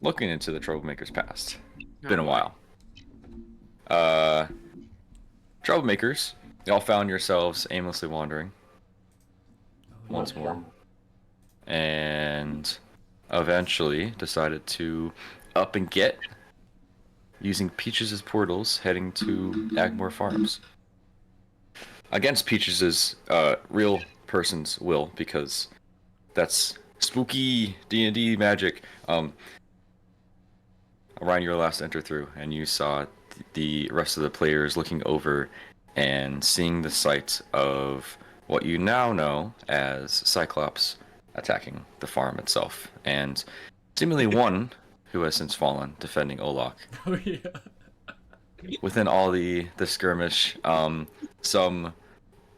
looking into the troublemakers' past. Oh, Been a boy. while. Troublemakers, y'all found yourselves aimlessly wandering once more, and eventually decided to up and get using Peaches' portals, heading to Agmore Farms. Against Peaches' real person's will, because that's spooky D&D magic. Orion, you were last to enter through, and you saw the rest of the players looking over and seeing the sight of what you now know as Cyclops attacking the farm itself, and seemingly one who has since fallen defending Olak. Oh yeah. Within all the skirmish, some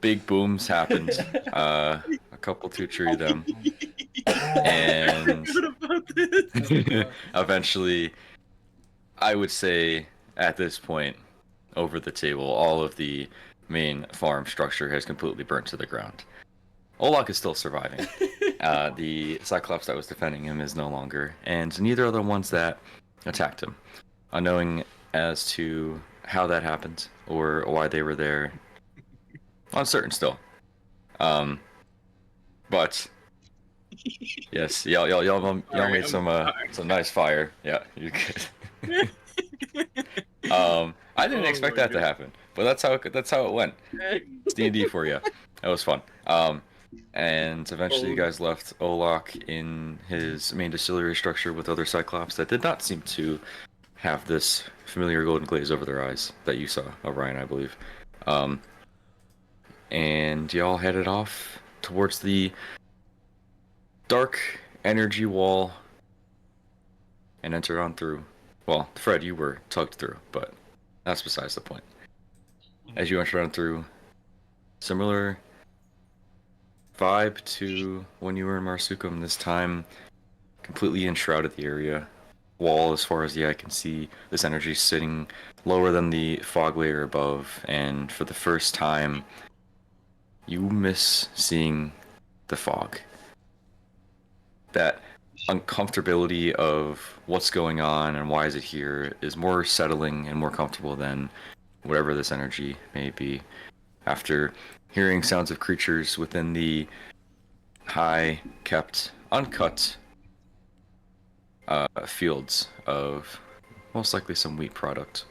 big booms happened. A couple to tree them, and eventually, I would say at this point, over the table, all of the main farm structure has completely burnt to the ground. Olak is still surviving. The Cyclops that was defending him is no longer, and neither are the ones that attacked him. Unknowing as to how that happened or why they were there, uncertain still. But yes, y'all made some nice fire. Yeah, you good. I didn't expect that to happen, but that's how it went. It's D&D for you. That was fun. And eventually you guys left Olak in his main distillery structure with other Cyclops that did not seem to have this familiar golden glaze over their eyes that you saw, Orion, I believe. And y'all headed off towards the dark energy wall and entered on through. Well, Fred, you were tugged through, but that's besides the point. As you entered on through, similar vibe to when you were in Marsukum, this time completely enshrouded the area. Wall as far as the eye can see, this energy sitting lower than the fog layer above, and for the first time, you miss seeing the fog. That uncomfortability of what's going on and why is it here is more settling and more comfortable than whatever this energy may be. After hearing sounds of creatures within the high kept uncut fields of most likely some wheat product,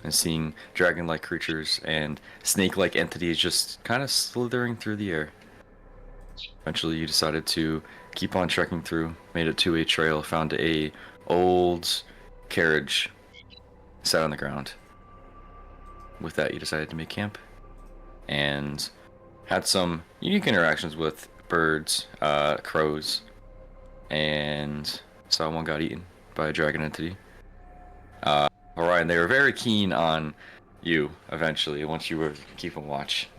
and seeing dragon-like creatures and snake-like entities just kind of slithering through the air. Eventually you decided to keep on trekking through, made it to a trail, found a old carriage sat on the ground. With that, you decided to make camp and had some unique interactions with birds, crows, and saw one got eaten by a dragon entity. Orion, they were very keen on you eventually once you were keeping watch.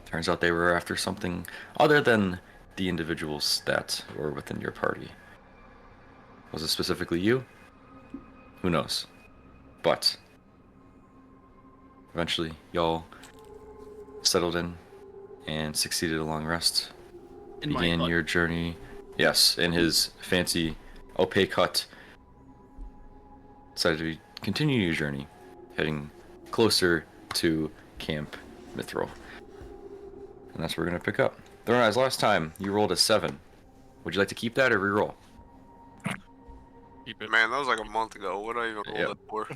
Turns out they were after something other than the individuals that were within your party. Was it specifically you? Who knows? But eventually, y'all settled in and succeeded a long rest. Began your journey. Yes, in his fancy, opaque hut. Decided to continue your journey, heading closer to Camp Mithril. And that's where we're going to pick up. Thorneyes, last time you rolled a 7. Would you like to keep that or reroll? Keep it. Man, that was like a month ago. What did I even roll that for?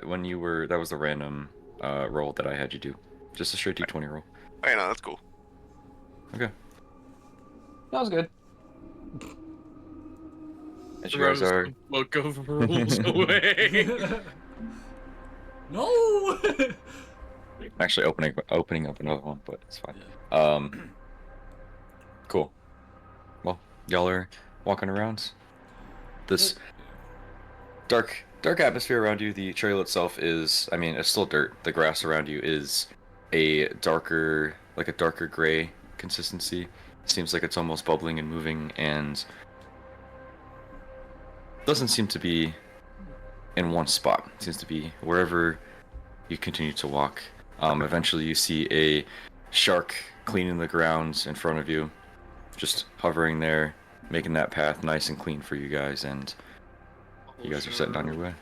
When you were, that was the random roll that I had you do. Just a straight D20 roll. Hey, no, that's cool. Okay. That was good. As you guys are... Look over rules away. No. I'm actually opening up another one, but it's fine. Cool. Well, y'all are walking around. This dark atmosphere around you. The trail itself is, I mean, it's still dirt. The grass around you is a darker gray consistency. Seems like it's almost bubbling and moving, and doesn't seem to be in one spot. It seems to be wherever you continue to walk. Eventually you see a shark cleaning the ground in front of you, just hovering there, making that path nice and clean for you guys, and you guys are setting on your way.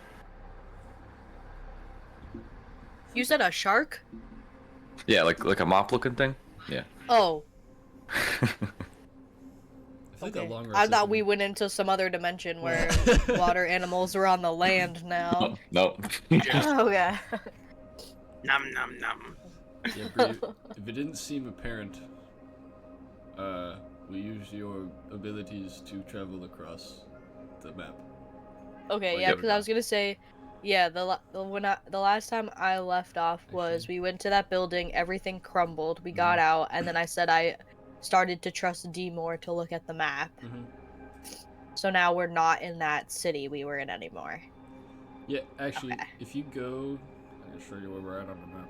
You said a shark? Yeah, like a mop-looking thing. Yeah. Oh, I feel like that okay. long I rest thought has we been- went into some other dimension where water animals are on the land now. No. Okay. Nom nom nom. Yeah, Bree, if it didn't seem apparent, we use your abilities to travel across the map. Okay, Or yeah, you're because I not. was gonna say, yeah, the last time I left off was Actually- we went to that building, everything crumbled, we got Mhm. out, and then I said I started to trust D more to look at the map. Mhm. So now we're not in that city we were in anymore. Yeah, actually, Okay. if you go, I'm gonna show you where we're at on the map.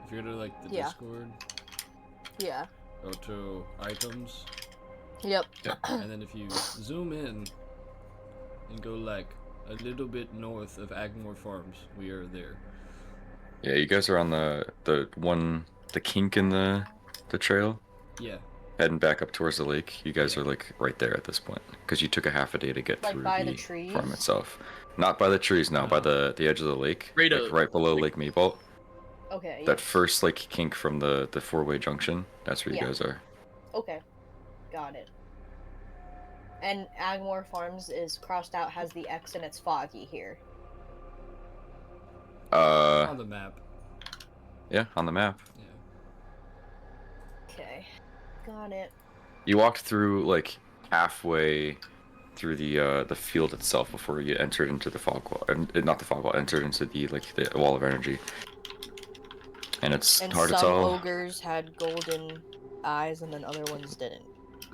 If you go to like the Yeah. Discord, Yeah. go to items, Yep. and then if you zoom in and go like a little bit north of Agmore Farms, we are there. Yeah, you guys are on the kink in the trail, Yeah. heading back up towards the lake. You guys are like right there at this point because you took a half a day to get Like through by the the trees? farm itself. Not by the trees, no, by the edge of the lake, Right like up. right below Lake Meatball. Okay, yeah. That first like kink from the four-way junction. That's where you Yeah. guys are. Okay. Got it. And Agmore Farms is crossed out, has the X, and it's foggy here. On the map. Yeah, on the map. Yeah. Okay. Got it. You walked through like halfway through the field itself before you entered into the fog wall, not the fog wall, entered into the wall of energy. And it's And hard to some tell. ogres had golden eyes, and then other ones didn't.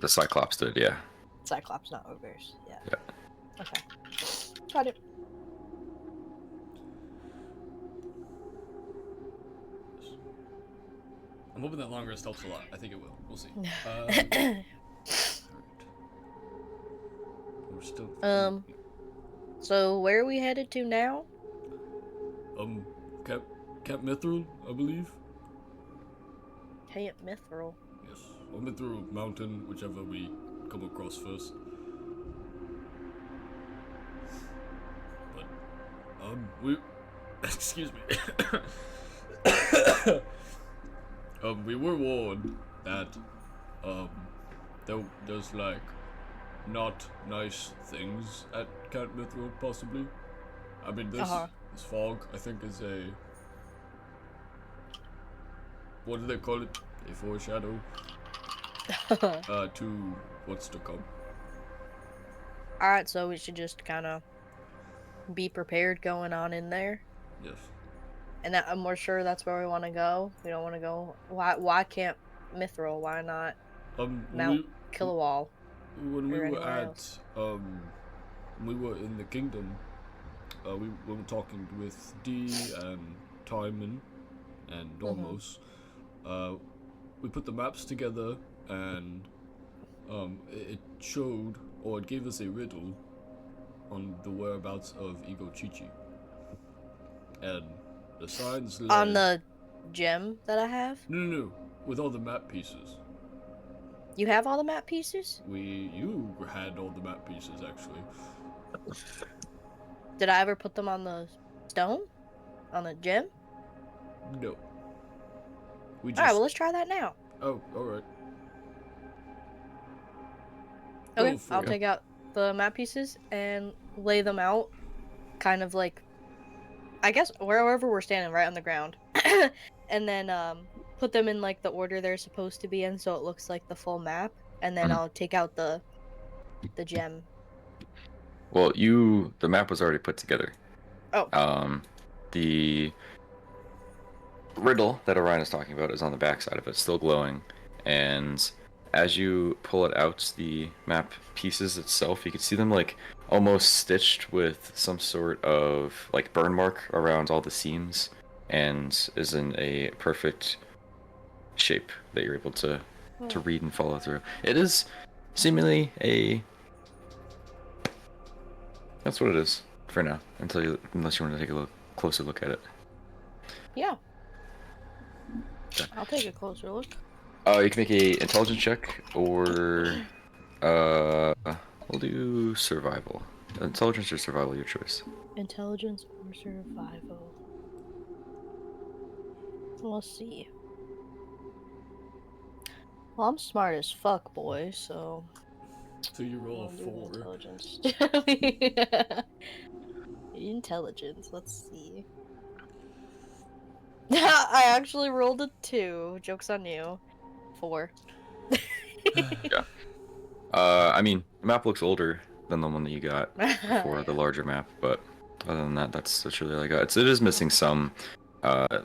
The Cyclops did, yeah. Cyclops, not ogres. Yeah. Yeah. Okay. Got it. I'm hoping that long rest helps a lot. I think it will. We'll see. Alright. We're still. So where are we headed to now? Camp Mithril, I believe. Camp Mithril. Yes. Or Mithril Mountain, whichever we come across first. But, we. Excuse me. We were warned that, there's like not nice things at Camp Mithril, possibly. I mean, this fog, I think, is a. What do they call it? A foreshadow. To what's to come. Alright, so we should just kind of be prepared going on in there. Yes. And that, I'm more sure that's where we want to go. We don't want to go. Why Camp Mithril? Why not Mount Kilowall? When we or were anywhere at else? when we were in the kingdom, we were talking with Dee and Timon and Dormos. We put the maps together, and it showed, or it gave us a riddle on the whereabouts of Ego Chichi. And the signs led... On the gem that I have? No, with all the map pieces. You have all the map pieces? You had all the map pieces, actually. Did I ever put them on the stone? On the gem? No. We just... Alright, well let's try that now. Oh, alright. Okay, Go for I'll it. take out the map pieces and lay them out, kind of like, I guess wherever we're standing, right on the ground, and then put them in like the order they're supposed to be in, so it looks like the full map, and then I'll take out the gem. Well, the map was already put together. Oh. The riddle that Orion is talking about is on the back side of it, still glowing, and as you pull it out, the map pieces itself, you can see them like almost stitched with some sort of like burn mark around all the seams, and is in a perfect shape that you're able to read and follow through. It is seemingly that's what it is for now, unless you want to take a closer look at it. Yeah. Okay. I'll take a closer look. You can make a intelligence check or We'll do survival. Intelligence or survival, your choice. Intelligence or survival? Let's see. Well, I'm smart as fuck, boy, so So you roll a I'll do 4. intelligence. Intelligence, let's see. I actually rolled a 2. Joke's on you. 4. Yeah. I mean, the map looks older than the one that you got before, Yeah. the larger map, but other than that, that's really all I got. It is missing some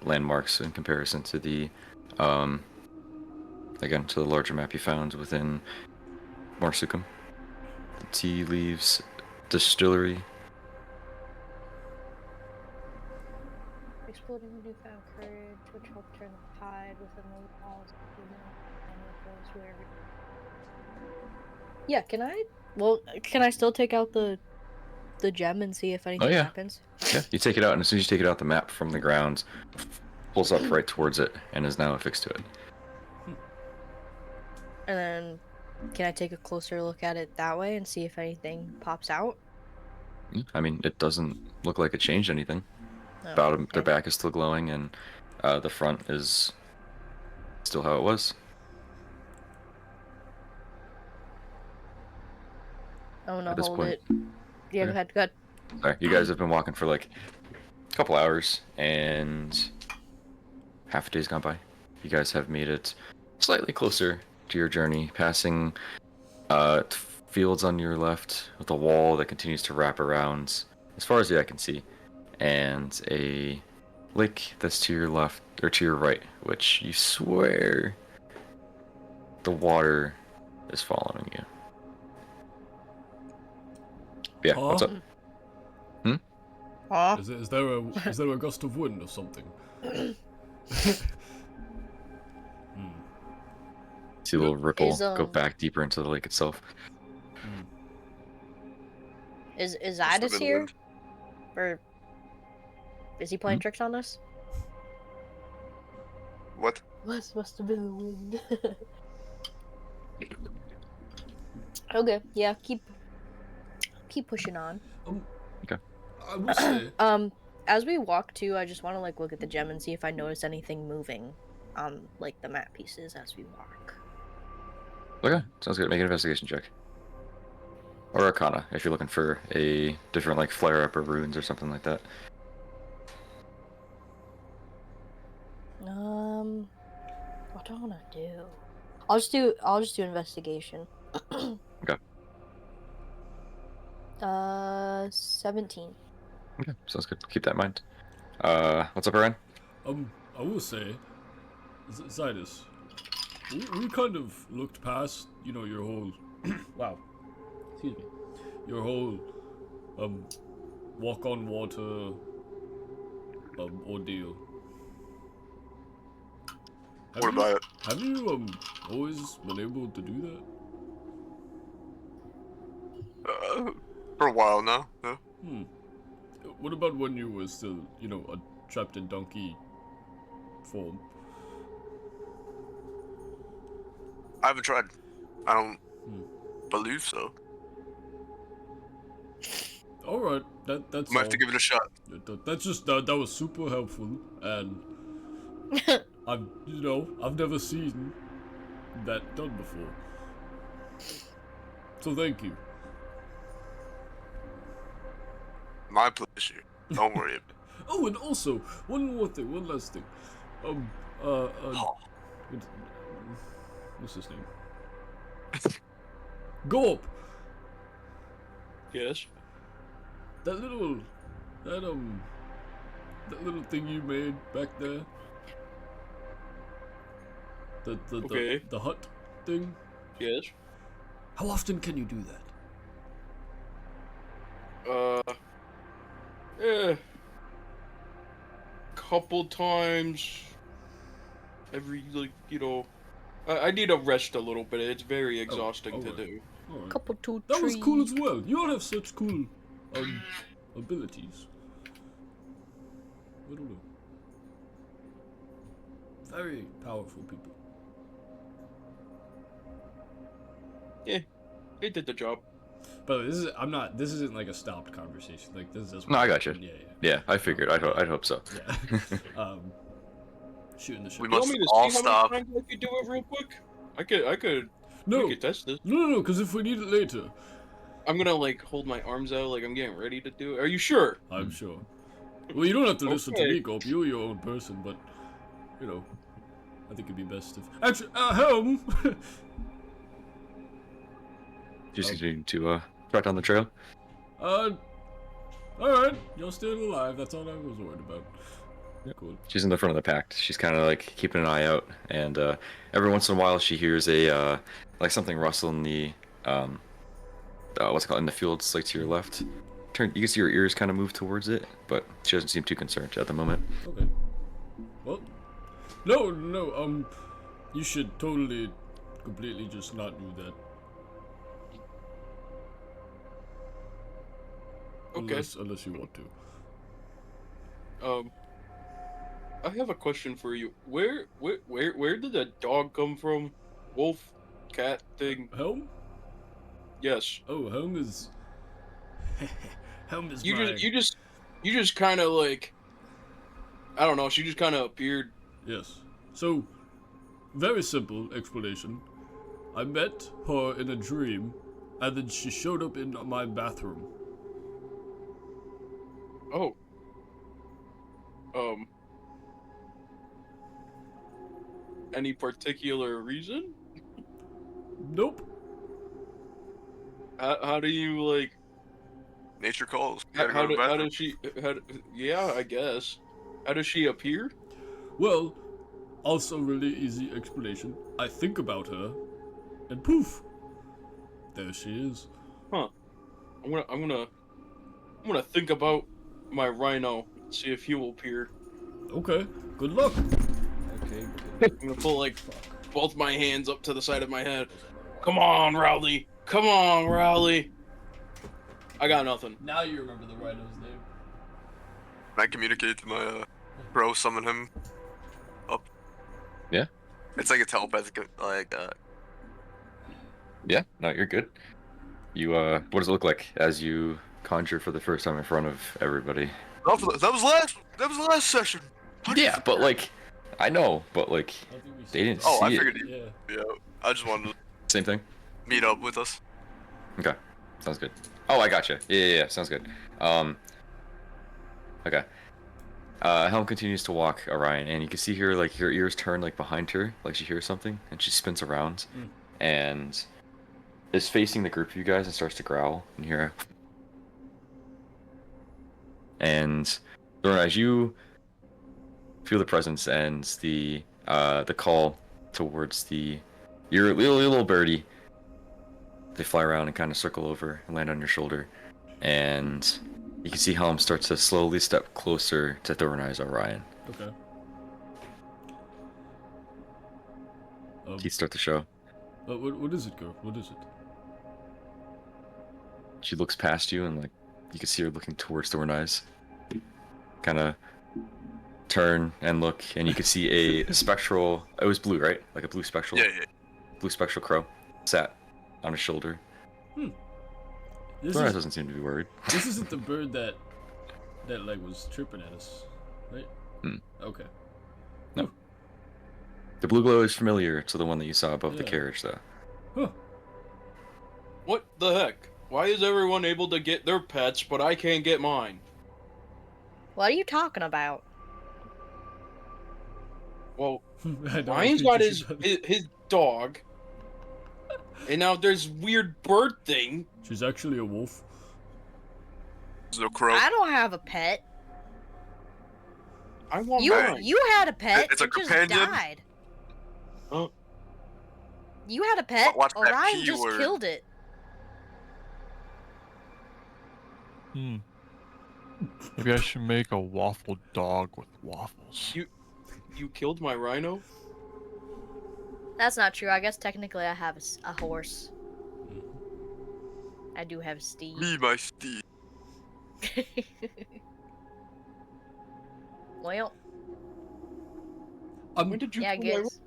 landmarks in comparison to the, again, to the larger map you found within Marsukum. The Tea Leaves Distillery. Exploding newfound courage, which helped turn the tide within the walls of human and with those where. Yeah, can I? Well, can I still take out the gem and see if Oh anything yeah, happens? yeah. You take it out, and as soon as you take it out, the map from the ground pulls up right towards it and is now affixed to it. And then, can I take a closer look at it that way and see if anything pops out? I mean, it doesn't look like it changed anything. No. Their Okay. back is still glowing, and the front is still how it was. I'm gonna At this hold point. it. Yeah, Okay. go ahead. Go ahead. Sorry, you guys have been walking for like a couple hours, and half a day's gone by. You guys have made it slightly closer to your journey, passing fields on your left with a wall that continues to wrap around as far as the eye can see, and a lake that's to your left or to your right, which you swear the water is following you. Yeah, what's Huh? up? Aw. Is there a gust of wind or something? See a little ripple Is go back deeper into the lake itself. is Must have Idis been here? wind. Or is he playing tricks on us? What? Must have been the wind. Okay, yeah, keep pushing on. Okay. I will say, As we walk too, I just want to like look at the gem and see if I notice anything moving on like the map pieces as we walk. Okay, sounds good. Make an investigation check. Or Arcana, if you're looking for a different like flare up or runes or something like that. What do I wanna do? I'll just do investigation. Okay. 17. Okay, sounds good. Keep that in mind. What's up, Aaron? I will say, Zidus, we kind of looked past, your whole, wow, excuse me, your whole, walk on water, ordeal. What about it? Have you, always been able to do that? For a while now. Yeah. What about when you were still, trapped in donkey form? I haven't tried. I don't believe so. All right, that's Might all. have to give it a shot. That's just that was super helpful, and I've never seen that done before. So thank you. My pleasure. Don't worry. Oh, and also one last thing. Oh, What's his name? Gorp. Yes. That little thing you made back there. Okay. The hut thing. Yes. How often can you do that? Couple times every I need to rest a little bit. It's very exhausting to alright. do. Alright. Couple two That was cool as trees. well. You all have such cool abilities. I don't know. Very powerful people. Yeah. They did the job. But this is this isn't like a stopped conversation. Like this is. No, I got you. Yeah. Yeah, I figured. I'd hope so. Yeah. Shooting the shit. We You want must me to all see how stop. many times I could do it real quick? I could. No. We could test this. No, because if we need it later. I'm gonna like hold my arms out like I'm getting ready to do it. Are you sure? I'm sure. Well, you don't have to listen to Okay. me, Gulp. You're your own person, but, you know, I think it'd be best if... Actually, Helm! Just continuing to trot down the trail. Alright. You're still alive. That's all I was worried about. Cool. She's in the front of the pack. She's kind of like keeping an eye out, and every once in a while she hears a like something rustle in the what's it called, in the fields, like to your left. You can see her ears kind of move towards it, but she doesn't seem too concerned at the moment. Okay. Well, no, you should totally, completely just not do that. Okay. Unless you want to. I have a question for you. Where did that dog come from? Wolf, cat thing? Helm? Yes. Oh, Helm is... Helm is You mine. just kind of like, I don't know. She just kind of appeared. Yes. So, very simple explanation. I met her in a dream, and then she showed up in my bathroom. Oh. Any particular reason? Nope. How do you like? Nature calls. You gotta go How to the bathroom. does she? Yeah, I guess. How does she appear? Well, also really easy explanation. I think about her, and poof, there she is. Huh. I'm gonna think about my rhino. See if he will appear. Okay, good luck. Okay. I'm gonna pull like both my hands up to the side of my head. Come on, Rowley. Come on, Rowley. I got nothing. Now you remember the rhino's name. Can I communicate to my bro, summon him up? Yeah. It's like a telepathic, like Yeah, no, you're good. You what does it look like as you conjure for the first time in front of everybody? that was the last session. How'd you Yeah, but like, I know, but like, they didn't Oh, see I it. figured Yeah. Yeah, I just wanted to Same thing. meet up with us. Okay, sounds good. Oh, I gotcha. Yeah, sounds good. Okay. Helm continues to walk Orion, and you can see her, like, her ears turn, like, behind her, like she hears something, and she spins around, and is facing the group of you guys and starts to growl, and hear. And as you feel the presence and the call towards your little birdie, they fly around and kind of circle over and land on your shoulder, and you can see Helm start to slowly step closer to Thorneyes Orion. Okay. Teeth start to show. What is it, girl? What is it? She looks past you, and like you can see her looking towards Thorneyes. Kind of turn and look, and you can see a spectral. It was blue, right? Like a blue spectral. Yeah. Blue spectral crow sat on his shoulder. Thorneyes doesn't seem to be worried. This isn't the bird that like was tripping at us, right? Okay. No. The blue glow is familiar to the one that you saw above the Yeah. carriage, though. Huh. What the heck? Why is everyone able to get their pets, but I can't get mine? What are you talking about? Well, I don't Ryan's think got you his should- his dog, and now there's weird bird thing. She's actually a wolf. There's no crow. I don't have a pet. I want You mine. you had a pet. It's a it just companion? died. Huh? You had a pet. Watch that Orion P just word. killed it. Maybe I should make a waffle dog with waffles. You killed my rhino? That's not true. I guess technically I have a horse. I do have a steed. Me, my steed. Well, When did you yeah, I kill my guess.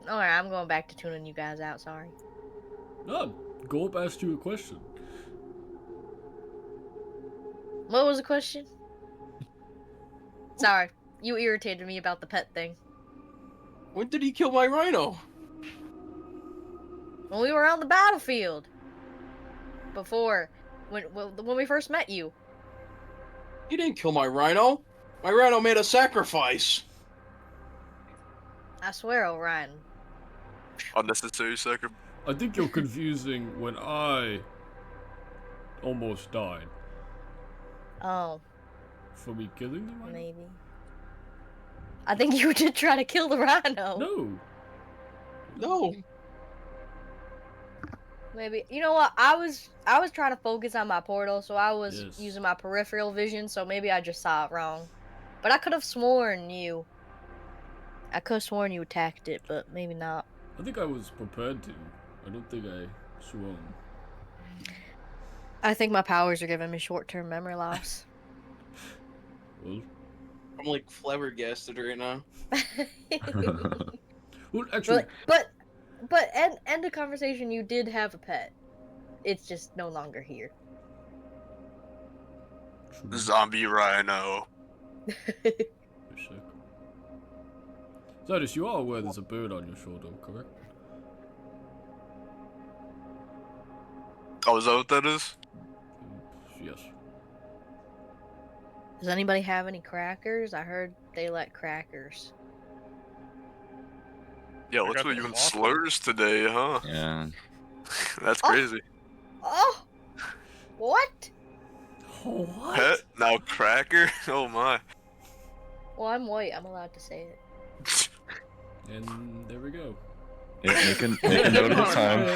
Alright, I'm going back to tuning you guys out, sorry. No, Gorp asked you a question. What was the question? Sorry, you irritated me about the pet thing. When did he kill my rhino? When we were on the battlefield. Before. When we first met you. He didn't kill my rhino. My rhino made a sacrifice. I swear, Orion. Unnecessary second. I think you're confusing when I almost died Oh, for me killing the rhino. maybe. I think you did try to kill the rhino. No. No. Maybe. You know what? I was trying to focus on my portal, so I was Yes. using my peripheral vision, so maybe I just saw it wrong. But I could have sworn you attacked it, but maybe not. I think I was prepared to. I don't think I swung. I think my powers are giving me short-term memory loss. Well, I'm like flabbergasted right now. well, actually, but end the conversation. You did have a pet. It's just no longer here. Zombie rhino. Zodus, you are aware there's a bird on your shoulder, correct? Oh, is that what that is? Yes. Does anybody have any crackers? I heard they let crackers. Yeah, I let's got go the even waffle. slurs today, huh? Yeah. That's Oh. crazy. Oh! What? What? Pet, now cracker? Oh my. Well, I'm white. I'm allowed to say it. And there we go. Yeah, make a note of the time.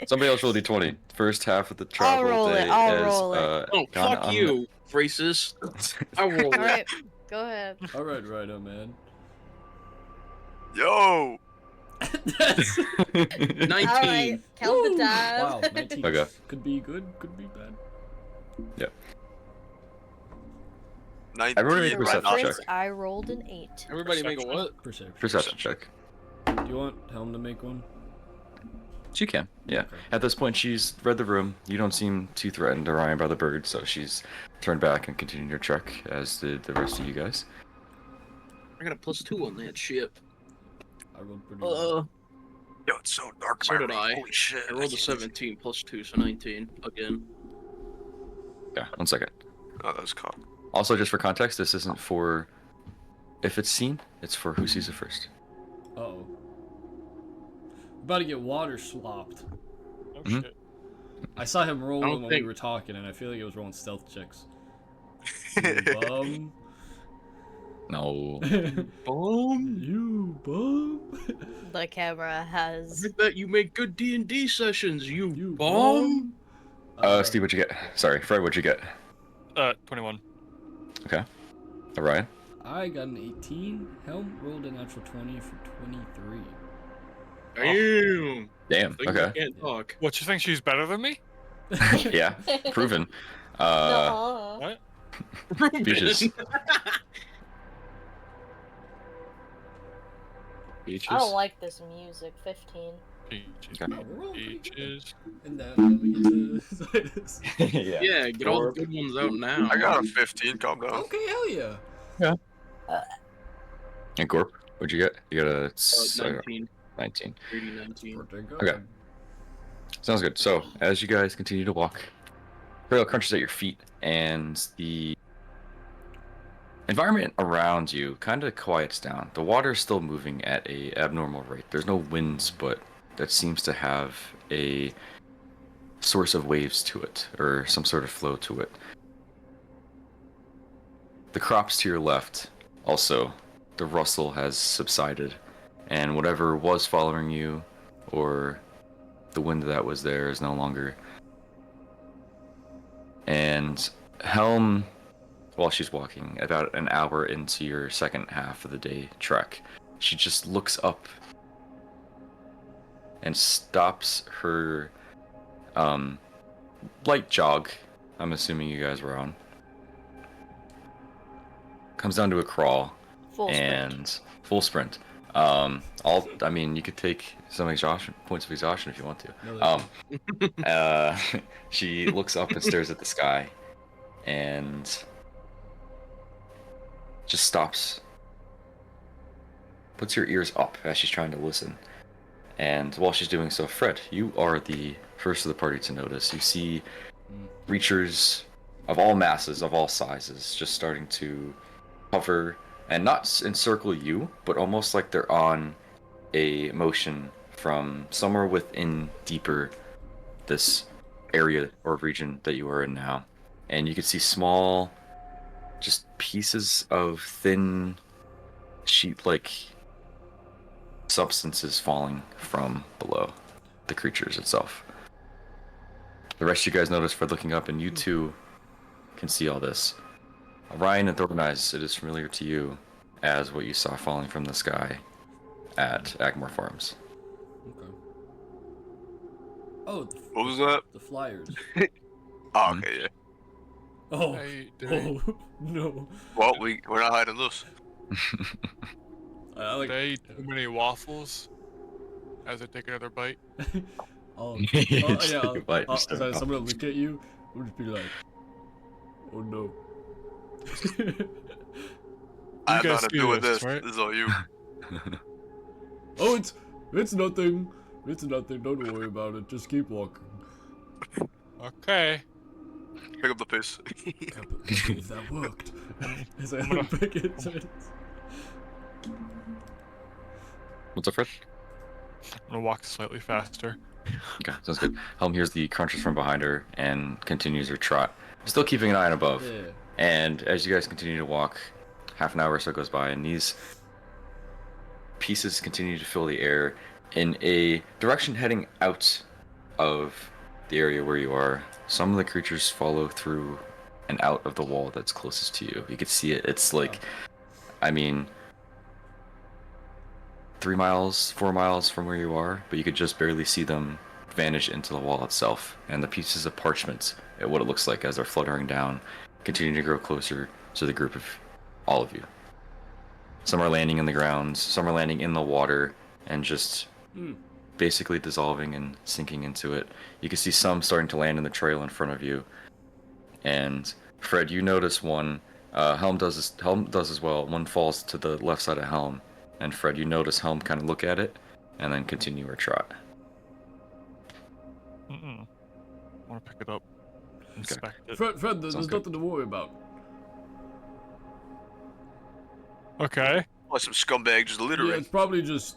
Somebody else roll D20. First half of the travel roll it, day I'll as roll it. Oh, gone fuck on you, racist. I roll it. Alright, go ahead. Alright, Rhino Man. Yo! That's... 19. Alright, count the Woo! time. Wow, 19 Okay. could be good, could be bad. Yep. 19 Everybody make a For right now. perception reference, check. I rolled an 8. Everybody make a what? Perception. Perception check. Do you want Helm to make one? She can, yeah. Okay. At this point, she's read the room. You don't seem too threatened or Ryan by the bird, so she's turned back and continued her trek, as did the rest of you guys. I got a +2 on that ship. I rolled pretty well. Yo, it's so dark. So in my did room. I. Holy shit. I rolled a can't- 17 +2, so 19 again. Yeah, 1 second. Oh, that was caught. Also, just for context, this isn't for if it's seen, it's for who sees it first. Uh-oh. About to get water slopped. Oh Mhm. shit. I saw him rolling when we think- were talking, and I feel like it was rolling stealth checks. You bum. No. Boom! You bum. The camera I has. heard that you make good D&D sessions, you, You bum! Steve, what'd you get? Sorry, Fred, what'd you get? 21. Okay. Orion? I got an 18. Helm rolled a natural 20 for 23. Damn! Damn, Think okay. you can't talk. What, you think she's better than me? Yeah, proven. Nuh-uh. What? Beaches. Beaches. I don't like this music. 15. Peaches. Okay. We're all pretty good. Peaches. And then we get to Yeah. Yeah, get all the good ones out now. I got a 15. Calm down. Okay, hell yeah. And Gorp, what'd you get? You got a 19. 19. 30, 19. Pretty good. Okay. Sounds good. So, as you guys continue to walk, trail crunches at your feet, and the environment around you kind of quiets down. The water is still moving at a abnormal rate. There's no winds, but that seems to have a source of waves to it, or some sort of flow to it. The crops to your left, also, the rustle has subsided, and whatever was following you, or the wind that was there, is no longer. And Helm, while she's walking, about an hour into your second half of the day trek, she just looks up and stops her light jog, I'm assuming you guys were on. Comes down to a crawl, Full sprint. and full sprint. I mean, you could take some exhaustion points of exhaustion if you want to. No, She looks up and stares at the sky, and just stops. Puts her ears up as she's trying to listen. And while she's doing so, Fred, you are the first of the party to notice. You see creatures of all masses, of all sizes, just starting to hover and not encircle you, but almost like they're on a motion from somewhere within deeper this area or region that you are in now. And you can see small, just pieces of thin sheet-like substances falling from below the creatures itself. The rest of you guys notice Fred looking up, and you too can see all this. Ryan and Thorneyes, it is familiar to you as what you saw falling from the sky at Agmore Farms. Okay. Oh, What was that? the flyers. Oh, okay, yeah. Oh, Hey, oh no. Well, we're not hiding this. I like. they eat too many waffles as I take another bite. Yeah. Bite, As I'm gonna look at you, I'm just be like, oh no. I have guys nothing to see do with this, this. right? This is all you. Oh, it's nothing. It's nothing. Don't worry about it. Just keep walking. Okay. Pick up the pace. Can't believe that worked. As I look back into it. What's up, Fred? I'm gonna walk slightly faster. Okay, sounds good. Helm hears the crunches from behind her and continues her trot, still keeping an eye on above. Yeah. And as you guys continue to walk, half an hour or so goes by, and these pieces continue to fill the air in a direction heading out of the area where you are. Some of the creatures follow through and out of the wall that's closest to you. You can see it. It's like, I mean, 3 miles, 4 miles from where you are, but you could just barely see them vanish into the wall itself. And the pieces of parchment, at what it looks like as they're fluttering down, continue to grow closer to the group of all of you. Some are landing in the ground, some are landing in the water, and just basically dissolving and sinking into it. You can see some starting to land in the trail in front of you. And Fred, you notice one. Helm does as well. One falls to the left side of Helm, and Fred, you notice Helm kind of look at it, and then continue her trot. I want to pick it up. Inspect it. Fred, there's Sounds nothing to worry about. Okay. Oh, some scumbag just Yeah, littering. it's probably just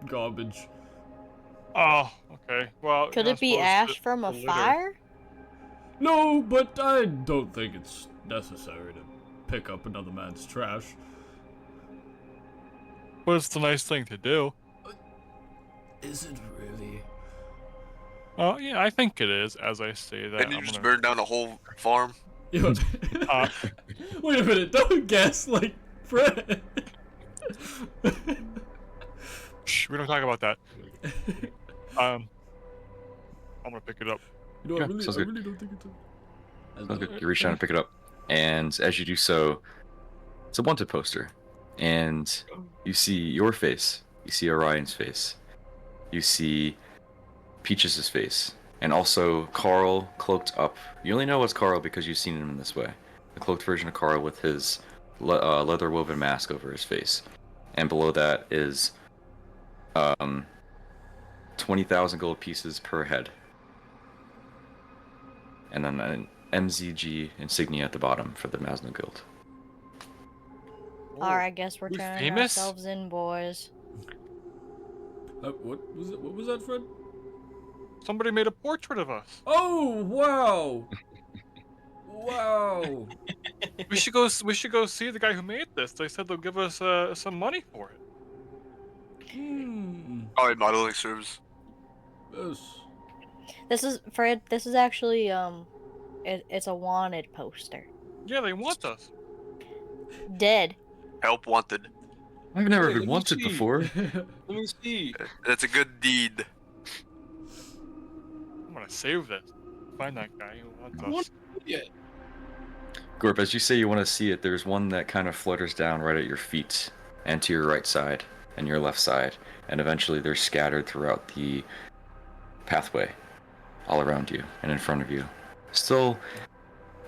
garbage. Oh, okay. Well, Could you're it be not ash supposed from a to litter. fire? No, but I don't think it's necessary to pick up another man's trash. But it's the nice thing to do. Is it really? Oh, yeah, I think it is, as I say that. Didn't you I'm just gonna... burn down a whole farm? Yeah. Wait a minute, don't gaslight Fred. Shh, we don't talk about that. I'm gonna pick it up. You know, Yeah, I really sounds good. don't think it's Sounds good. You reach down and pick it up, and as you do so, it's a wanted poster, and you see your face, you see Orion's face, you see Peaches' face, and also Carl cloaked up. You only know it's Carl because you've seen him in this way. The cloaked version of Carl with his leather woven mask over his face, and below that is 20,000 gold pieces per head, and then an MZG insignia at the bottom for the Masno Guild. Alright, I guess we're We turning famous? ourselves in, boys. What was it? What was that, Fred? Somebody made a portrait of us. Oh wow! Wow! We should go see the guy who made this. They said they'll give us some money for it. Oh, modeling service. Yes. This is Fred. This is actually it's a wanted poster. Yeah, they want us. Dead. Help wanted. I've never Hey, been let me wanted see. before. Let me see. That's a good deed. I'm gonna save this. Find that guy who wants I us. want it. Gorp, as you say you want to see it, there's one that kind of flutters down right at your feet and to your right side and your left side, and eventually they're scattered throughout the pathway all around you and in front of you. Still,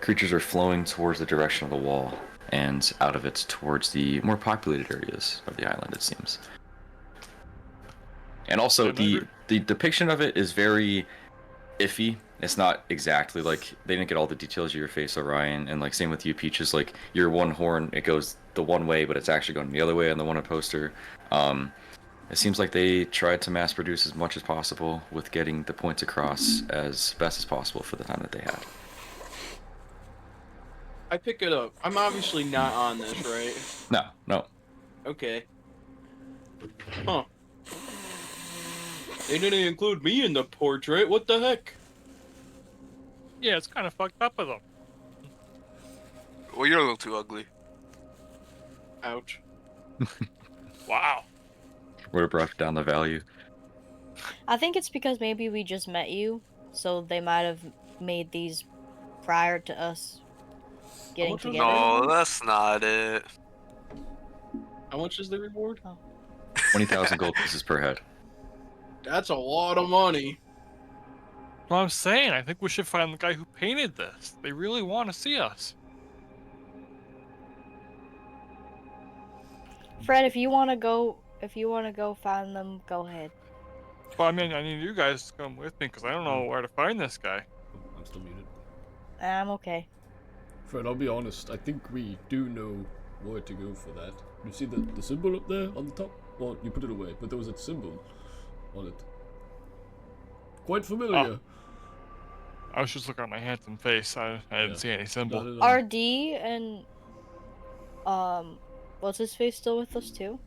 creatures are flowing towards the direction of the wall and out of it towards the more populated areas of the island, it seems. And also, the depiction of it is very iffy. It's not exactly like, they didn't get all the details of your face, Orion, and like same with you, Peaches. Like your one horn, it goes the one way, but it's actually going the other way on the one poster. It seems like they tried to mass produce as much as possible with getting the points across as best as possible for the time that they had. I pick it up. I'm obviously not on this, right? No. Okay. Huh. They didn't include me in the portrait. What the heck? Yeah, it's kind of fucked up of them. Well, you're a little too ugly. Ouch. Wow. Would have brought down the value. I think it's because maybe we just met you, so they might have made these prior to us getting much was together. No, that's not it. How much is the reward? 20,000 gold pieces per head. That's a lot of money. Well, I'm saying, I think we should find the guy who painted this. They really want to see us. Fred, if you want to go find them, go ahead. Well, I mean, I need you guys to come with me because I don't know where to find this guy. I'm still muted. I'm okay. Fred, I'll be honest. I think we do know where to go for that. You see the symbol up there on the top? Well, you put it away, but there was a symbol on it. Quite familiar. Oh. I was just looking at my handsome face. I didn't see any symbol. RD and what's his face still with us too?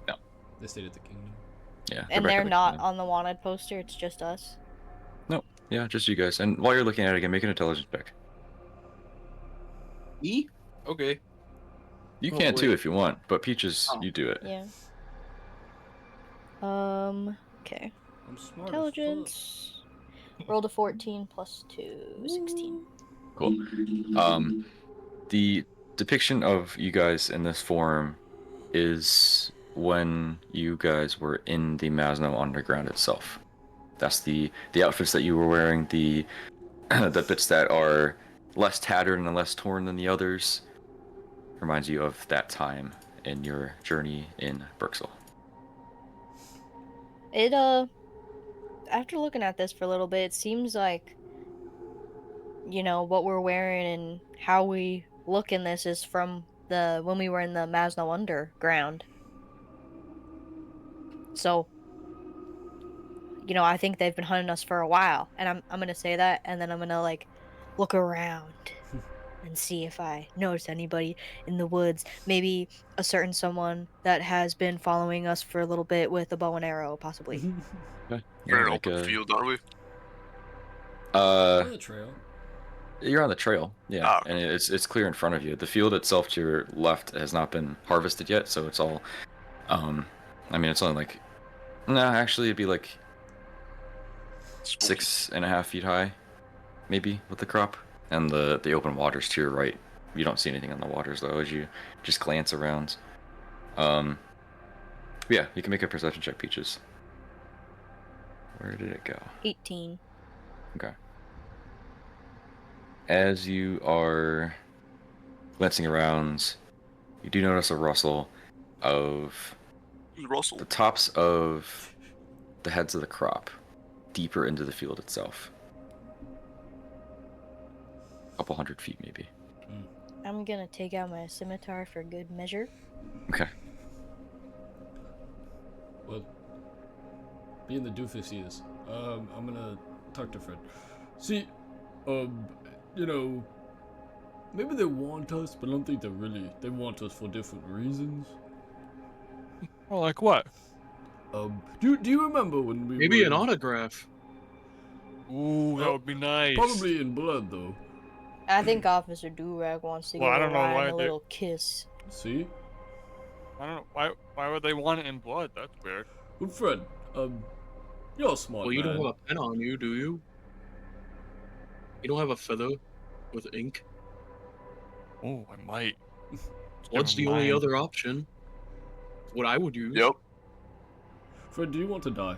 No. They stayed at the kingdom. Yeah. And back they're at the not kingdom. on the wanted poster. It's just us. No. Yeah, just you guys. And while you're looking at it again, make an intelligence check. Me? Okay. You Oh, can too wait. if you want, but Peaches, Oh. you do it. Yeah. Okay. I'm smart Intelligence. Rolled a 14 plus 2, 16. Cool. The depiction of you guys in this form is when you guys were in the Masno Underground itself. That's the outfits that you were wearing, the the bits that are less tattered and less torn than the others. Reminds you of that time in your journey in Berksel. It after looking at this for a little bit, it seems like, you know, what we're wearing and how we look in this is from when we were in the Masno Underground. So, you know, I think they've been hunting us for a while, and I'm gonna say that, and then I'm gonna like look around and see if I notice anybody in the woods. Maybe a certain someone that has been following us for a little bit with a bow and arrow, possibly. Okay. We're in an like open field, aren't we? on the trail. You're on the trail, yeah, Ah, and it's clear in front of you. The field itself to your left has not been harvested yet, so it's all, I mean, it's only like, no, actually, it'd be like spooky. 6.5 feet high, maybe, with the crop, and the open waters to your right. You don't see anything on the waters though, as you just glance around. Yeah, you can make a perception check, Peaches. Where did it go? 18. Okay. As you are glancing around, you do notice a rustle of Russell. the tops of the heads of the crop deeper into the field itself. A couple 100 feet, maybe. I'm gonna take out my scimitar for good measure. Okay. Well, being the doofus he is, I'm gonna talk to Fred. See, you know, maybe they want us, but I don't think they want us for different reasons. Well, like what? Do you remember when we Maybe were an autograph. Ooh, that would be nice. Probably in blood, though. I think Officer Durag wants to Well, give I don't know Orion why a they- little kiss. See? I don't know why would they want it in blood? That's weird. Well, Fred, you're a smart Well, you man. don't have a pen on you, do you? You don't have a feather with ink? Oh, I might. What's the Never only mind. other option? What I would use. Yep. Fred, do you want to die?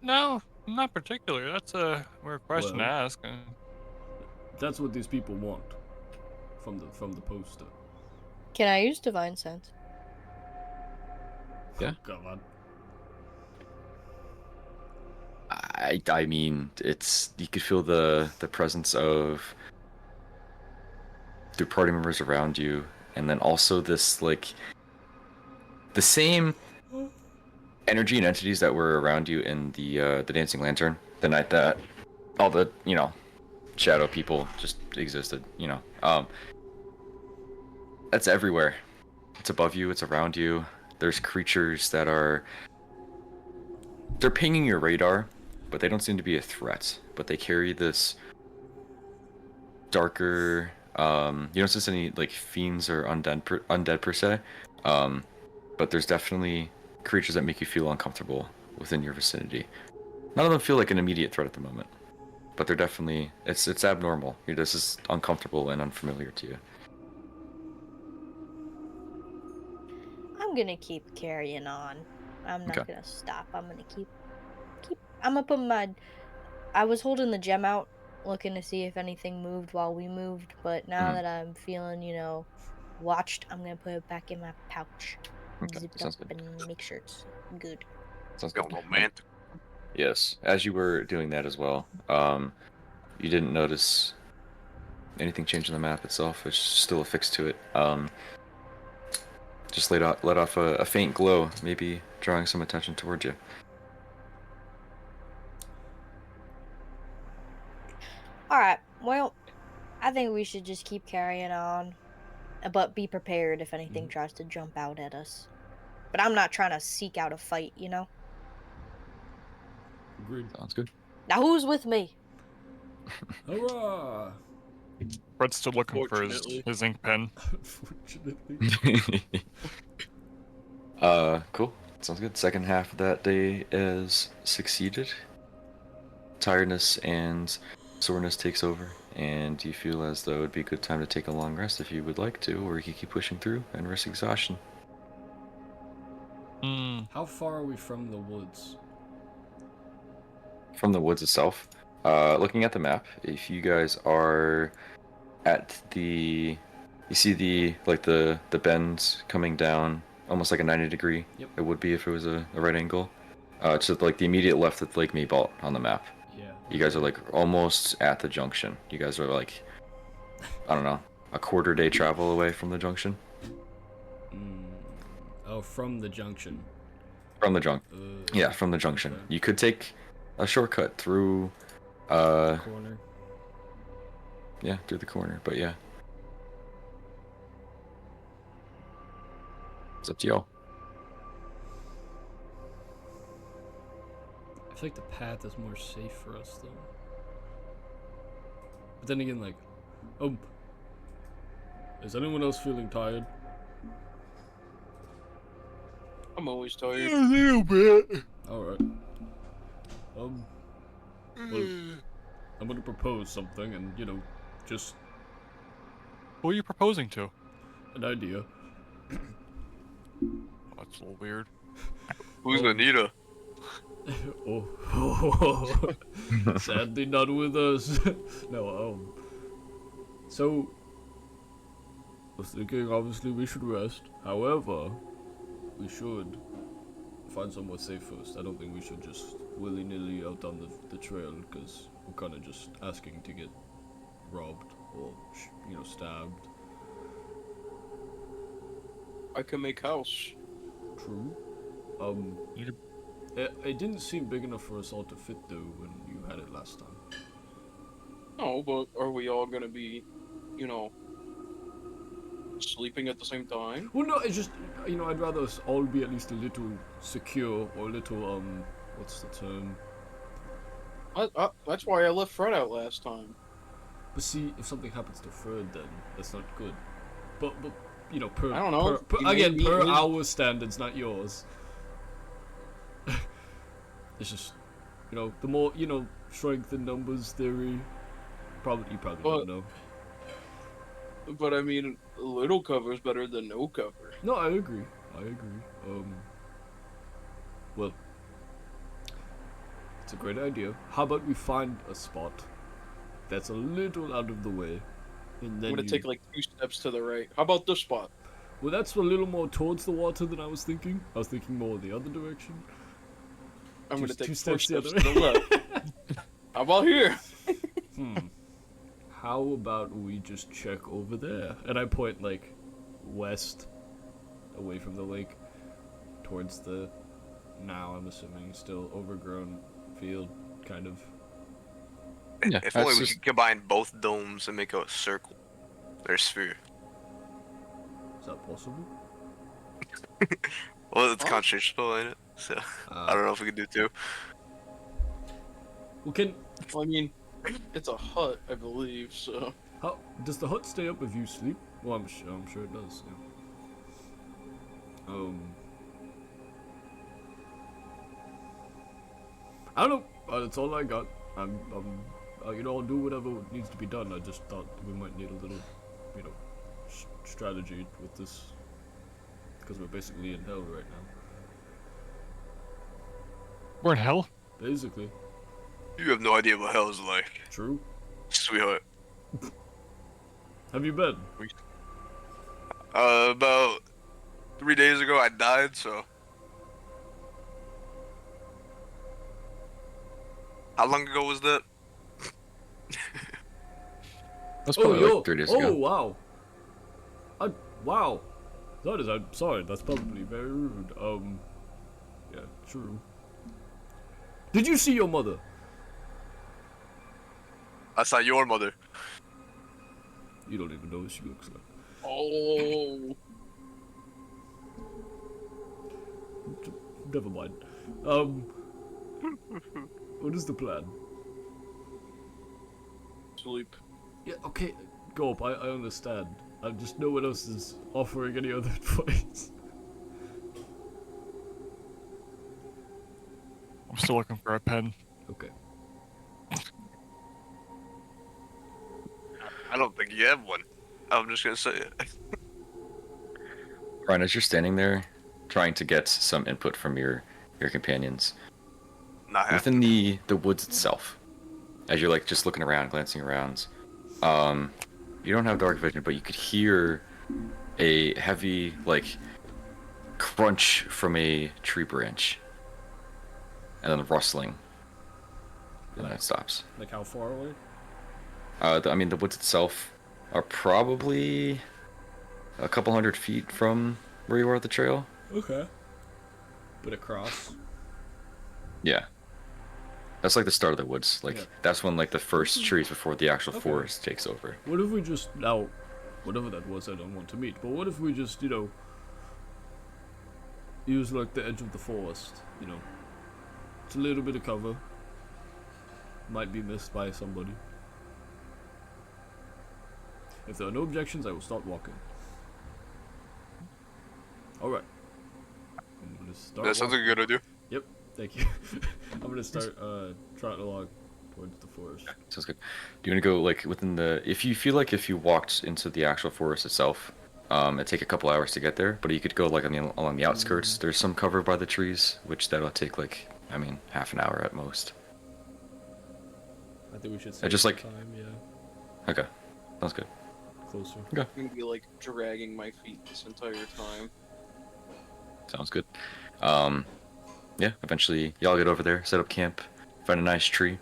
No, not particular. That's a weird question to Well. ask. That's what these people want from the poster. Can I use divine sense? Yeah. God. I mean, it's you could feel the presence of the party members around you, and then also this like the same energy and entities that were around you in the dancing lantern the night that all the shadow people just existed. That's everywhere. It's above you. It's around you. There's creatures that they're pinging your radar, but they don't seem to be a threat. But they carry this darker. You don't sense any like fiends or undead per se, but there's definitely creatures that make you feel uncomfortable within your vicinity. None of them feel like an immediate threat at the moment, but they're definitely it's abnormal. This is uncomfortable and unfamiliar to you. I'm gonna keep carrying on. I'm not Okay. gonna stop. I'm gonna keep. I'm gonna put my. I was holding the gem out, looking to see if anything moved while we moved, but now Mhm. that I'm feeling, watched, I'm gonna put it back in my pouch, Okay, zip it up, sounds good. and make sure it's good. Sounds Got good. romantic. Yes, as you were doing that as well, you didn't notice anything change on the map itself. It's still affixed to it. Just let off a faint glow, maybe drawing some attention towards you. All right. Well, I think we should just keep carrying on, but be prepared if anything tries to jump out at us. But I'm not trying to seek out a fight, you know? Agreed. Sounds good. Now, who's with me? Hurrah! Fred's still looking for Fortunately. his ink pen. Unfortunately. Cool. Sounds good. Second half of that day is succeeded. Tiredness and soreness takes over, and you feel as though it'd be a good time to take a long rest if you would like to, or you can keep pushing through and risk exhaustion. How far are we from the woods? From the woods itself, looking at the map, if you guys are at you see the bends coming down, almost like a 90-degree. Yep. It would be if it was a right angle. To like the immediate left of Lake Maybalt on the map. Yeah. You guys are like almost at the junction. You guys are like, I don't know, a quarter-day travel away from the junction. Oh, from the junction. From the yeah, from the junction. Okay. You could take a shortcut through, Corner. yeah, through the corner. But yeah, it's up to y'all. I feel like the path is more safe for us, though. But then again, like, is anyone else feeling tired? I'm always tired. A little bit. Alright. Well, I'm gonna propose something and, just Who are you proposing to? an idea. That's a little weird. Who's Anita? Oh. Sadly not with us. No, so, I was thinking obviously we should rest. However, we should find somewhere safe first. I don't think we should just willy-nilly out on the trail, because we're kind of just asking to get robbed or, stabbed. I can make house. True. You- It didn't seem big enough for us all to fit, though, when you had it last time. No, but are we all gonna be, sleeping at the same time? Well, no, it's just, I'd rather us all be at least a little secure, or a little, what's the term? That's why I left Fred out last time. But see, if something happens to Fred, then that's not good. But per, I don't know. per Maybe- our standards, not yours. It's just, the more, strength in numbers theory. You probably But- don't know. But I mean, a little cover is better than no cover. No, I agree. Well, it's a great idea. How about we find a spot that's a little out of the way, and I'm then gonna you... take like 2 steps to the right. How about this spot? Well, that's a little more towards the water than I was thinking. I was thinking more the other direction. I'm gonna take 2 4 steps the steps other to the left. How about here? How about we just check over there? And I point, like, west, away from the lake, towards the, now I'm assuming, still overgrown field, kind of. Yeah, If that's only we just- could combine both domes and make a circle. Or sphere. Is that possible? Well, it's Oh. concentration spell, ain't it? So, I don't know if we could do two. Well, Well, I mean, it's a hut, I believe, so... how, does the hut stay up if you sleep? Well, I'm sure it does, yeah. I don't know, that's all I got. I'll do whatever needs to be done. I just thought we might need a little, strategy with this, because we're basically in hell right now. We're in hell? Basically. You have no idea what hell is like, True. sweetheart. Have you been? About 3 days ago I died, so. How long ago was that? That's probably like 3 days ago. Wow. Wow. I'm sorry, that's probably very rude. Yeah, true. Did you see your mother? I saw your mother. You don't even know what she looks like. Oh... Never mind. What is the plan? Sleep. Yeah, okay, Gulp, I understand. Just no one else is offering any other advice. I'm still looking for a pen. Okay. I don't think you have one. I'm just gonna say it. Ryan, as you're standing there, trying to get some input from your companions, Not half. within the woods itself, as you're like just looking around, glancing around, you don't have dark vision, but you could hear a heavy like crunch from a tree branch, and then rustling, and then it stops. Like how far away? The woods itself are probably a couple 100 feet from where you are at the trail. Okay. But across? Yeah. That's like the start of the woods. Like, Yeah. that's when like the first trees before the actual Okay. forest takes over. What if we just, now, whatever that was I don't want to meet, but what if we just, use like the edge of the forest, It's a little bit of cover. Might be missed by somebody. If there are no objections, I will start walking. Alright. I'm gonna start That sounds like a good idea. Yep, thank you. I'm gonna start trotting along towards the forest. Sounds good. Do you want to go like within the? If you feel like if you walked into the actual forest itself, it'd take a couple hours to get there. But you could go like along the outskirts. There's some cover by the trees, which that'll take like half an hour at most. I think we should I just, some like- time, yeah. Okay, sounds good. Closer. I'm gonna be like dragging my feet this entire time. Sounds good. Yeah. Eventually, y'all get over there, set up camp, find a nice tree,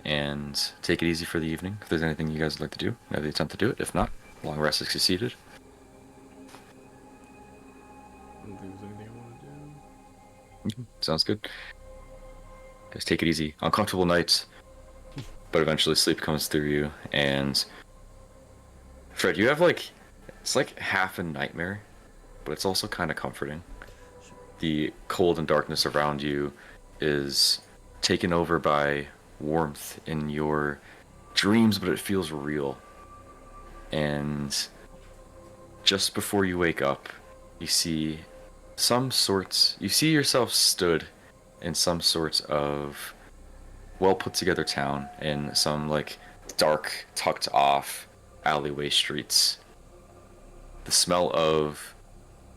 and take it easy for the evening. If there's anything you guys would like to do, have the attempt to do it. If not, long rest is succeeded. I don't think there's anything I want to do. Sounds good. Guys, take it easy. Uncomfortable nights, but eventually sleep comes through you. And Fred, you have it's like half a nightmare, but it's also kind of comforting. The cold and darkness around you is taken over by warmth in your dreams, but it feels real. And just before you wake up, you see yourself stood in some sort of well put together town in some like dark, tucked off alleyway streets. The smell of,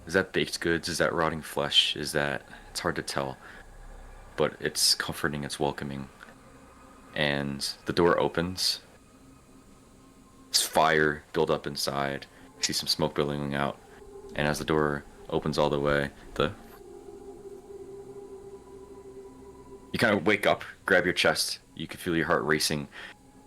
is that baked goods? Is that rotting flesh? Is that, it's hard to tell, but it's comforting, it's welcoming. And the door opens. There's fire build up inside. You see some smoke billowing out. And as the door opens all the way, you kind of wake up, grab your chest. You can feel your heart racing,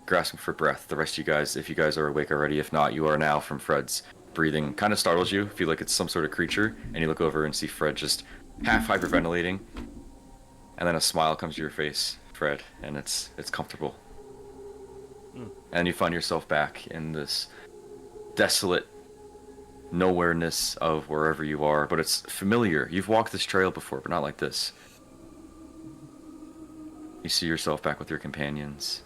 grasping for breath. The rest of you guys, if you guys are awake already, if not, you are now from Fred's breathing. Kind of startles you, feel like it's some sort of creature, and you look over and see Fred just half hyperventilating. And then a smile comes to your face, Fred, and it's comfortable. And you find yourself back in this desolate nowhereness of wherever you are, but it's familiar. You've walked this trail before, but not like this. You see yourself back with your companions.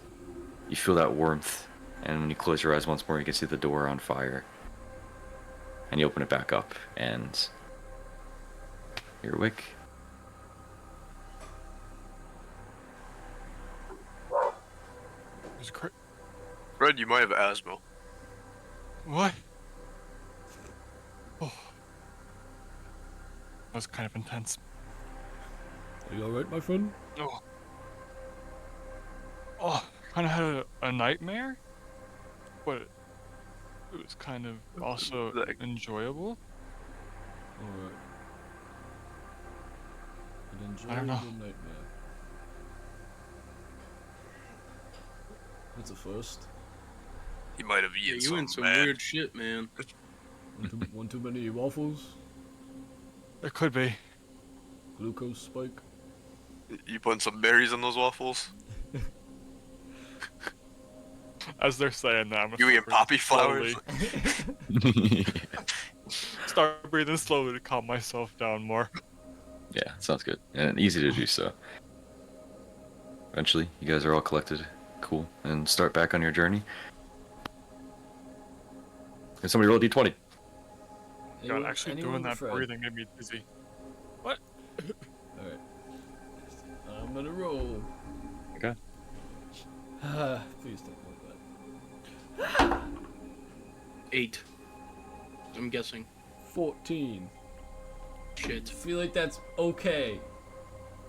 You feel that warmth, and when you close your eyes once more, you can see the door on fire. And you open it back up, and you're awake. It's Fred, you might have asthma. What? Oh. That was kind of intense. Are you alright, my friend? Oh. Oh, kind of had a nightmare, but it was kind of also enjoyable. Alright. An I don't know. enjoyable nightmare. That's a first. He might have Yeah, eaten you in something some bad. weird shit, man. One too many waffles? It could be. Glucose spike? You putting some berries in those waffles? As they're saying that, I'm You eating poppy flowers? Start breathing slowly to calm myself down more. Yeah, sounds good. And easy to do so. Eventually, you guys are all collected. Cool. And start back on your journey. Can somebody roll a d20? God, actually doing that breathing made me dizzy. What? Alright. I'm gonna roll. Okay. Please don't roll that. 8. I'm guessing. 14. Shit. I feel like that's okay.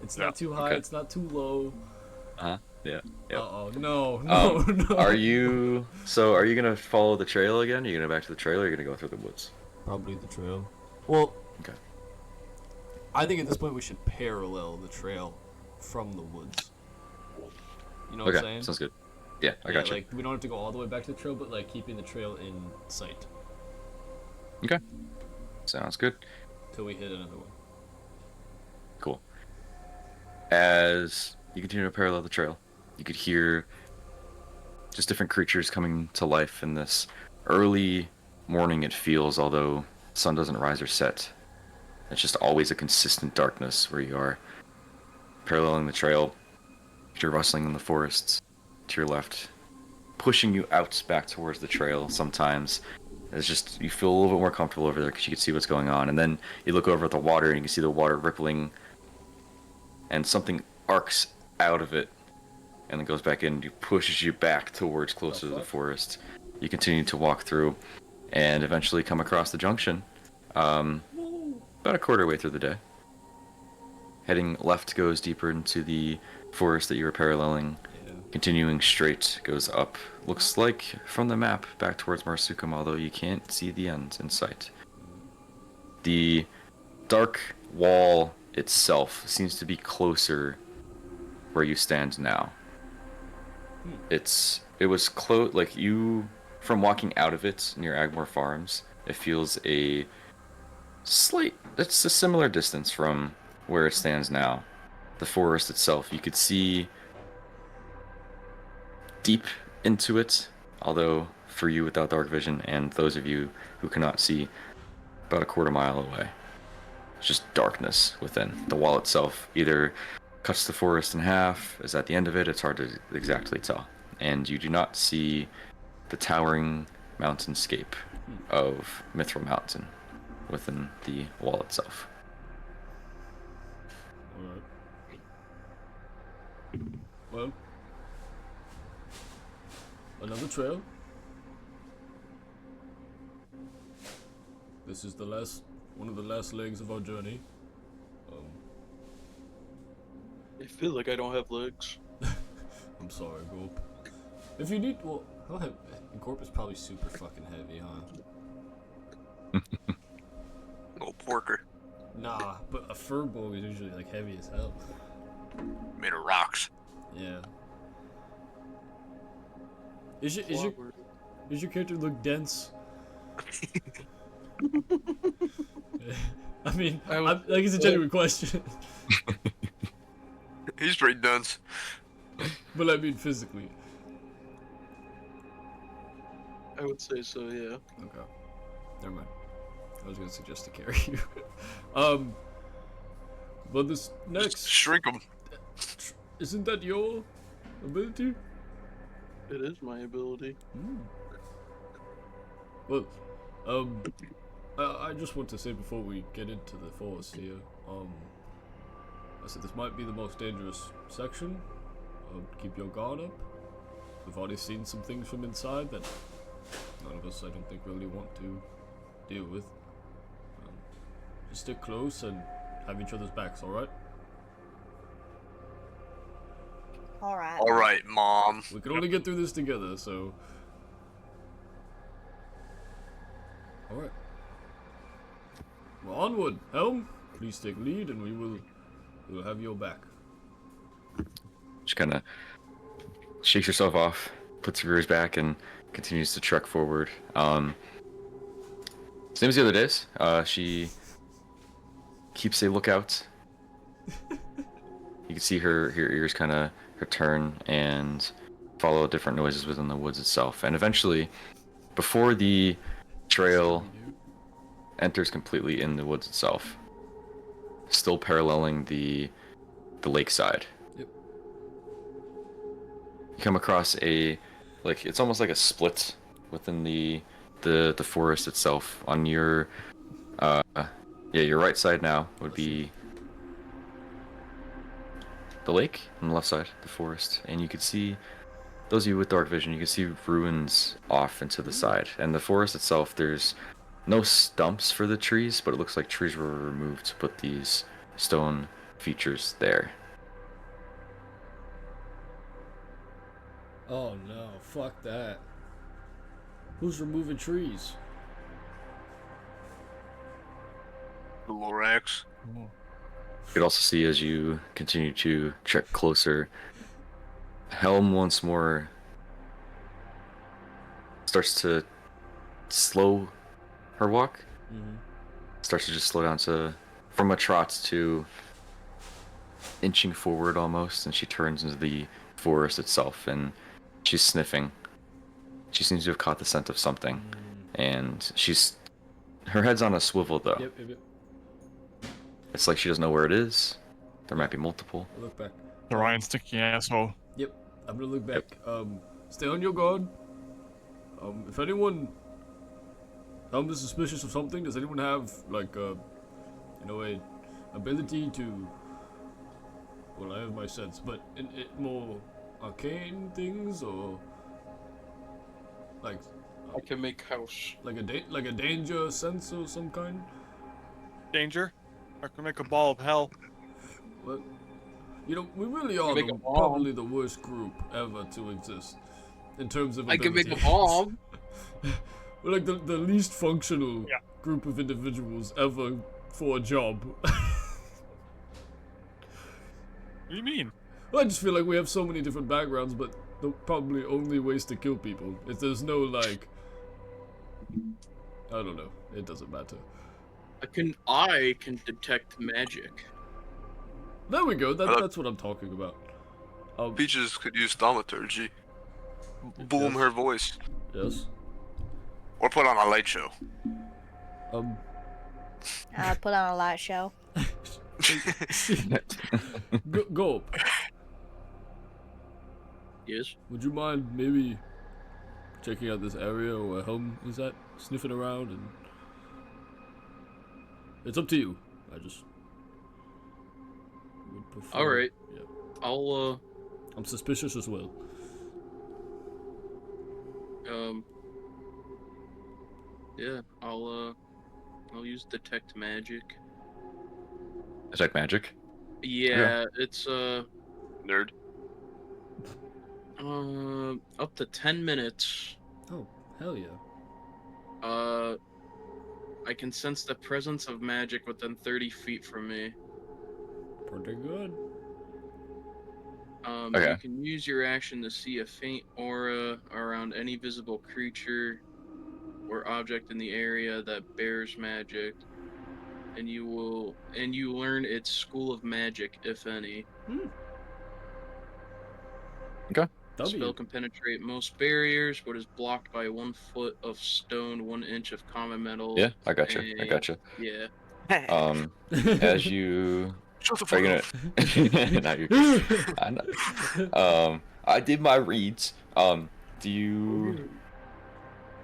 It's not too high, okay. it's not too low. Yeah. Yep. Uh-oh, no. Are you gonna follow the trail again? Are you gonna go back to the trail, or are you gonna go through the woods? Probably the trail. Well, Okay. I think at this point we should parallel the trail from the woods. You know what I'm Okay, saying? sounds good. Yeah, I got you. Like, we don't have to go all the way back to the trail, but like keeping the trail in sight Okay. Sounds good. till we hit another one. Cool. As you continue to parallel the trail, you could hear just different creatures coming to life in this early morning. It feels, although the sun doesn't rise or set. It's just always a consistent darkness where you are. Paralleling the trail, you're rustling in the forests to your left, pushing you out back towards the trail sometimes. It's just, you feel a little bit more comfortable over there because you can see what's going on. And then you look over at the water and you can see the water rippling, and something arcs out of it and then goes back in and pushes you back towards closer to the forest. You continue to walk through and eventually come across the junction about a quarter way through the day. Heading left goes deeper into the forest that you were paralleling. Continuing straight goes up. Looks like from the map back towards Marsukum, although you can't see the end in sight. The dark wall itself seems to be closer where you stand now. It was close, like you, from walking out of it near Agmore Farms, it feels it's a similar distance from where it stands now. The forest itself, you could see deep into it, although for you without dark vision and those of you who cannot see, about a quarter mile away. It's just darkness within. The wall itself either cuts the forest in half, is at the end of it, it's hard to exactly tell. And you do not see the towering mountainscape of Mithril Mountain within the wall itself. Alright. Well, another trail. this is one of the last legs of our journey. I feel like I don't have legs. I'm sorry, Gorp. If you need, well, how heavy? Gorp is probably super fucking heavy, huh? Little porker. Nah, but a furbolg is usually like heavy as hell. Made of rocks. Yeah. Is your character look dense? I mean, like it's a genuine question. He's pretty dense. But I mean physically. I would say so, yeah. Okay. Never mind. I was gonna suggest to carry you. But this next Shrink him. isn't that your ability? It is my ability. Well, I just want to say before we get into the forest here, I said this might be the most dangerous section. Keep your guard up. We've already seen some things from inside that none of us, I don't think, really want to deal with. Just stick close and have each other's backs, alright? Alright. Alright, Mom. We can only get through this together, so... Alright. Well, onward! Helm, please take lead and we'll have your back. She kind of shakes herself off, puts her ears back, and continues to trek forward. Same as the other days. She keeps a lookout. You can see her ears kind of return and follow different noises within the woods itself. And eventually, before the trail enters completely in the woods itself, still paralleling the lakeside. Yep. You come across it's almost like a split within the forest itself. On your your right side now would be the lake, on the left side the forest, and you could see, those of you with dark vision, you can see ruins off into the side. And the forest itself, there's no stumps for the trees, but it looks like trees were removed to put these stone features there. Oh no, fuck that. Who's removing trees? The Lorax. You could also see, as you continue to trek closer, Helm once more starts to slow her walk. Mm-hmm. Starts to just slow down from a trot to inching forward almost, and she turns into the forest itself, and she's sniffing. She seems to have caught the scent of something, and her head's on a swivel though. Yep. It's like she doesn't know where it is. There might be multiple. I look back. The Ryan sticky asshole. Yep, I'm gonna look back. Stay on your guard. If anyone is suspicious of something, does anyone have like a ability to? Well, I have my sense, but in more arcane things, or like I can make house. like a danger sense of some kind. Danger? I can make a ball of hell. But we really are make a bomb. probably the worst group ever to exist in terms of I can make a abilities. bomb. We're like the least functional group of individuals ever for a job. What do you mean? I just feel like we have so many different backgrounds, but the probably only ways to kill people. If there's no like, I don't know. It doesn't matter. I can detect magic. There we go. That's what I'm talking about. Peaches could use thaumaturgy. Boom her voice. Yes. Or put on a light show. Put on a light show. Go. Yes. Would you mind maybe checking out this area where Helm is at, sniffing around, and it's up to you. I just would prefer. All right. Yeah. I'm suspicious as well. Yeah, I'll I'll use detect magic. Detect magic? Yeah, it's Nerd. up to 10 minutes. Oh, hell yeah. I can sense the presence of magic within 30 feet from me. Pretty good. Okay. You can use your action to see a faint aura around any visible creature or object in the area that bears magic, and you learn its school of magic, if any. Okay. The spell can penetrate most barriers, but is blocked by 1 foot of stone, 1 inch of common metal. Yeah, I got you. I got you. Yeah. As you Shut the are fuck gonna, up. now you're, I know. I did my reads. Do you?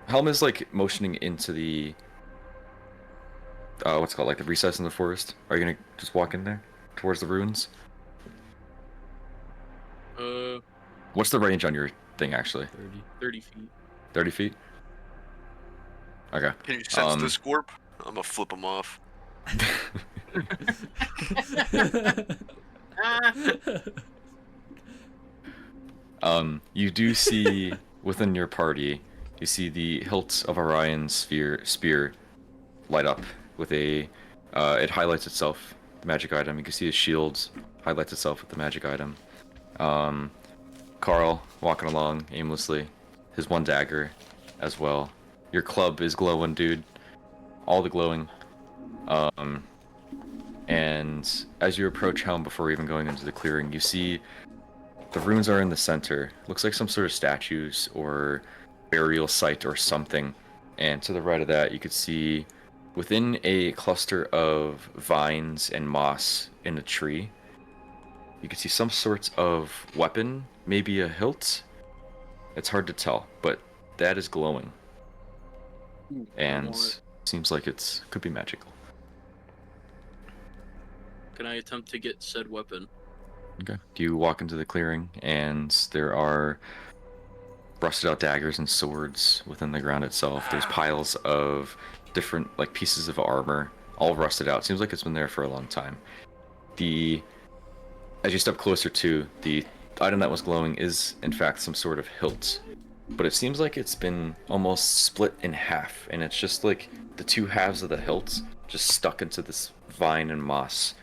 Helm is like motioning into the, what's it called, like the recess in the forest. Are you gonna just walk in there towards the ruins? What's the range on your thing actually? 30 feet. 30 feet. Okay. Can you sense the scorp? I'm gonna flip him off. You do see within your party, you see the hilt of Orion's spear light up with a, it highlights itself, the magic item. You can see his shield highlights itself with the magic item. Carl walking along aimlessly, his 1 dagger as well. Your club is glowing, dude. All the glowing. And as you approach Helm before even going into the clearing, you see the runes are in the center. Looks like some sort of statues or burial site or something. And to the right of that, you could see within a cluster of vines and moss in a tree, you can see some sorts of weapon, maybe a hilt. It's hard to tell, but that is glowing. And seems like it's could be magical. Can I attempt to get said weapon? Okay. You walk into the clearing, and there are rusted out daggers and swords within the ground itself. There's piles of different like pieces of armor, all rusted out. Seems like it's been there for a long time. As you step closer to the item that was glowing is in fact some sort of hilt, but it seems like it's been almost split in half, and it's just like the 2 halves of the hilt just stuck into this vine and moss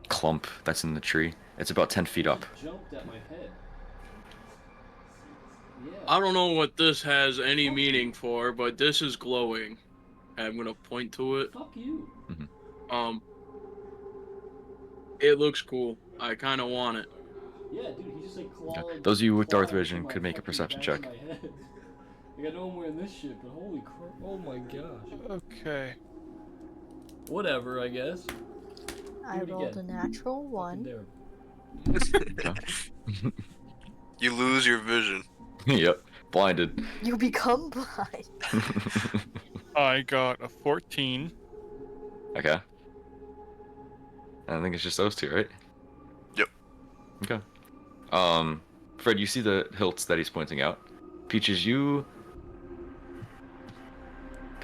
clump that's in the tree. It's about 10 feet up. Jumped at my head. Yeah. I don't know what this has any meaning for, but this is glowing. I'm gonna point to it. Fuck you. It looks cool. I kind of want it. Yeah, dude, he just like clawed. Those of you with clawed dark vision through my could make a fucking perception back check. of my head. Like, I know I'm wearing this shit, but holy crap. Oh my gosh. Okay. Whatever, I guess. I it rolled again. a natural Fucking 1. dare. You lose your vision. Yep, blinded. You become blind. I got a 14. Okay. I think it's just those 2, right? Yep. Okay. Fred, you see the hilts that he's pointing out. Peaches, you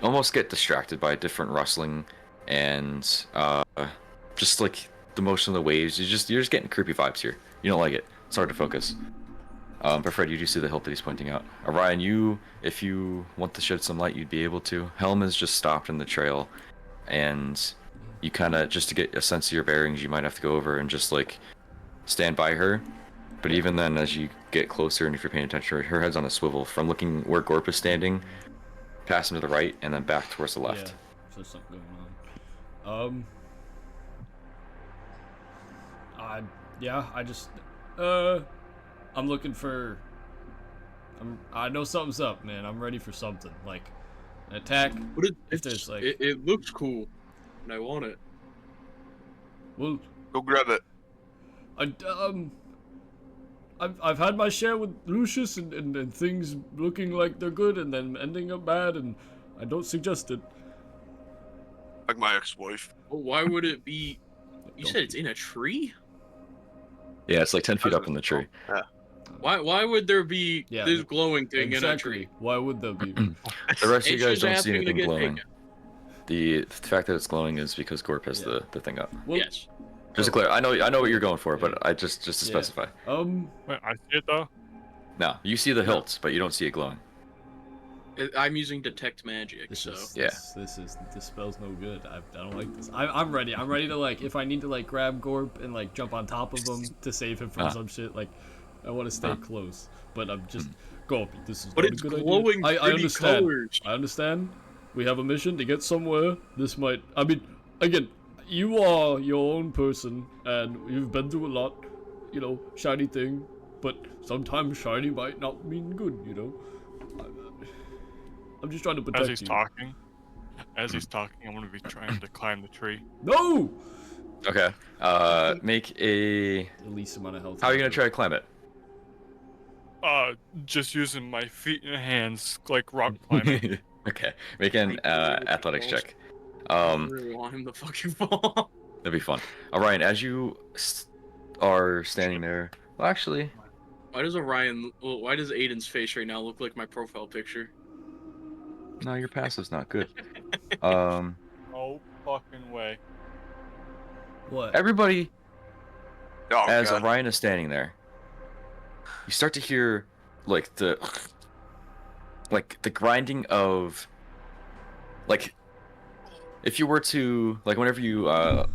almost get distracted by different rustling and just like the motion of the waves. You're just getting creepy vibes here. You don't like it. It's hard to focus. But Fred, you do see the hilt that he's pointing out. Orion, if you want to shed some light, you'd be able to. Helm is just stopped in the trail, and you kind of, just to get a sense of your bearings, you might have to go over and just like stand by her. But even then, as you get closer, and if you're paying attention, her head's on a swivel. From looking where Gorp is standing, pass him to the right, and then back towards the left. Yeah, so there's something going on. I'm looking for. I know something's up, man. I'm ready for something like an attack. If there's like, it looks cool, and I want it. Well, Go grab it. I've had my share with Lucius and things looking like they're good and then ending up bad, and I don't suggest it. Like my ex-wife. Well, why would it be? You said it's in a tree? Yeah, it's like 10 feet up in the tree. Yeah. Why would there be this glowing thing in a Exactly. tree? Why would there be? The rest of you guys don't see anything glowing. The fact that it's glowing is because Gorp has Yeah. the thing up. Well, Yes. Just to clear, I know what you're going for, but I just to Yeah. specify. Wait, I see it though. No, you see the hilts, but you don't see it glowing. I'm using detect magic, This so is Yeah. this spell's no good. I don't like this. I'm ready. I'm ready to like if I need to like grab Gorp and like jump on top of him to save him from some shit. Like I want to stay close, but I'm just Gorp. This is But not it's a good glowing idea. I pretty understand. colors. I understand. We have a mission to get somewhere. This might. I mean, again, you are your own person, and you've been through a lot. You know, shiny thing, but sometimes shiny might not mean good. You know. I'm just trying to protect As he's you. talking, I'm gonna be trying to climb the tree. No! Okay. Make a. The least amount of health. How are you gonna try to climb it? Just using my feet and hands like rock climbing. Okay. Make an athletics check. I really want him to fucking fall. That'd be fun. Ryan, as you are standing there. Well, actually, Why does Aiden's face right now look like my profile picture? no, your passive's not good. No fucking way. What? Everybody, Oh, as God. Orion is standing there, you start to hear like the grinding of like if you were to like whenever you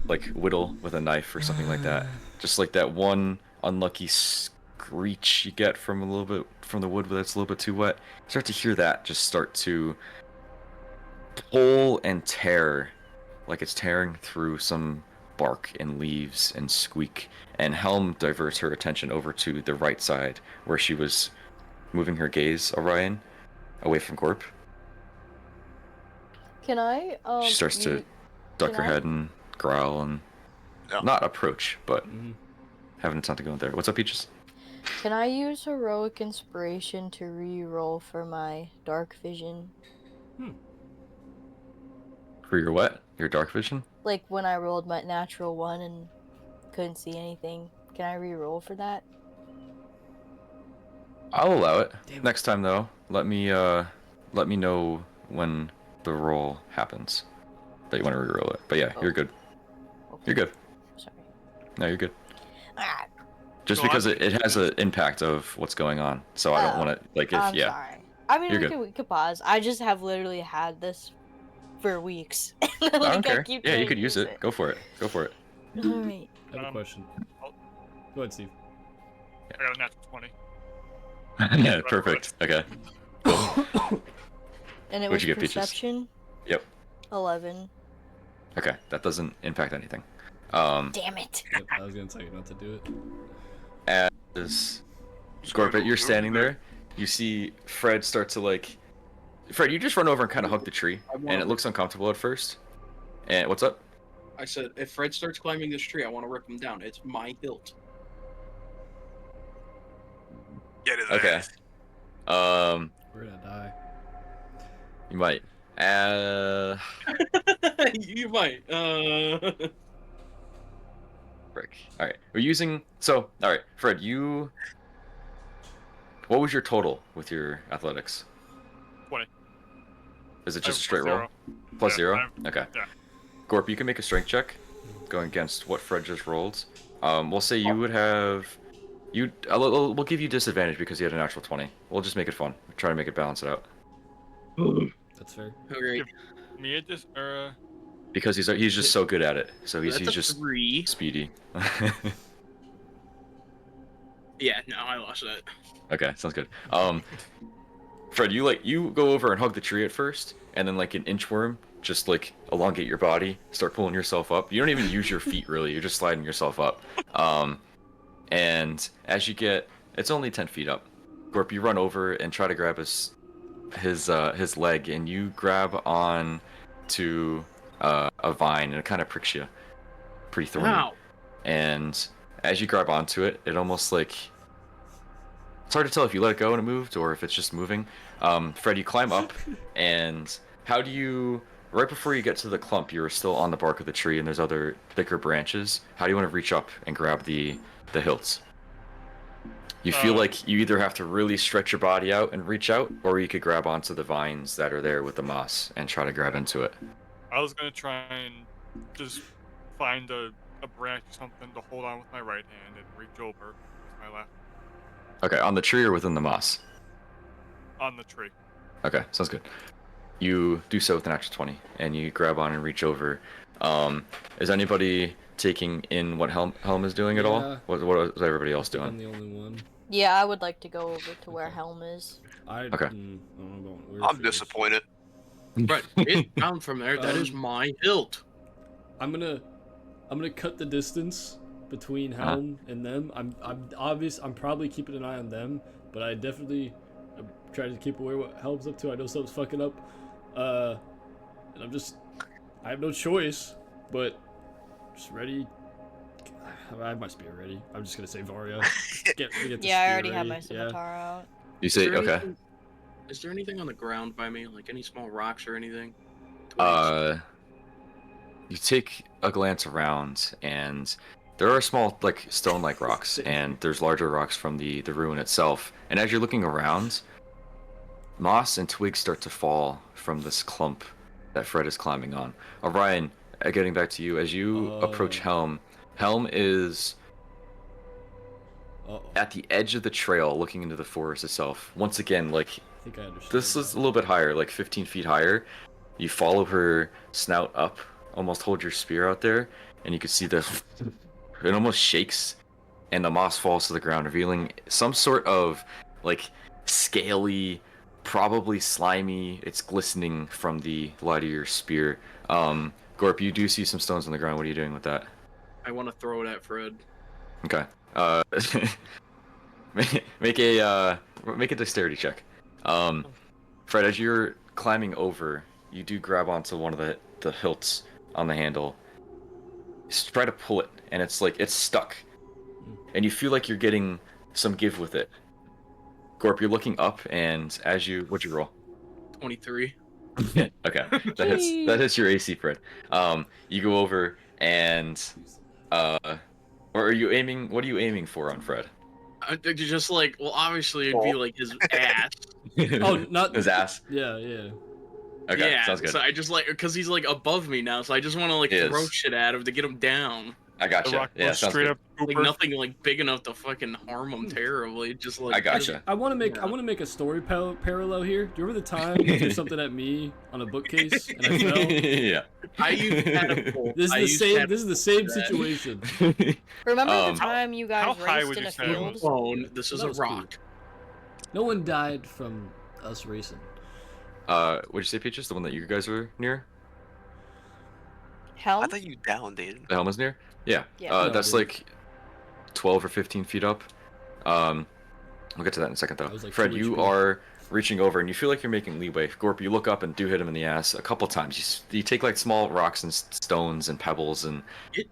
like whittle with a knife or something like that, just like that one unlucky screech you get from a little bit from the wood that's a little bit too wet. You start to hear that just start to pull and tear like it's tearing through some bark and leaves and squeak, and Helm diverts her attention over to the right side where she was moving her gaze, Orion, away from Gorp. Can I She starts to duck her head and growl and not approach, but having something going there. What's up, Peaches? Can I use heroic inspiration to re-roll for my dark vision? For your what? Your dark vision? Like when I rolled my natural one and couldn't see anything. Can I re-roll for that? I'll allow it. Next time though, let me know when the roll happens that you want to re-roll it. But yeah, you're good. Okay. You're good. Sorry. No, you're good. Ah, Just because it has an impact of what's going on, so I don't want to like if I'm yeah. sorry. I mean, You're we could pause. I just have literally had this for weeks. I don't care. keep Yeah, you trying could to use it. Go for it. Go for it. All right. I have a question. Go ahead, Steve. I got a natural 20. Yeah, perfect. Okay. And it What'd was you get, Peaches? perception. Yep. 11. Okay, that doesn't impact anything. Damn it. Yep, I was gonna tell you not to do it. As Scorpit, you're standing there, you see Fred start to like. Fred, you just run over and kind of hug the tree, and it looks uncomfortable at first. And what's up? I said, if Fred starts climbing this tree, I want to rip him down. It's my hilt. Get his Okay. ass. We're gonna die. You might. You might. Frick. All right, we're using. So, all right, Fred, you. What was your total with your athletics? 20. Is it just a Plus straight roll? zero. Plus Yeah, 0? Okay. Yeah. Gorp, you can make a strength check going against what Fred just rolled. We'll say you would have. We'll give you disadvantage because you had a natural 20. We'll just make it fun. Try to make it balance it out. That's fair. Okay. Me at this, Because he's just so good at it. So he's That's a just 3. speedy. Yeah, no, I lost that. Okay, sounds good. Fred, you go over and hug the tree at first, and then like an inchworm, just like elongate your body, start pulling yourself up. You don't even use your feet really. You're just sliding yourself up. And as you get, it's only 10 feet up. Gorp, you run over and try to grab his leg, and you grab on to a vine, and it kind of pricks you, pretty thorny. Wow. And as you grab onto it, it almost like it's hard to tell if you let it go and it moved or if it's just moving. Fred, you climb up, and how do you? Right before you get to the clump, you're still on the bark of the tree, and there's other thicker branches. How do you want to reach up and grab the hilts? You feel like you either have to really stretch your body out and reach out, or you could grab onto the vines that are there with the moss and try to grab into it. I was gonna try and just find a branch or something to hold on with my right hand and reach over with my left Okay, on the tree or within the moss? on the tree. Okay, sounds good. You do so with an actual 20, and you grab on and reach over. Is anybody taking in what Helm is doing at all? Yeah. What is everybody else I think doing? I'm the only one. Yeah, I would like to go over to where Okay. Helm is. I Okay. I don't know about where I'm it is. disappointed. Right, get down from there. That is my hilt. I'm gonna cut the distance between Helm and them. I'm probably keeping an eye on them, but I definitely try to keep aware what Helm's up to. I know something's fucking up. And I have no choice, but just ready. I must be ready. I'm just gonna say Varia. Get the Yeah, I spear already have ready. my scimitar out. You say okay. Is there anything on the ground by me, like any small rocks or anything? You take a glance around, and there are small, like stone-like rocks, and there's larger rocks from the ruin itself. And as you're looking around, moss and twigs start to fall from this clump that Fred is climbing on. Orion, getting back to you, as you approach Helm, Helm is at the edge of the trail looking into the forest itself. Once again, like, I think I understand. this is a little bit higher, like 15 feet higher. You follow her snout up, almost hold your spear out there, and you can see it almost shakes, and the moss falls to the ground, revealing some sort of, like, scaly, probably slimy, it's glistening from the light of your spear. Gorp, you do see some stones on the ground. What are you doing with that? I want to throw it at Fred. Okay. Make a dexterity check. Fred, as you're climbing over, you do grab onto one of the hilts on the handle. You try to pull it, and it's stuck, and you feel like you're getting some give with it. Gorp, you're looking up, and what'd you roll? 23. Okay, that hits your AC, Fred. You go over and or are you aiming? What are you aiming for on Fred? Just like, well, obviously it'd be like his ass. Oh, not his ass. Yeah. Okay, yeah, sounds good. so I just like, because he's like above me now, so I just want to like throw shit at him to get him down. I gotcha. rock Yeah, goes sounds straight good. up Like Cooper. nothing like big enough to fucking harm him terribly. Just like I gotcha. I want to make a story parallel here. Do you remember the time you threw something at me on a bookcase and I fell? Yeah. I used catapult. This is the same situation. Remember the time you how guys high raced would in you a say it field? was? Phone. This is That a was cool. rock. No one died from us racing. What'd you say, Peaches? The one that you guys were near? Helm? I thought you down, dude. The helm was near? Yeah. Yeah. No, That's dude. like 12 or 15 feet up. We'll get to that in a second, though. That was like Fred, 2 you HP. are reaching over, and you feel like you're making leeway. Gorp, you look up and do hit him in the ass a couple times. You take like small rocks and stones and pebbles and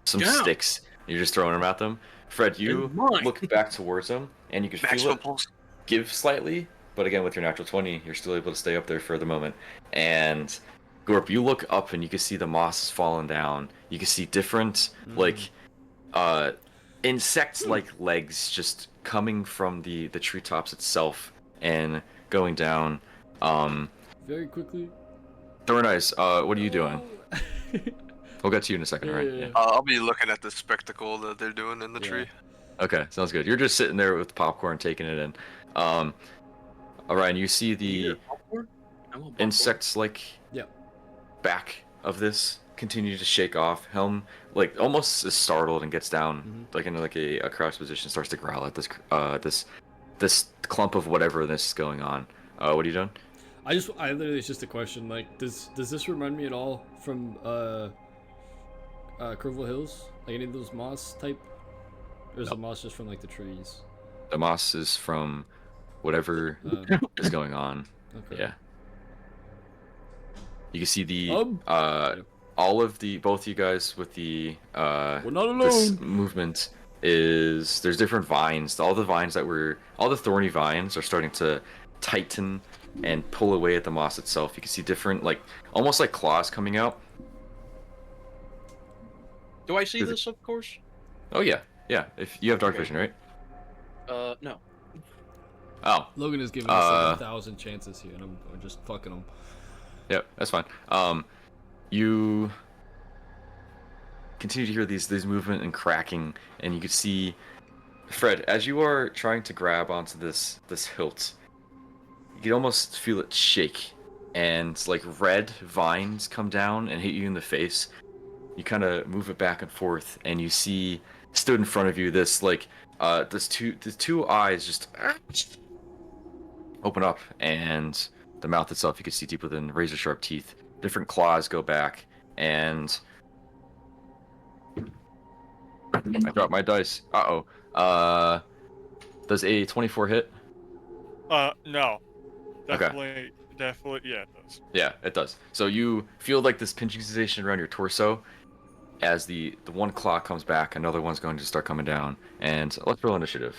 some sticks. You're just throwing them at them. Fred, you look back towards him, and you can feel Maximum it pulse. give slightly, but again, with your natural 20, you're still able to stay up there for the moment. And Gorp, you look up, and you can see the moss has fallen down. You can see different, like, insect-like legs just coming from the treetops itself and going down. Very quickly. Thorn Eyes, what are you doing? We'll get to you in a second, right? Yeah. I'll be looking at the spectacle that they're doing in the tree. Okay, sounds good. You're just sitting there with popcorn, taking it in. Orion, you see the insects like back of this continue to shake off. Helm like almost is startled and gets down like into like a crouch position, starts to growl at this clump of whatever this is going on. What are you doing? I literally, it's just a question. Like, does this remind me at all from Curville Hills? Like any of those moss type? Or is the moss just from like the trees? The moss is from whatever is going on. Okay. Yeah. You can see the all of both you guys with the We're not alone. this movement is there's different vines. All the thorny vines are starting to tighten and pull away at the moss itself. You can see different like almost like claws coming out. Do I see this, of course? Oh yeah. If you have dark vision, right? No. Oh. Logan is giving us like 1,000 chances here, and I'm just fucking him. Yep, that's fine. you continue to hear these movement and cracking, and you can see Fred as you are trying to grab onto this hilt. You can almost feel it shake, and like red vines come down and hit you in the face. You kind of move it back and forth, and you see stood in front of you this like the two eyes just open up, and the mouth itself you can see deep within razor sharp teeth. Different claws go back, and I dropped my dice. Does a 24 hit? No. Okay. Definitely, yeah, it does. Yeah, it does. So you feel like this pinching sensation around your torso as the one claw comes back, another one's going to start coming down, and let's roll initiative.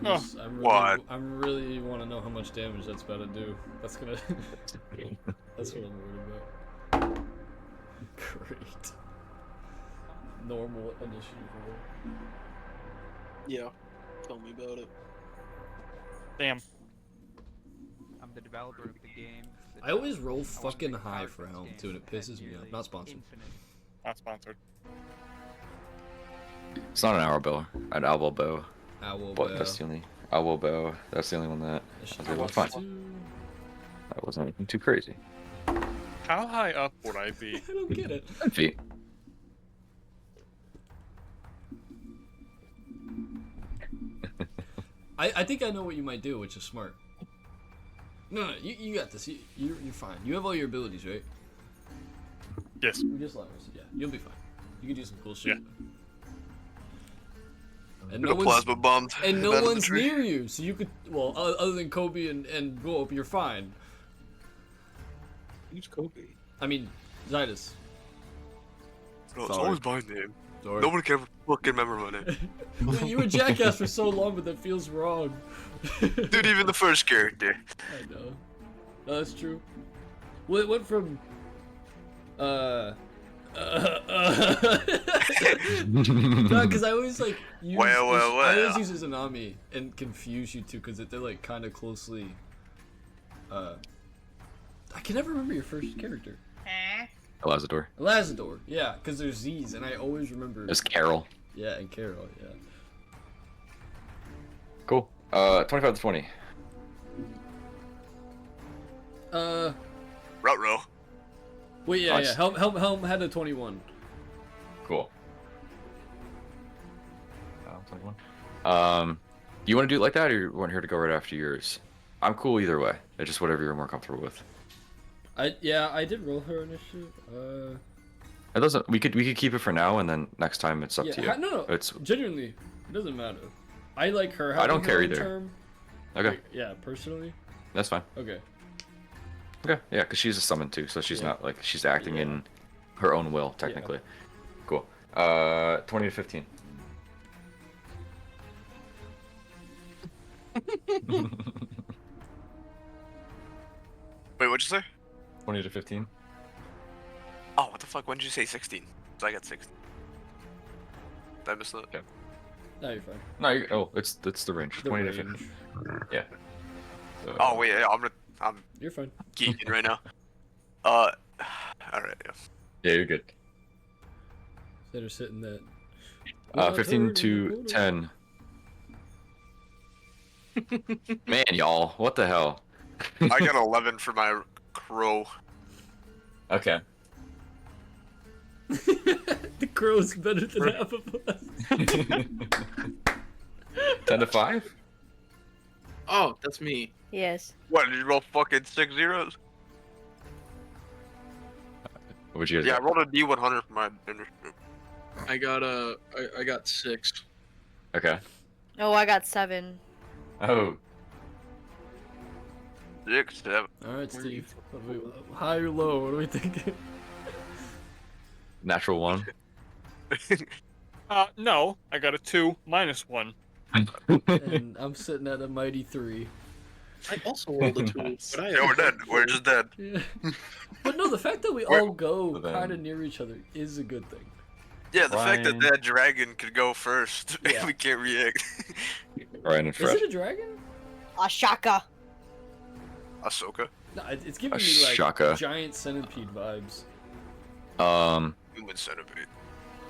I'm really want to know how much damage that's about to do. That's gonna. That's what I'm worried about. Great. Normal initiative roll. Yeah. Tell me about it. Damn. I'm the developer of the game. I always roll fucking high for Helm too, and it pisses me off. Not sponsored. Not sponsored. It's not an arrow bow, an owl bow. Owl But bow. that's the only owl bow. That's the only one that I was able to find. That wasn't anything too crazy. How high up would I be? I don't get it. 10 feet. I think I know what you might do, which is smart. No, you got this. You're fine. You have all your abilities, right? Yes. Just like us. Yeah, you'll be fine. You can do some cool shit. Yeah. And No plasma bombed. and no out of the one's tree. near you, so you could. Well, other than Kobe and Gulp, you're fine. Who's Kobe? I mean, Zydus. No, it's Sorry. always my name. Sorry. Nobody can ever fucking remember my name. You were Jackass for so long, but that feels wrong. Dude, even the first character. I know. No, that's true. Well, it went from. No, because I always like use. I always use Izanami and confuse you two because they're like kind of closely. I can never remember your first character. Elazador. Lazador, yeah, because there's Z's, and I always remember. It's Carol. Yeah, and Carol, yeah. Cool. 25 to 20. Routro. Wait, yeah, Nice. yeah. Helm had a 21. Cool. 21. Do you want to do it like that, or you want her to go right after yours? I'm cool either way. It's just whatever you're more comfortable with. I did roll her initiative. It doesn't. We could keep it for now, and then next time it's up to you. No. It's Genuinely, it doesn't matter. I like her. I don't having her care own either. Term. okay. Like, yeah, personally. That's fine. Okay. Okay. Yeah, because she's a summon too, so she's Yeah. not like she's acting Yeah. in her own will technically. Cool. 20 to 15. Wait, what'd you say? 20 to 15. Oh, what the fuck? When did you say 16? So I got 16. Did I miss that? Okay. No, you're fine. No, it's the range. The 20 range. to 15. Yeah. Oh wait, yeah, I'm You're fine. geeking right now. All right, yeah. Yeah, you're good. Instead of sitting that. 15 to 10. Man, y'all, what the hell? I got 11 for my crow. Okay. The crow's better than half of us. 10 to 5? Oh, that's me. Yes. What, did you roll fucking 6 zeros? What would you guys Yeah, I rolled a D100 for my initiative. I got 6. Okay. Oh, I got 7. Oh, 6, 7. Alright, Steve. High or low? What are we thinking? natural 1. No, I got a 2 minus 1. And I'm sitting at a mighty 3. I also rolled a 2, but I Yeah, we're dead. We're just dead. Yeah. But no, the fact that we We're- all go Then- kind of near each other is a good thing. Yeah, the fact that Ryan. that dragon could go first, Yeah. we can't react. Ryan and Is Fred. it a dragon? Ashaka. Ahsoka. No, it's giving me like Shaka. giant centipede vibes. Human centipede.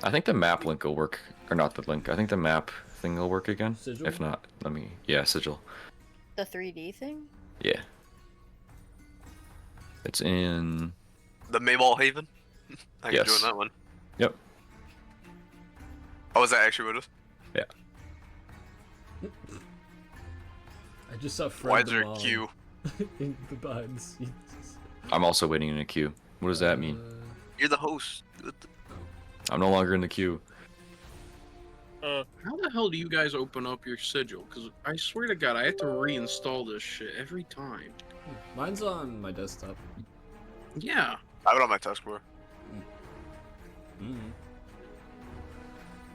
I think the map link will work, or not the link. I think the map thing will work again. Sigil? If not, yeah, sigil. The 3D thing? Yeah. It's in. The Mayball Haven? I can join that one. Yep. Oh, is that actually what it is? Yeah. I just saw Fred Why is the there a Mom queue? in the behind the scenes. I'm also waiting in a queue. What does that mean? You're the host. I'm no longer in the queue. How the hell do you guys open up your sigil? Because I swear to God, I have to reinstall this shit every time. Mine's on my desktop. Yeah. I have it on my taskbar.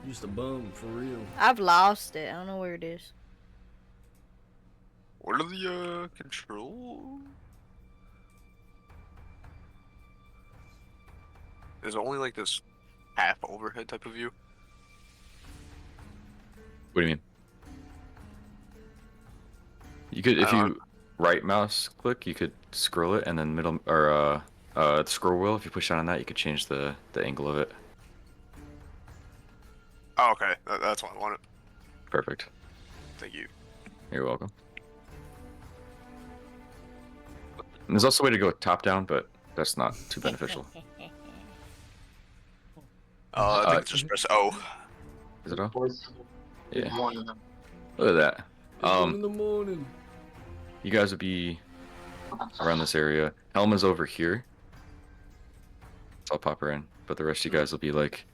Just a bum for real. I've lost it. I don't know where it is. What are the control? Is it only like this half overhead type of view? What do you mean? You could, if you right mouse click, you could scroll it, and then middle or the scroll wheel. If you push down on that, you could change the angle of it. Oh, okay. That's what I wanted. Perfect. Thank you. You're welcome. And there's also a way to go top down, but that's not too beneficial. I think it's just press O. Is it all? Yeah. One of them. Look at that. In the morning. You guys would be around this area. Helm is over here. So I'll pop her in. But the rest of you guys will be like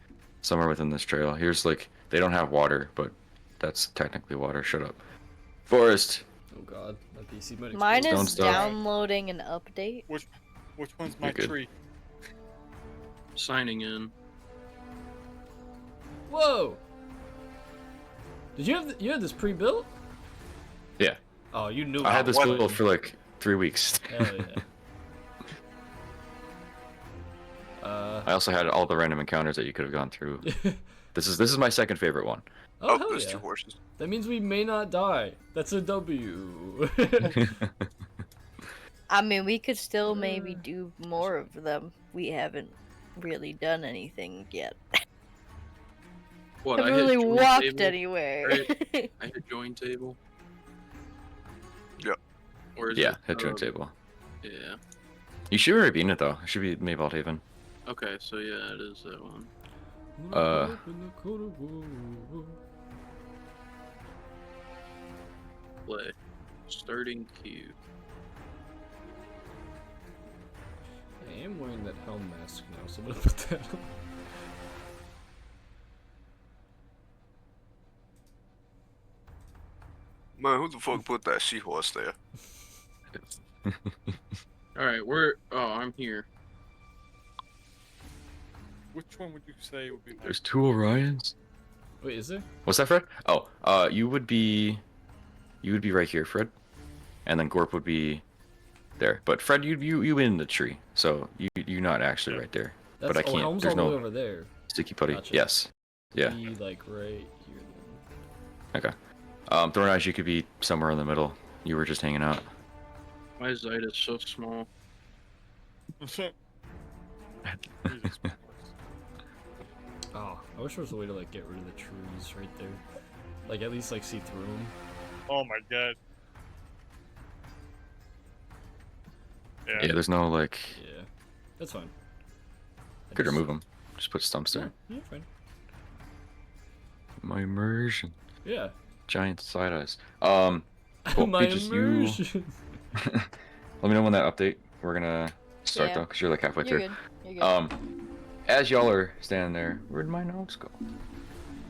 somewhere within this trail. Here's like, they don't have water, but that's technically water. Shut up. Forest. Oh god, my PC might Mine explode. Stone is stuff. downloading an update. Which one's my You're good. tree? Signing in. Whoa! Did you have you had this pre-built? Yeah. Oh, you knew. I had this what? built for like 3 weeks. Hell yeah. I also had all the random encounters that you could have gone through. This is my second favorite one. Oh, Oh, hell there's yeah. 2 horses. That means we may not die. That's a W. I mean, we could still maybe do more of them. We haven't really done anything yet. What? I hit really join walked table, anywhere. right? I hit join table. Yep. Or is Yeah, it, hit join table. Yeah. You should already be in it though. It should be Maybald Haven. Okay, so yeah, it is that one. Play. Starting queue. I am wearing that helm mask now, so I'm gonna put that on. Man, who the fuck put that seahorse there? Alright, where? Oh, I'm here. Which one would you say would be my There's 2 Orions. Wait, is there? What's that, Fred? Oh, you would be right here, Fred, and then Gorp would be there. But Fred, you in the tree, so you're not actually right there. That's, but I can't. Helm's There's all the way no over there. sticky putty. Gotcha. Yes. Yeah. Be like right here then. Okay. Thorn Eyes, you could be somewhere in the middle. You were just hanging out. My Zite is so small. Jesus Christ. Oh, I wish there was a way to like get rid of the trees right there. Like at least like see through them. Oh my god. Yeah. Yeah, there's no like. Yeah, that's fine. I Could just- remove them. Just put stumps there. Yeah, fine. My immersion. Yeah. Giant side eyes. Cool. My Peaches, immersion. Let me know when that update. We're gonna start Yeah. though, cause you're like halfway You're through. good. You're good. As y'all are standing there, where'd my notes go?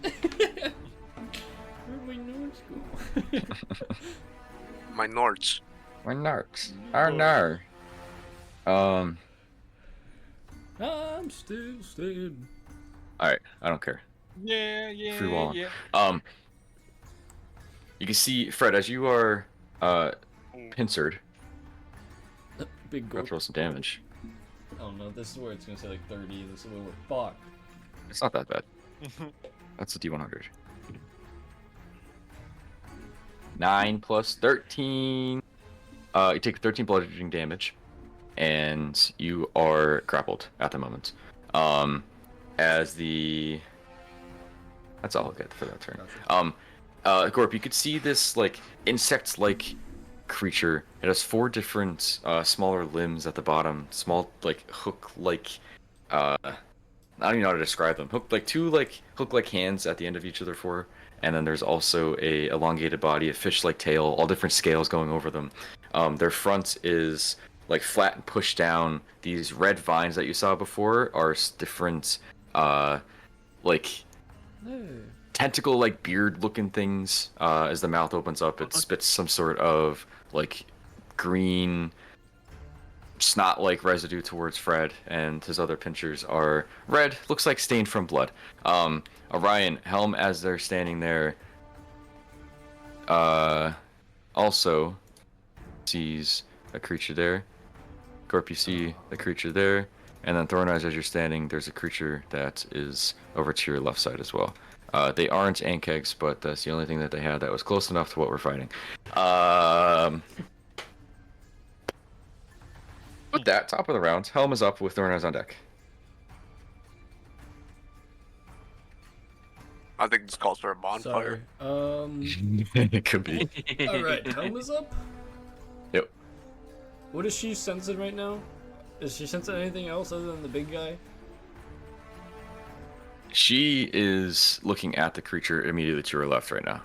Where'd my notes go? My Norts. My narcs. Our nar. I'm still standing. Alright, I don't care. Yeah, Free wall. yeah. You can see Fred as you are pincered. Big Go goat. throw some damage. Oh no, this is where it's gonna say like 30. This is where we're fucked. It's not that bad. That's a D100. 9 plus 13. You take 13 bludgeoning damage, and you are grappled at the moment. As the that's all I'll get for that turn. Gotcha. Gorp, you could see this like insect-like creature. It has 4 different smaller limbs at the bottom, small like hook-like. I don't even know how to describe them. Like 2 like hook-like hands at the end of each of their 4, and then there's also a elongated body, a fish-like tail, all different scales going over them. Their front is like flat and pushed down. These red vines that you saw before are different, like tentacle like beard looking things. As the mouth opens up, it spits some sort of like green snot like residue towards Fred, and his other pinchers are red, looks like stained from blood. Orion, Helm, as they're standing there, also sees a creature there. Gorp, you see a creature there, and then Thorn Eyes, as you're standing, there's a creature that is over to your left side as well. They aren't Ankegs, but that's the only thing that they had that was close enough to what we're fighting. With that, top of the round, Helm is up with Thorn Eyes on deck. I think this calls for a bonfire. Sorry. It could be. Alright, Helm is up? Yep. What is she sensing right now? Is she sensing anything else other than the big guy? She is looking at the creature immediately to her left right now.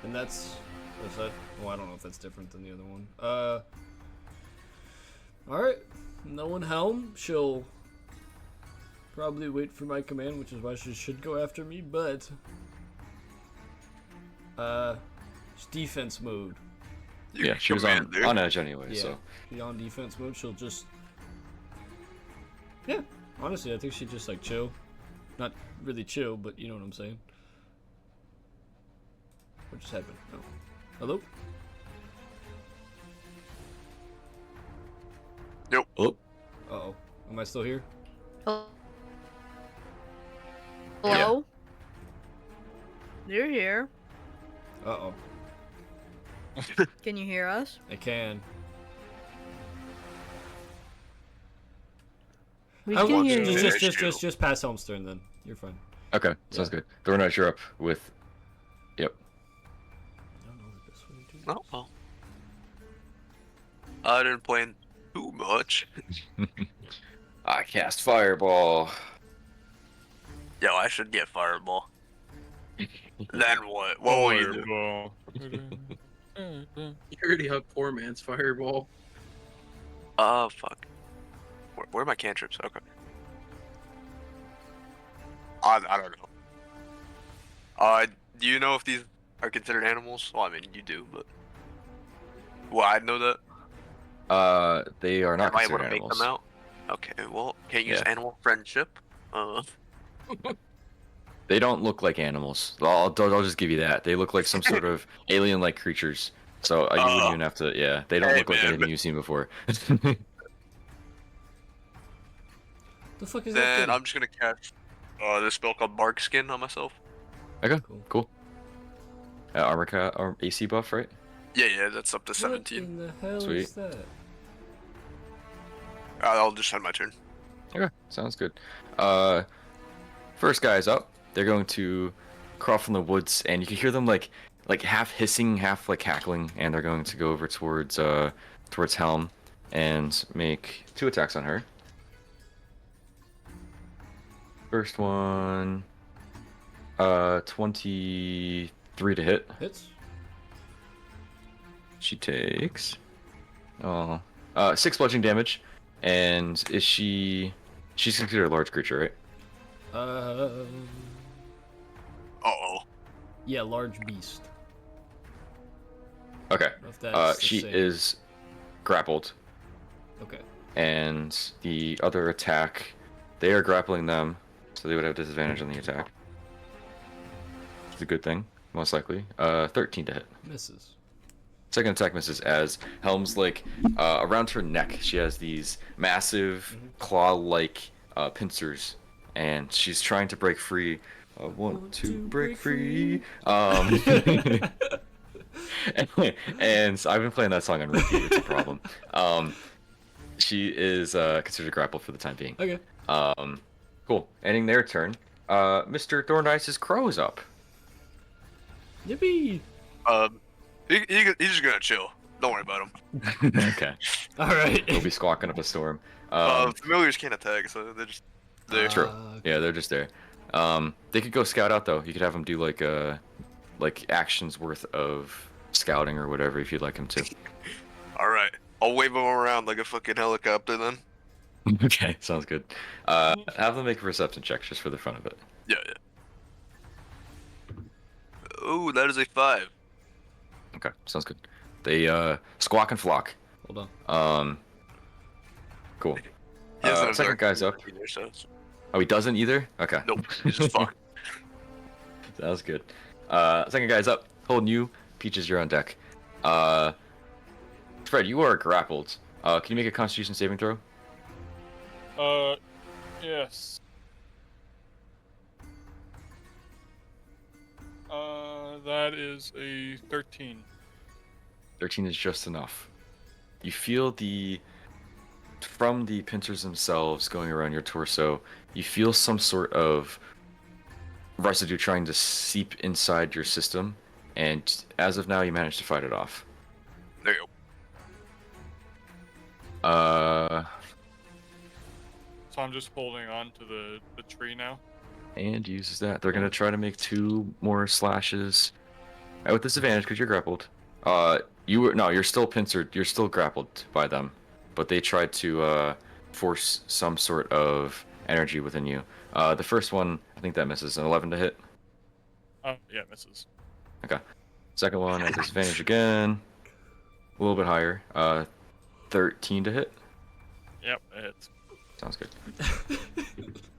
And is that, well, I don't know if that's different than the other one. Alright, knowing Helm, she'll probably wait for my command, which is why she should go after me, but it's defense mode. Yeah, she was on edge anyway, Yeah, so. she's on defense mode, she'll just, yeah, honestly, I think she'd just like chill. Not really chill, but you know what I'm saying. What just happened? Oh. Hello? Nope. Oh. Uh-oh. Am I still here? Hello? You're here. Uh-oh. Can you hear us? I can. We I can want hear you. you. Just pass Helmstern then. You're fine. Okay, sounds good. Thorn Eyes, you're up with. Yep. I don't know the best way to do Oh, well. I didn't plan too much. I cast Fireball. Yo, I should get Fireball. Then what? What will you do? Fireball. You already have poor man's fireball. Fuck. Where are my cantrips? Okay. I don't know. Do you know if these are considered animals? Well, I mean, you do, but. Well, I know that. They are not Am I considered able to make animals. them out? Okay, well, can't use Yeah. animal friendship. They don't look like animals. I'll just give you that. They look like some sort of alien-like creatures. So you wouldn't even have to. Yeah, they don't Hey, look like man, anything you've seen before. The fuck is Then that thing? I'm just gonna cast this spell called Bark Skin on myself. Okay, Cool. cool. Armor AC buff, right? Yeah, that's up to 17. What in the hell Sweet. is that? I'll just end my turn. Okay, sounds good. First guy's up. They're going to crawl from the woods, and you can hear them like half hissing, half like cackling, and they're going to go over towards Helm and make 2 attacks on her. First one, 23 to hit. Hits? She takes 6 bludgeoning damage, and she's considered a large creature, right? Uh-oh. Yeah, large beast. Okay. If that's the She same. is grappled, Okay. and the other attack, they are grappling them, so they would have disadvantage on the attack. It's a good thing, most likely. 13 to hit. Misses. Second attack misses as Helm's like around her neck. She has these massive claw-like pincers, and she's trying to break free. Want to break free. And so I've been playing that song on repeat. It's a problem. She is considered grappled for the time being. Okay. Cool. Ending their turn. Mr. Thornice's crow is up. Yippee! He's just gonna chill. Don't worry about him. Okay. Alright. He'll be squawking up a storm. Familiars can't attack, so they're just there. True. Yeah, they're just there. They could go scout out though. You could have them do like actions worth of scouting or whatever if you'd like them to. All right, I'll wave them around like a fucking helicopter then. Okay, sounds good. Have them make a perception check just for the fun of it. Yeah. Oh, that is a 5. Okay, sounds good. They squawk and flock. Hold on. Cool. He doesn't have Second dark guy's up. either, so Oh, he doesn't either? Okay. nope, he's just fucked. Sounds good. Second guy's up. Holding you. Peaches, you're on deck. Fred, you are grappled. Can you make a Constitution saving throw? Yes. That is a 13. 13 is just enough. You feel from the pincers themselves going around your torso, you feel some sort of residue trying to seep inside your system, and as of now, you managed to fight it off. There you Uh, So I'm just holding on to the tree now. and uses that. They're gonna try to make 2 more slashes. With disadvantage because you're grappled. You're still pincered. You're still grappled by them, but they tried to force some sort of energy within you. The first one, I think that misses. An 11 to hit. Yeah, misses. Okay. Second one at disadvantage again. A little bit higher. 13 to hit. Yep, it hits. Sounds good.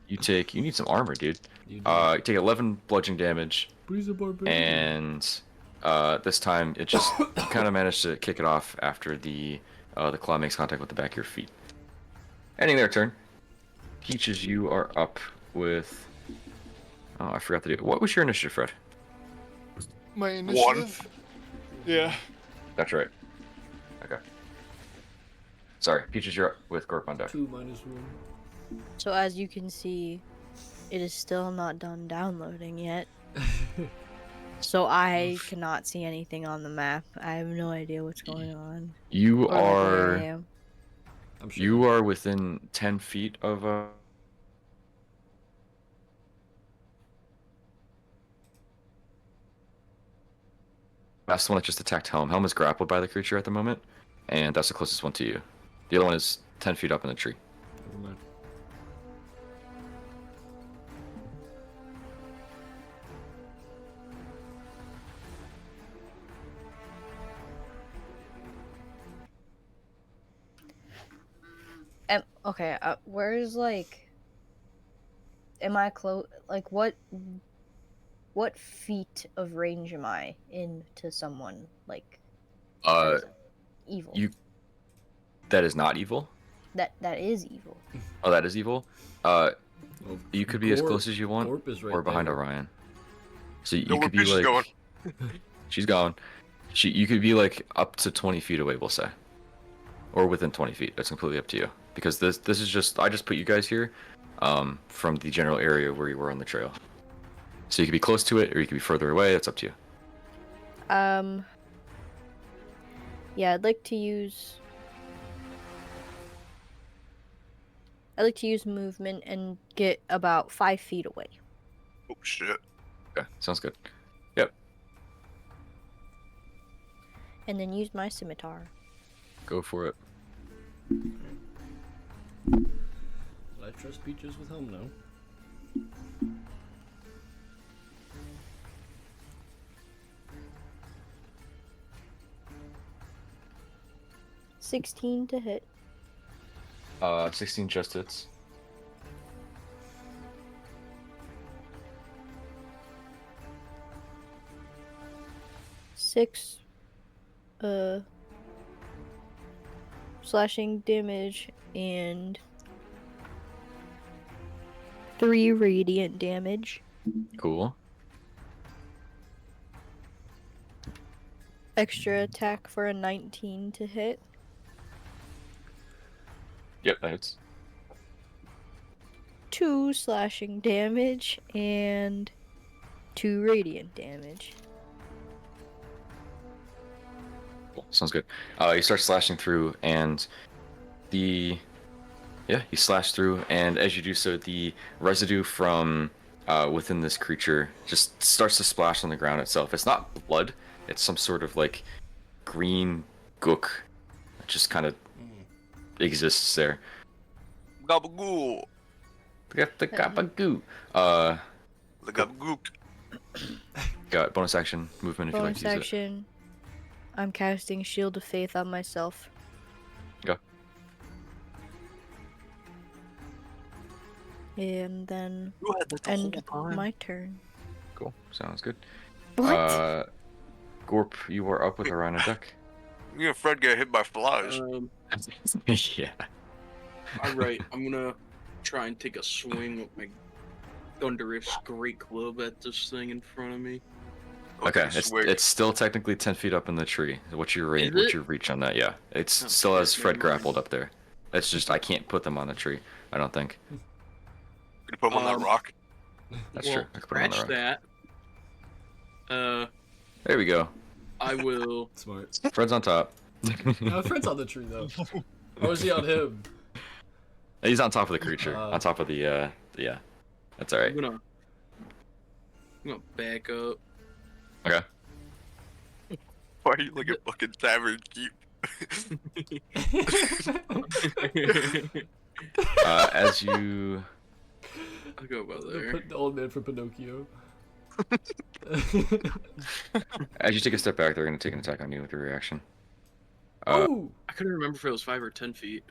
You need some armor, dude. You You take 11 bludgeoning damage, Breeze a barbarian. and this time it just kind of managed to kick it off after the claw makes contact with the back of your feet. Ending their turn. Peaches, you are up with. Oh, I forgot to do. What was your initiative, Fred? My initiative? Yeah. That's right. Okay. Sorry, Peaches, you're up with Gorp on deck. 2 minus 1. So as you can see, it is still not done downloading yet. So I cannot see anything on the map. I have no idea what's going on. You Or like where I are. am. I'm sure. You are within 10 feet of That's the one that just attacked Helm. Helm is grappled by the creature at the moment, and that's the closest one to you. The other one is 10 feet up in the tree. Never mind. Okay, where's like... Am I close? Like, what feet of range am I into someone? Like, evil. That is not evil. That is evil. Oh, that is evil. Well, You could be as Gorp- close as you want, Gorp is right or behind there. Orion. So you where could be Peaches like. going? She's gone. You could be like up to 20 feet away, we'll say, or within 20 feet. That's completely up to you. Because this is just I just put you guys here, from the general area where you were on the trail. So you could be close to it, or you could be further away. That's up to you. Yeah, I'd like to use movement and get about 5 feet away. Oh shit. Okay, sounds good. Yep, And then use my scimitar. go for it. I trust Peaches with Helm now. $16 to hit. 16 just hits. Six slashing damage and 3 radiant damage. Cool. Extra attack for a 19 to hit. Yep, that hits. 2 slashing damage and 2 radiant damage. Cool. Sounds good. You start slashing through, and you slash through, and as you do so, the residue from within this creature just starts to splash on the ground itself. It's not blood; it's some sort of like green gook that just kind of exists there. Gabagoo. Get the gabagoo. The gabagook. Got bonus action movement if you'd like Bonus to use it. action. I'm casting Shield of Faith on myself. Go. And then You had that the end whole time. my turn. Cool. Sounds good. What? Gorp, you are up with a round of deck. Me and Fred get hit by flies. Yeah. Alright, I'm gonna try and take a swing with my thunderous great club at this thing in front of me. Okay, swig. it's still technically 10 feet up in the tree. What's your range? Is What's it? your reach on that? Yeah, it's Oh, still has shit, Fred never mind. grappled up there. It's just I can't put them on the tree. I don't think. Can you put him on that rock? That's Well, true. I could put 'em on the scratch rock. that. There we go. I will. Smart. Fred's on top. No, Fred's on the tree though. Or is he on him? He's on top of the creature. On top of the yeah. That's all right. I'm gonna back up. Okay. Why are you like a fucking tavern keep? As you I'll go about there. Put the old man from Pinocchio. as you take a step back, they're gonna take an attack on you with your reaction. Oh! I couldn't remember if it was 5 or 10 feet.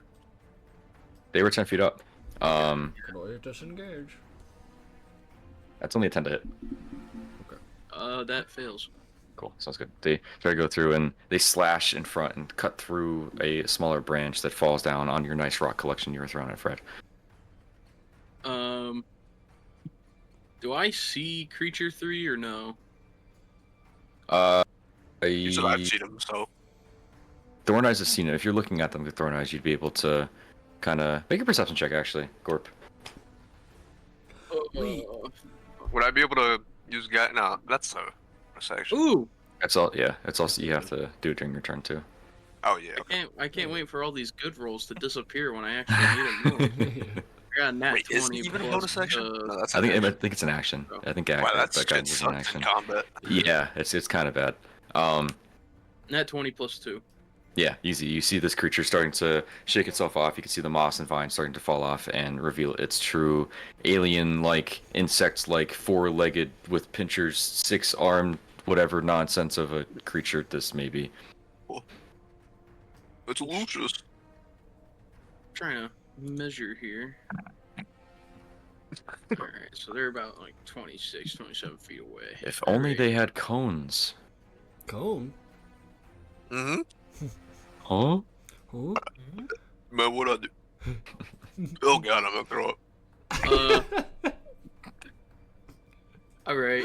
They were 10 feet up. Lawyer disengage. That's only a 10 to hit. That fails. Cool, sounds good. They try to go through and they slash in front and cut through a smaller branch that falls down on your nice rock collection you were throwing at Fred. Do I see Creature 3 or no? You said I've seen him, so. Thorn Eyes has seen it. If you're looking at them with Thorn Eyes, you'd be able to kind of make a perception check, actually, Gorp. Would I be able to use guy? No, that's a section. Ooh! That's all. Yeah, it's also you have to do it during your turn too. Oh yeah. I can't wait for all these good rolls to disappear when I actually need them. I got a nat Wait, 20 is it even a plus, bonus action? No, that's I think an action. it's an action. I think Wow, that that shit guidance is an sucks in action. combat. Yeah, it's kind of bad. Nat 20 plus 2. Yeah, easy. You see this creature starting to shake itself off. You can see the moss and vines starting to fall off and reveal its true alien-like, insect-like, four-legged with pinchers, six-armed, whatever nonsense of a creature this may be. It's Lucius. Trying to measure here. Alright, so they're about like 26, 27 feet away. If only they had cones. Cone? Mm-hmm. Huh? Huh? Man, what I do? Oh god, I'm gonna throw up. Alright.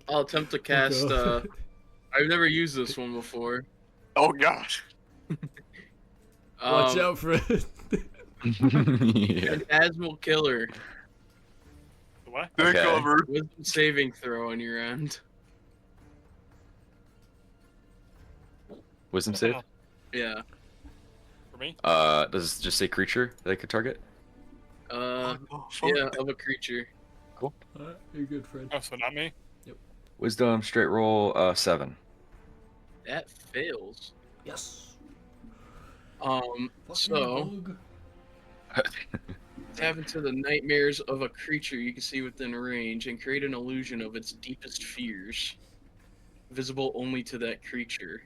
I'll attempt to cast, God. I've never used this one before. Oh gosh. Watch out, Fred. Yeah. Phantasmal Killer. What? They're Okay. covered. Wisdom saving throw on your end. Wisdom save? Yeah. For me? Does it just say creature that I could target? Uh, Oh, fuck. yeah, of a creature. Alright, you're good, Fred. Oh, so not me? Wisdom, straight roll, 7. That fails. Yes. So, Fucking bug. tap into the nightmares of a creature you can see within range and create an illusion of its deepest fears. Visible only to that creature.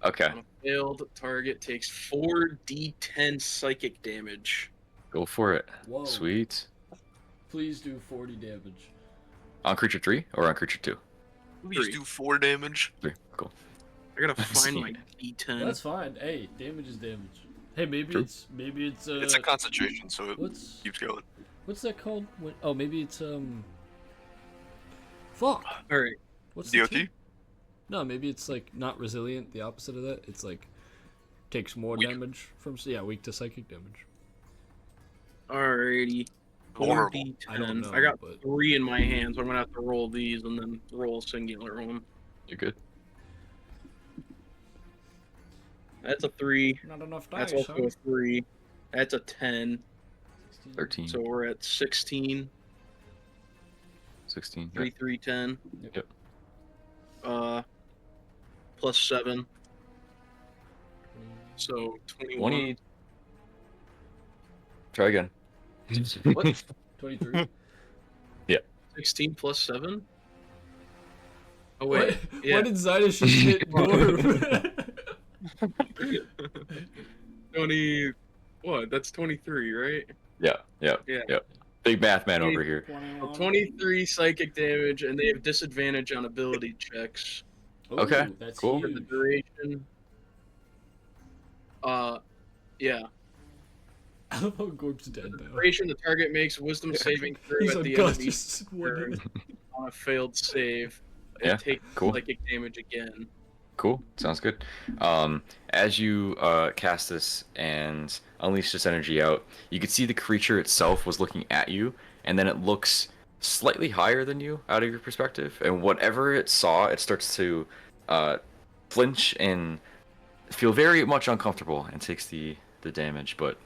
Okay, On a failed target takes 4d10 psychic damage. go for it. Whoa. Sweet. Please do 40 damage. On creature 3 or on creature 2? Please 3. do 4 damage. 3. Cool. I gotta find my d10. That's fine. Hey, damage is damage. Hey, maybe True. it's It's a concentration, so it what's keeps going. what's that called? When, oh, maybe it's Fuck. Alright. What's the DOT? term? No, maybe it's like not resilient. The opposite of that. It's like takes more Weak. damage from weak to psychic damage. Alrighty. Vulnerable. 4d10. I don't know, I got but- 3 in my hands. So I'm gonna have to roll these and then roll a singular one. You're good. That's a 3. Not enough That's dice, also a 3. That's a 10. 13, So we're at 16. 16. 3, 3, 10. Yep. Plus 7. So 21. 20. Try again. What? 23. 16 plus 7? Oh, What? wait. Yeah. What did Zydus just hit Dwarf? 20. What? That's 23, right? Yeah. Yeah. Big math man over here. 23 psychic damage, and they have disadvantage on ability checks Ooh, Okay, that's cool. for the huge. duration. Yeah. I love how Gorp's dead The now. duration the target makes wisdom saving throw He's at the enemy unconscious. turn on a failed save. And Yeah, take cool. psychic damage again. Cool. Sounds good. As you cast this and unleash this energy out, you can see the creature itself was looking at you, and then it looks slightly higher than you out of your perspective. And whatever it saw, it starts to flinch and feel very much uncomfortable and takes the damage. But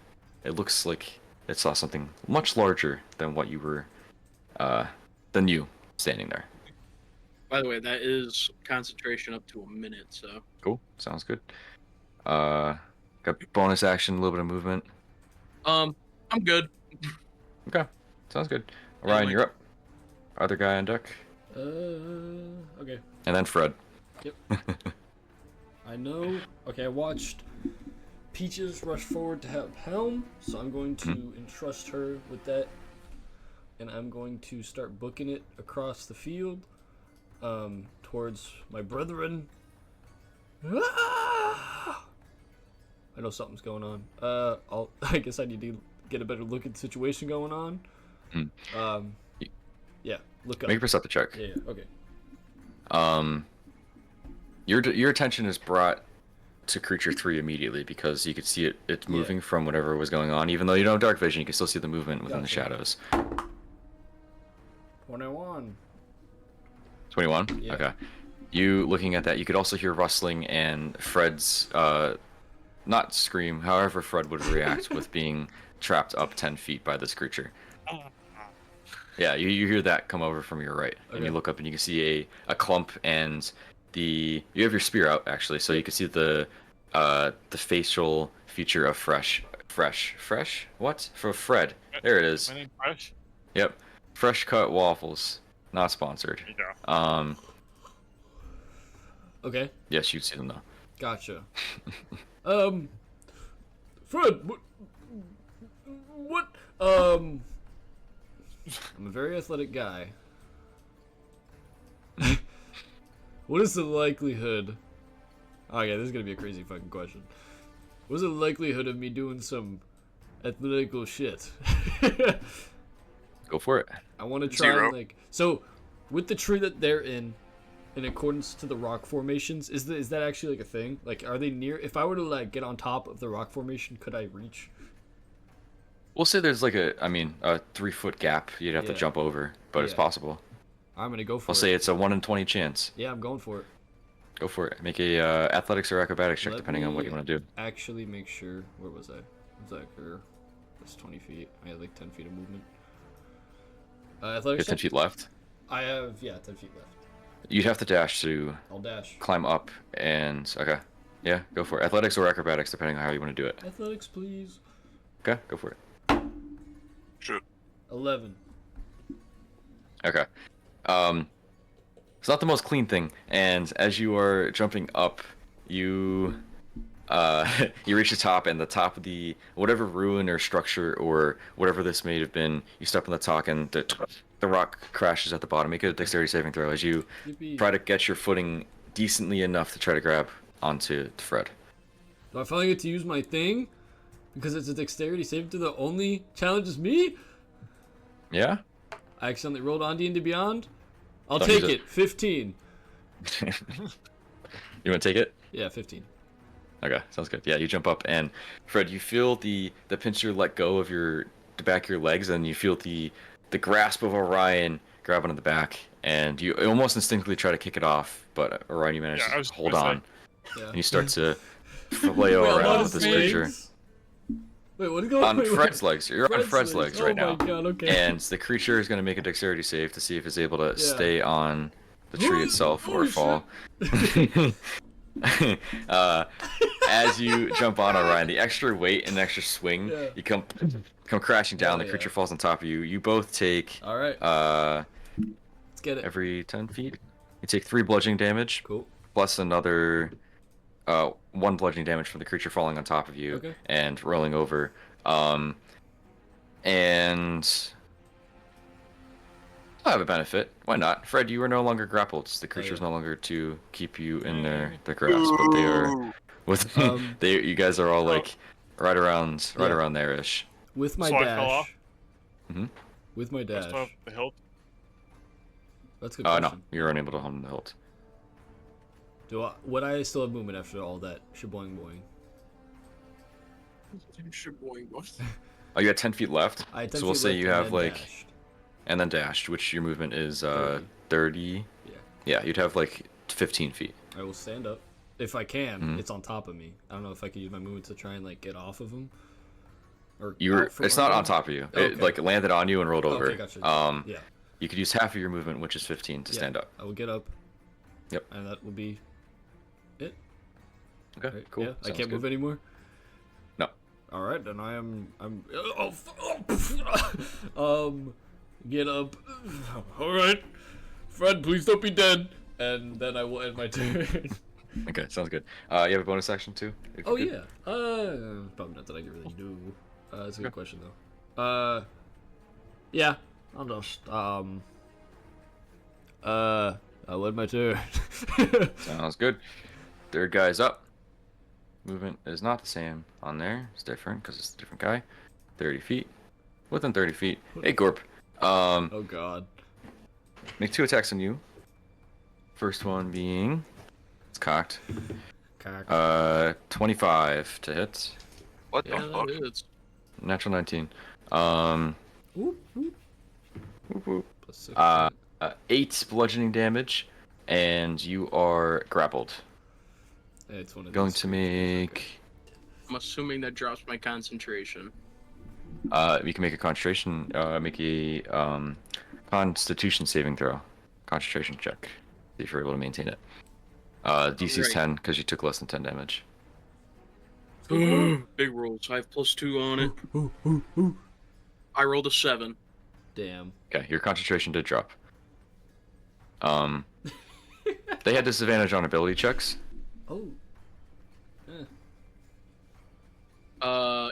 it looks like it saw something much larger than what you were, than you standing there. By the way, that is concentration up to a minute, so. Cool. Sounds good. Got bonus action, a little bit of movement. I'm good. Okay. Sounds good. Yeah, Orion, like- you're up. Other guy on deck. Okay. And then Fred. Yep. I know. Okay, I watched Peaches rush forward to help Helm, so I'm going to entrust her with that. And I'm going to start booking it across the field, towards my brethren. Ah! I know something's going on. I guess I need to get a better look at the situation going on. Yeah, look up. Make a perceptive check. Yeah, okay. Your attention is brought to creature 3 immediately because you could see it's moving from whatever was going on. Even though you don't have dark vision, you can still see the movement within the Gotcha. shadows. 21. 21? Yeah. Okay. You looking at that, you could also hear rustling and Fred's not scream, however Fred would react with being trapped up 10 feet by this creature. Yeah, you hear that come over from your right, and you Okay. look up and you can see a clump, and you have your spear out actually, so you can see the facial feature of fresh. What? For Fred. There it is. My name Fresh. Yep, fresh cut waffles, not sponsored. There you go. Okay, Yes, you'd see them though. gotcha. Fred, what? I'm a very athletic guy. What is the likelihood? Oh yeah, this is gonna be a crazy fucking question. What is the likelihood of me doing some athletical shit? Go for it. I want to try 0. and, like, so with the tree that they're in accordance to the rock formations, is that actually like a thing? Like, are they near? If I were to like get on top of the rock formation, could I reach? We'll say there's like a 3-foot gap you'd have to Yeah. jump over, but it's Yeah. possible. I'm gonna go for I'll it. say it's a 1 in 20 chance. Yeah, I'm going for it. Go for it. Make a athletics or acrobatics check Let depending on what you me want to do. Actually, make sure. Where was I? Was that here? That's 20 feet. I had like 10 feet of movement. You Athletics. have 10 check? feet left. I have 10 feet left. You'd have to dash to I'll dash. climb up and okay. Yeah, go for it. Athletics or acrobatics depending on how you want to do it. Athletics, please. Okay, go for it. Shoot. 11. Okay. It's not the most clean thing, and as you are jumping up, you you reach the top, and the top of the whatever ruin or structure or whatever this may have been, you step on the top, and the rock crashes at the bottom. Make it a dexterity saving throw as you Yippee. try to get your footing decently enough to try to grab onto Fred. Do I finally get to use my thing? Because it's a dexterity saving throw that only challenges me? Yeah. I accidentally rolled on D&D Beyond? I'll Don't take use it. 15. You want to take it? Yeah, 15. Okay, sounds good. Yeah, you jump up, and Fred, you feel the pincher let go of your back your legs, and you feel the grasp of Orion grab onto the back, and you almost instinctively try to kick it off, but Orion, you manage to hold on. Yeah. And you start to flail around with this creature. Wait, what is going on? On Fred's legs. You're on Fred's legs right now. Oh my god, okay. And the creature is going to make a dexterity save to see if it's able to stay on the tree itself or fall. As you jump on Orion, the extra weight and extra swing, you come crashing down. The creature falls on top of you. You both take Alright. Let's get it. every 10 feet. You take 3 bludgeoning damage. Cool. Plus another 1 bludgeoning damage from the creature falling on top of you and rolling over. And I have a benefit. Why not? Fred, you are no longer grappled. The creature is no longer to keep you in their grasp, but they are with you guys are all like right around there-ish. With my So I fell dash. off? With my dash. Just off the hilt. That's a good question. No, you're unable to home the hilt. Would I still have movement after all that shaboing boing? Oh, you had 10 feet left. I had 10 so we'll feet say left you and have then like, dashed. and then dashed, which your movement is 30. 30. Yeah, you'd have like 15 feet. I will stand up. If I can, it's on top of me. I don't know if I could use my movement to try and like get off of him. Or It's not on top of you. Okay. It like landed on you and rolled over. Okay, gotcha. Yeah. You could use half of your movement, which is 15, to stand up. I will get up. Yep. And that will be it. Okay, Right? cool. Yeah, I Sounds can't move good. anymore. No. All right, then I'm get up. All right, Fred, please don't be dead. And then I will end my turn. Okay, sounds good. You have a bonus action too? If Oh you could? yeah. Probably not that I can really do. That's a good question though. Yeah. I'll just I'll end my turn. Sounds good. Third guy's up. Movement is not the same on there. It's different because it's a different guy. 30 feet. Within 30 feet. Hey, Gorp. Oh god. Make 2 attacks on you. First one being... It's cocked. Cock. 25 to hit. What Yeah, the fuck? that is. Natural 19. Whoop, whoop. Whoop, whoop. Plus 6. 8 bludgeoning damage, and you are grappled. It's one of Going these to two. make... I'm assuming that drops my concentration. You can make a concentration, make a constitution saving throw. Concentration check. See if you're able to maintain it. DC's Right. 10, because you took less than 10 damage. Big rolls. I have +2 on it. Ooh. I rolled a 7. Damn. Okay, your concentration did drop. They had disadvantage on ability checks. Oh.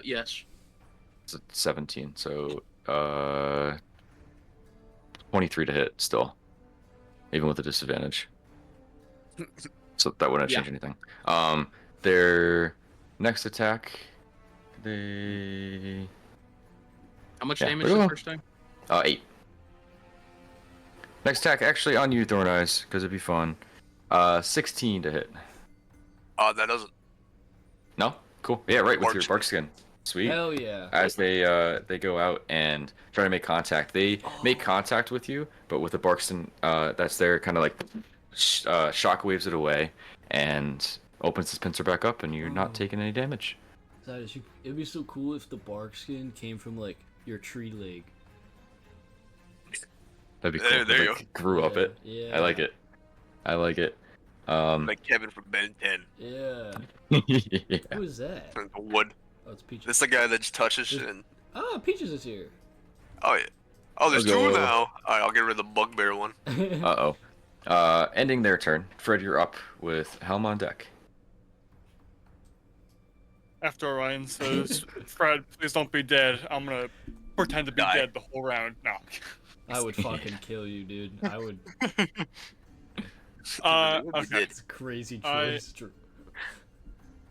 Yes. It's a 17, so 23 to hit still, even with the disadvantage. So that wouldn't change anything. Their next attack, they How much Yeah, damage pretty the well. first time? 8. Next attack actually on you, Thorn Eyes, because it'd be fun. 16 to hit. That doesn't. No, cool. Yeah, right with your Bark bark skin. Sweet. Hell yeah. As they go out and try to make contact, they make contact with you, but with the barkskin that's there, kind of like shock waves it away and opens his pincer back up, and you're not taking any damage. It'd be so cool if the bark skin came from like your tree leg. That'd be cool. There you Like, grew up it. Yeah. I like it. I like it. Like Kevin from Ben 10. Yeah. Yeah. Who is that? The wood. Oh, it's Peaches. This is the guy that just touches shit and. Ah, Peaches is here. Oh yeah. Oh, there's Let's 2 go. now. Alright, I'll get rid of the bugbear one. Uh-oh. Ending their turn. Fred, you're up with Helm on deck. After Orion says, Fred, please don't be dead. I'm gonna pretend to be Die. dead the whole round. No. I would fucking kill you, dude. I would. Okay. It's a crazy choice.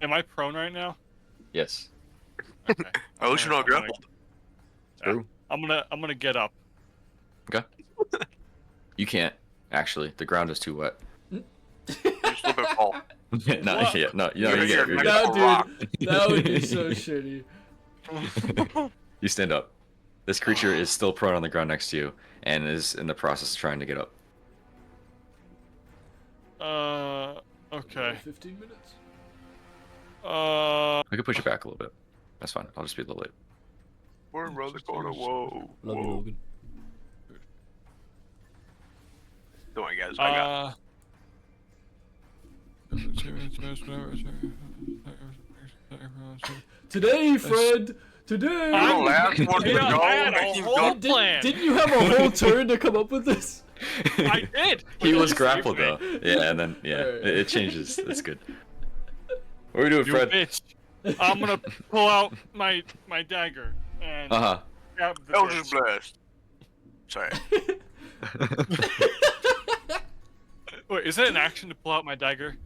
Am I prone right now? Yes. Okay. Oh, you're not grappled. True. I'm gonna get up. Okay. You can't, actually. The ground is too wet. You slip and fall. No, yeah, no, you You're get it. here, You're man. good. No, dude. That would be so shitty. You stand up. This creature is still prone on the ground next to you and is in the process of trying to get up. Okay. 15 minutes. I could push it back a little bit. That's fine. I'll just be a little late. We're around the corner. Whoa. Love you, Whoa. Logan. Don't worry, guys. I got. Today, Fred. Today. I'm the last one to Yeah, go. I had a He's whole done. plan. Didn't you have a whole turn to come up with this? I did. He was You grappled saved though. me. Yeah, and then it changes. That's good. What are we doing, You Fred? bitch. I'm gonna pull out my dagger and grab the Eldritch bitch. Blast. Sorry. Wait, is it an action to pull out my dagger?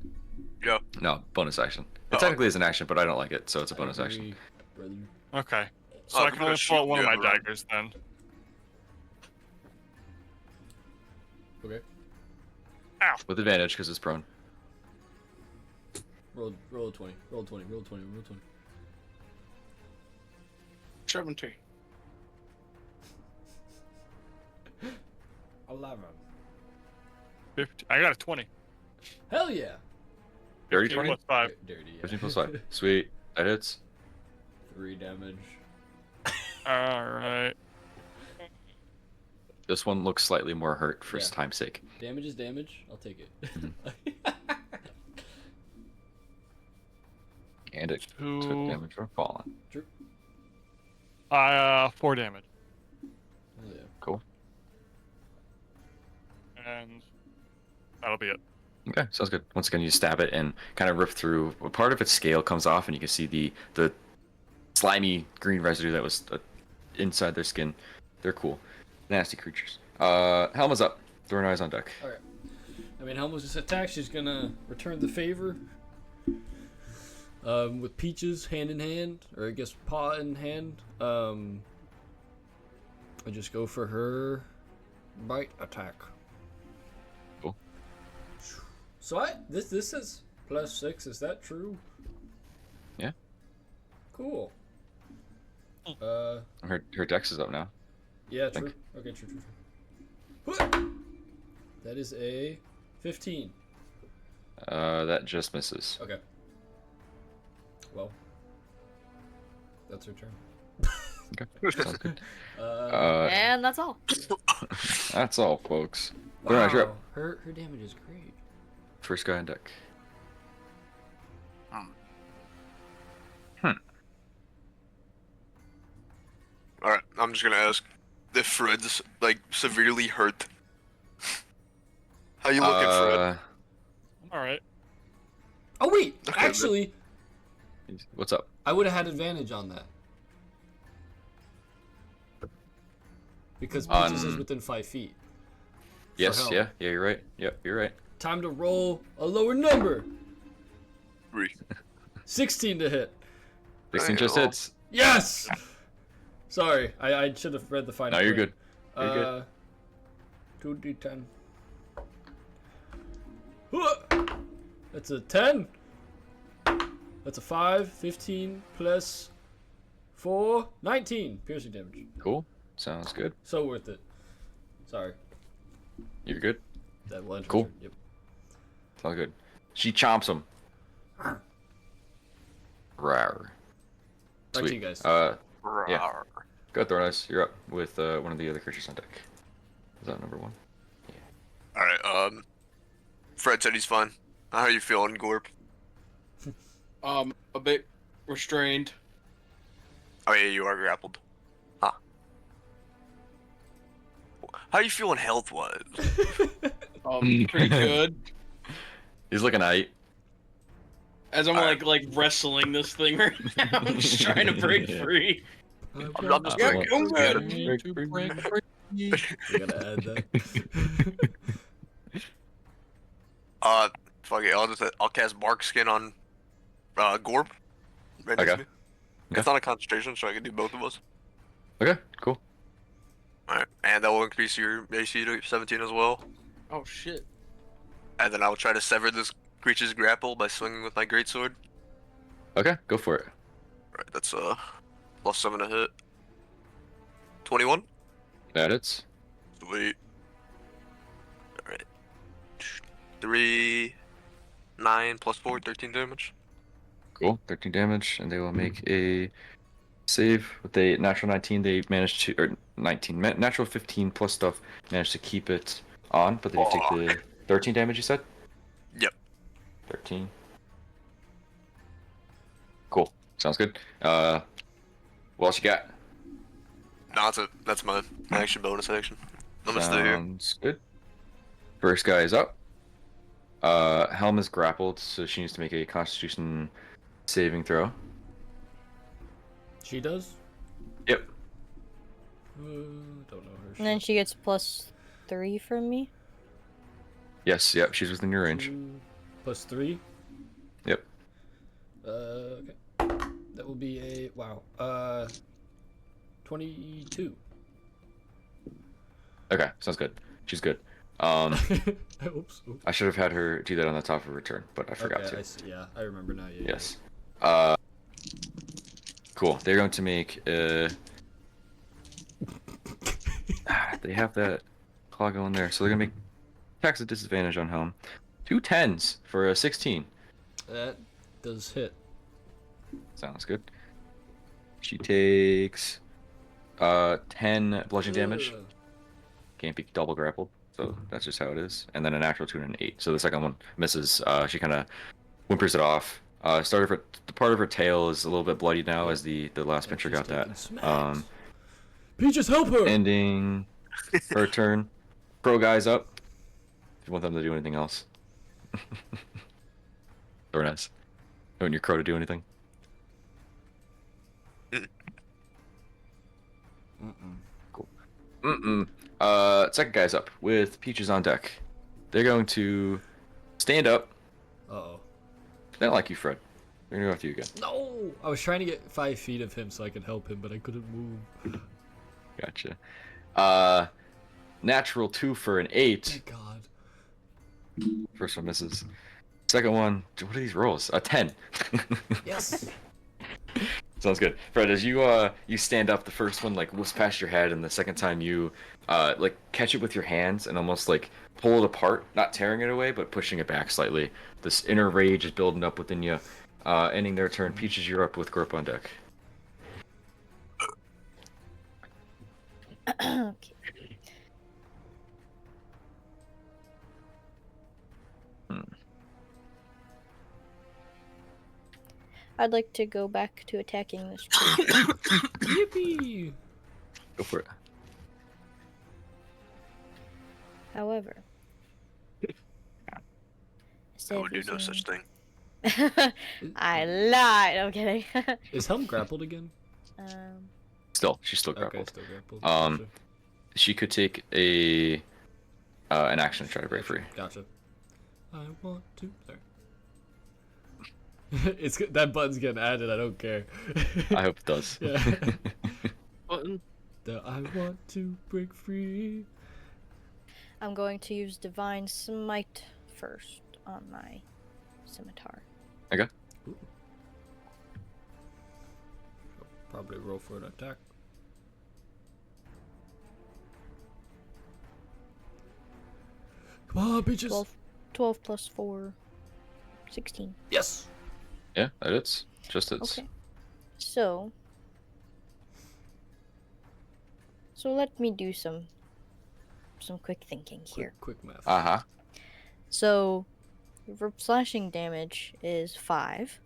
Yeah. No, bonus action. It Oh. technically is an action, but I don't like it, so it's a bonus action. Brother. Okay. So Oh, I I'm can gonna only pull out shoot one of you my around. daggers then. Okay. With advantage because it's prone. Roll a 20. Roll a 20. Roll a 20. Roll a 20. 17. 11. 50. I got a 20. Hell yeah. Dirty 15 20? plus 5. Dirty. Yeah. 15 plus 5. Sweet. That hits. 3 damage. Alright. This one looks slightly more hurt for Yeah. time's sake. Damage is damage. I'll take it. And it took Two. damage from falling. 4 damage. Hell yeah. Cool. And that'll be it. Okay, sounds good. Once again, you stab it and kind of rip through. Part of its scale comes off, and you can see the slimy green residue that was inside their skin. They're cool. Nasty creatures. Helma's up. Throw eyes on deck. Alright. I mean, Helma's just attacked. She's gonna return the favor. With Peaches hand in hand, or I guess paw in hand. I just go for her bite attack. Cool. So this is +6. Is that true? Yeah. Cool. Her dex is up now. Yeah, Think. true. Okay, true. That is a 15. That just misses. Okay. Well, that's her turn. Okay, sounds good. And that's all. That's all, folks. Throw eyes, you're up. Her damage is great. First guy on deck. Alright, I'm just gonna ask if Fred's like severely hurt. How you looking, Fred? Alright. Oh wait, Okay, actually, What's up? I would have had advantage on that because Peaches is within 5 feet. Yes, help. yeah, you're right. Yep, you're right. Time to roll a lower number. 3. 16 to hit. 16 just Damn. hits. Yes. Sorry, I should have read the final. No, you're print. good. You're good. 2d10. That's a 10. That's a 5. 15 plus 4. 19 piercing damage. Cool. Sounds good. So worth it. Sorry. You're good. That one. Cool. Yep. It's all good. She chomps him. Rawr. Back to Sweet. you guys. Yeah. Rawr. Go Thornice. You're up with one of the other creatures on deck. Is that number 1? Alright, Fred said he's fine. How are you feeling, Gorp? A bit restrained. Oh yeah, you are grappled. Huh. How you feeling health-wise? Pretty good. He's looking at As I'm like wrestling this thing right now, I'm just trying to break Yeah. free. I'm just well, I'm good. You gotta add that. Fuck it, I'll cast Bark Skin on Gorp. Right next to Okay. me. It's not a concentration, so I can do both of us. Okay, cool. Alright, and that will increase your AC to 17 as well. Oh shit. And then I'll try to sever this creature's grapple by swinging with my greatsword. Okay, go for it. Right, that's +7 to hit. 21. That it's. Sweet. Alright. 3, 9 plus 4, 13 damage. Cool. 13 damage, and they will make a save with a natural 19. They managed to, or 19, natural 15 plus stuff, managed to keep it on, but then you take the 13 damage, you said? Yep. 13. Cool. Sounds good. What else you got? No, that's it. That's my action bonus action. I'm gonna stay here. Sounds good. First guy is up. Helm is grappled, so she needs to make a Constitution saving throw. She does? Yep. Don't know her. And then she gets +3 from me. Yes, yep, she's within your range. 2 + 3? Yep. Okay. That will be a, wow, 22. Okay, sounds good. She's good. Oops. I should have had her do that on the top of her turn, but I forgot Okay, to. I see, yeah, I remember now. Yeah, Yes. Cool. They're going to make they have that claw going there, so they're gonna make attacks at disadvantage on Helm. 2 10s for a 16. That does hit. Sounds good. She takes 10 bludgeoning damage. Ugh. Can't be double grappled, so that's just how it is. And then a natural 2 and an 8. So the second one misses. She kind of whimpers it off. The part of her tail is a little bit bloody now, as the last pincher got that. Peaches, help her! Ending her turn. Pro guy's up. If you want them to do anything else. Very nice. You want your crow to do anything? Cool. Second guy's up with Peaches on deck. They're going to stand up. Uh-oh. They don't like you, Fred. They're gonna go after you again. No! I was trying to get 5 feet of him so I could help him, but I couldn't move. Gotcha. Natural 2 for an 8. Thank God. First one misses. Second one, what are these rolls? A 10. Yes! Sounds good. Fred, as you stand up, the first one like whips past your head, and the second time you like catch it with your hands and almost like pull it apart, not tearing it away, but pushing it back slightly. This inner rage is building up within you. Ending their turn. Peaches, you're up with Grip on deck. Okay. I'd like to go back to attacking this creature. Yippee! Go for it. However, I would do no such thing. I lied. I'm kidding. Is Helm grappled again? She's still grappled. Okay, still grappled. Gotcha. She could take an action to try to break free. Gotcha. I want to. Sorry. That button's getting added. I don't care. I hope it does. Yeah. Button. I want to break free. I'm going to use Divine Smite first on my scimitar. Okay. Ooh. Probably roll for an attack. Come on, bitches. 12 plus 4, 16. Yes. Yeah, that is. Just it's. Okay. So let me do some quick thinking here. Quick math. Uh-huh. So slashing damage is 5.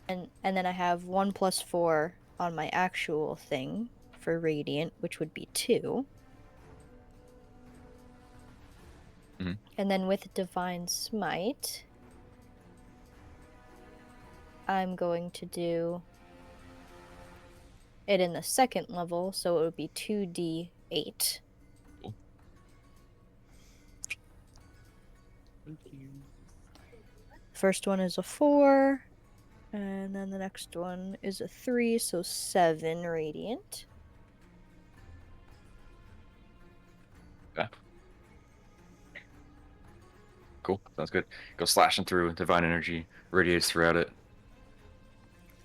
And then I have 1 plus 4 on my actual thing for radiant, which would be 2. Mm-hmm. And then with Divine Smite, I'm going to do it in the second level, so it would be 2d8. Cool. First one is a 4, and then the next one is a 3, so 7 radiant. Okay. Cool. Sounds good. Go slashing through. Divine energy radiates throughout it.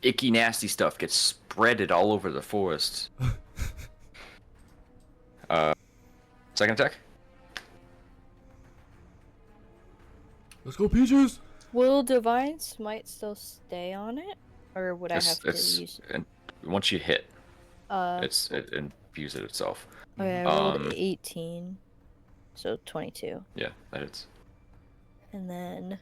Icky, nasty stuff gets spread it all over the forest. Second attack. Let's go, Peaches! Will Divine Smite still stay on it? Or would I have to use it? And once you hit, It infuse it itself. okay, I rolled 18. So 22. Yeah, that hits. And then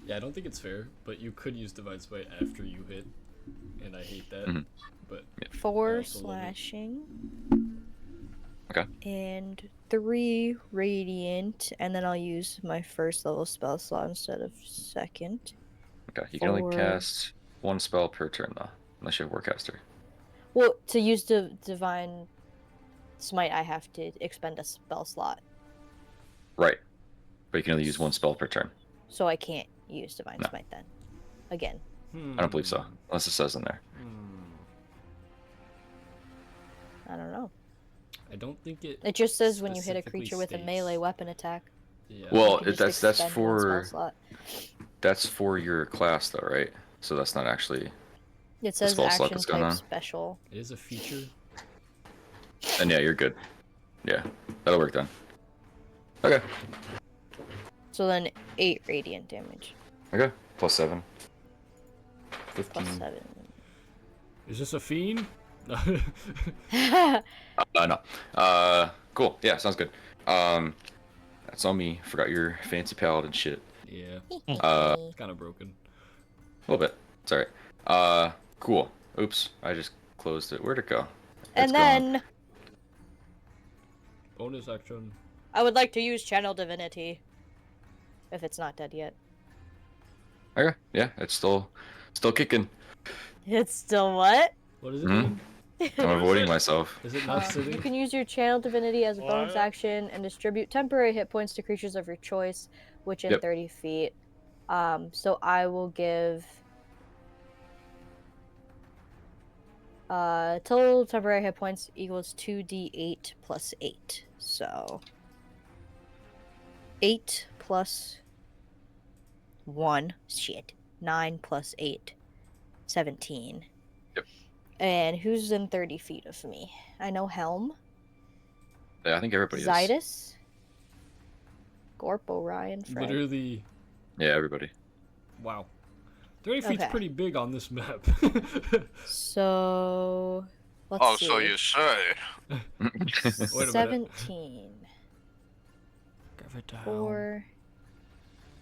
Yeah, I don't think it's fair, but you could use Divine Smite after you hit, and I hate that. But 4 also love it. slashing. Okay. And 3 radiant, and then I'll use my first level spell slot instead of second. Okay, you can only 4. cast 1 spell per turn though, unless you have Warcaster. Well, to use the Divine Smite, I have to expend a spell slot, Right, but you can only use 1 spell per turn. so I can't use Divine No. Smite then. Again. I don't believe so, unless it says in there. I don't know. I don't think it. It just says when you hit a specifically creature with a states. melee weapon attack. Yeah. Well, you can just that's expend one spell for slot. that's for your class though, right? So that's not actually. It says spell slot action that's going type on. special. It is a feature. And yeah, you're good. Yeah, that'll work then. Okay. So then 8 radiant damage. Okay. +7. 15. Plus 7. Is this a fiend? No. Cool. Yeah, sounds good. That's on me. Forgot your fancy paladin shit. Yeah. Uh, Kind of broken. A little bit. It's alright. Cool. Oops, I just closed it. Where'd it go? And It's gone. then Bonus action. I would like to use Channel Divinity. If it's not dead yet. Okay. Yeah, it's still kicking. It's still what? What does it Mhm. mean? I'm avoiding myself. Is it not You sitting? can use your Channel Divinity as a bonus What? action and distribute temporary hit points to creatures of your choice, within Yep. 30 feet. So I will give total temporary hit points equals 2d8 plus 8. So 8 plus 1. Shit. 9 plus 8. 17. Yep. And who's in 30 feet of me? I know Helm. Yeah, I think everybody is. Zydus. Gorp, Orion, Fred. Literally. Yeah, everybody. Wow. 30 feet's Okay. pretty big on this map. So let's Oh, see. so you say. Wait a minute. 17. Give it down. 4,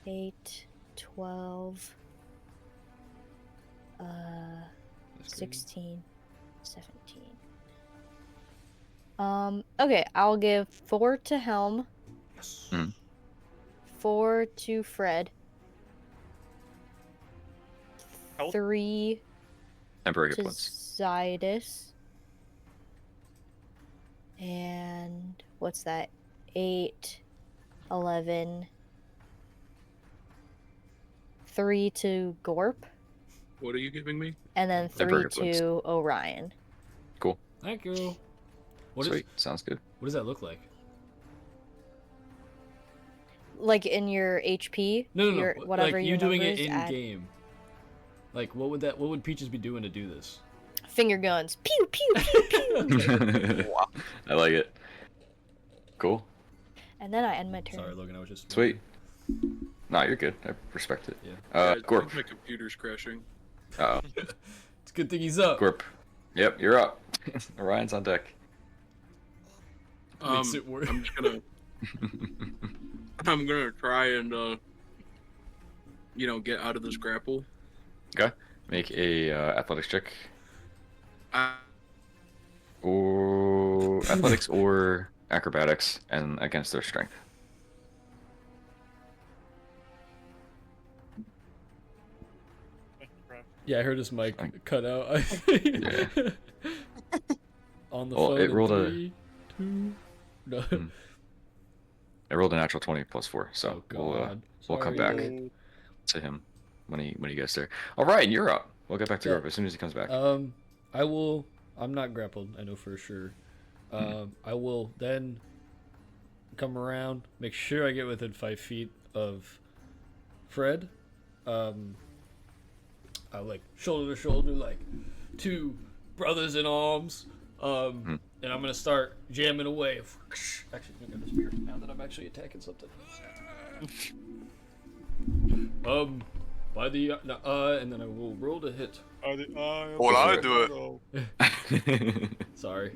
8, 12, That's good. 16, 17. Okay, I'll give 4 to Helm, Yes. 4 to Fred, Health? 3 Temporary hit to points. Zydus, and what's that? 8, 11, 3 to Gorp, What are you giving me? and then 3 Temporary points. to Orion. Cool. Thank you. What is? Sweet. Sounds good. What does that look like? Like in your HP, No. your, whatever like your you doing number it is, in add game. Like what would Peaches be doing to do this? finger guns. Pew pew pew pew. I like it. Cool. And then I end my turn. Sorry, Logan. I was just Sweet. Nah, you're good. I respect it. Yeah. Guys, I Gorp. think my computer's crashing. Oh, It's a good thing he's up. Gorp. Yep, you're up. Orion's on deck. Makes it worse. I'm just gonna I'm gonna try and get out of this grapple. Okay. Make a athletics check. I, Or athletics or acrobatics, and against their strength. Thank you, Brad. Yeah, I heard his mic Thank- cut out. I Yeah. think. On the Well, phone. it in rolled a- 3, 2. No. I rolled a natural 20 plus 4, so Oh God. we'll come Sorry. back to him when he gets there. All right, you're up. We'll get back to Yeah. Gorp as soon as he comes back. I will. I'm not grappled. I know for sure. I will then come around, make sure I get within 5 feet of Fred, like shoulder to shoulder, like two brothers in arms. And I'm gonna start jamming away. Actually, I'm gonna get the spear now that I'm actually attacking something. By the and then I will roll to hit. Well, I do it. Sorry.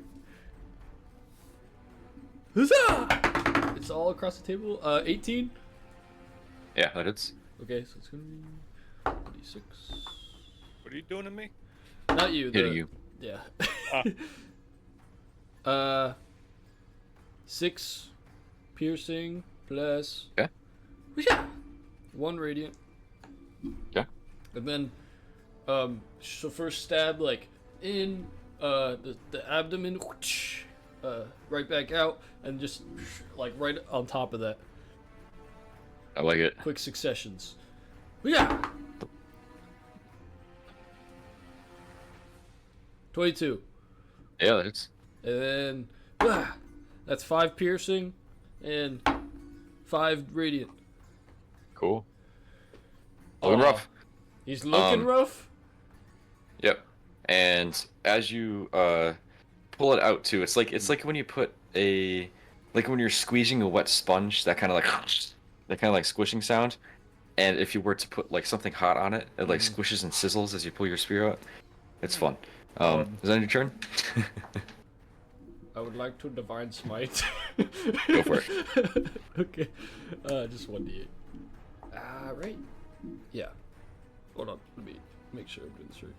Huzzah! It's all across the table. 18. Yeah, that hits. Okay, so it's gonna be 26. What are you doing to me? Not you. Hitting you. Yeah. Ah. 6 piercing plus. Okay. Yeah. 1 radiant. Yeah. And then, so first stab like in the abdomen, right back out, and just like right on top of that. I like it. Quick successions. Yeah. 22. Yeah, that hits. And then that's 5 piercing and 5 radiant. Cool. Looking rough. He's looking rough. Yep. And as you pull it out too, it's like when you put like when you're squeezing a wet sponge, that kind of like squishing sound. And if you were to put like something hot on it, it like squishes and sizzles as you pull your spear out. It's fun. Is that your turn? I would like to divine smite. Go for it. Okay. Just 1d8. Right. Yeah. Hold on. Let me make sure I'm doing this right.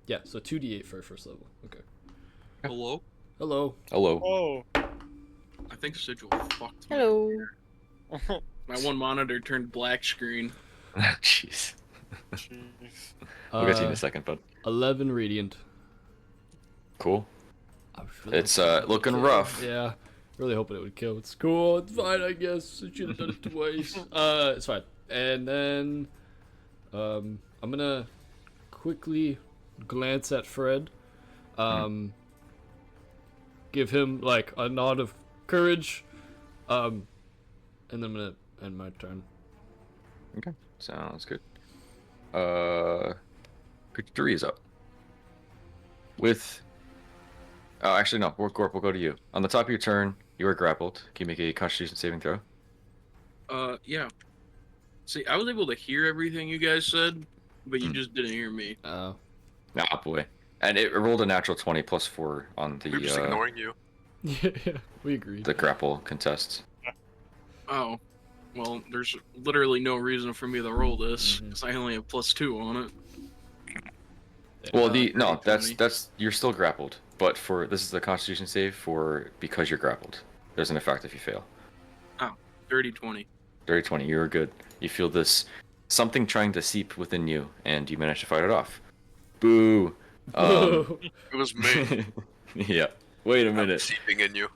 Yeah, so 2d8 for first level. Okay. Hello? Hello. Hello. Oh. I think Sigil fucked me. Hello. My one monitor turned black screen. Jeez. Jeez. We'll get to you in a second, bud. 11 radiant. Cool. I was really It's hoping it would looking kill. rough. Yeah. Really hoping it would kill. It's cool. It's fine, I guess. I should have done it twice. It's fine. And then, I'm gonna quickly glance at Fred. Give him like a nod of courage. And then I'm gonna end my turn. Okay. Sounds good. Creature 3 is up. With... Oh, actually, no. Gorp will go to you. On the top of your turn, you are grappled. Can you make a Constitution saving throw? Yeah. See, I was able to hear everything you guys said, but you just didn't hear me. Oh. Nah, boy. And it rolled a natural 20 plus 4 on We're just the ignoring you. Yeah, we agreed. the grapple contest. Oh. Well, there's literally no reason for me to roll this, because I only have +2 on it. Well, no, that's you're still grappled, but this is the Constitution save because you're grappled. There's an effect if you fail. Oh, 30-20. 30-20, you're good. You feel this something trying to seep within you, and you manage to fight it off. Boo. It was me. Yeah. Wait a I'm minute. seeping in you.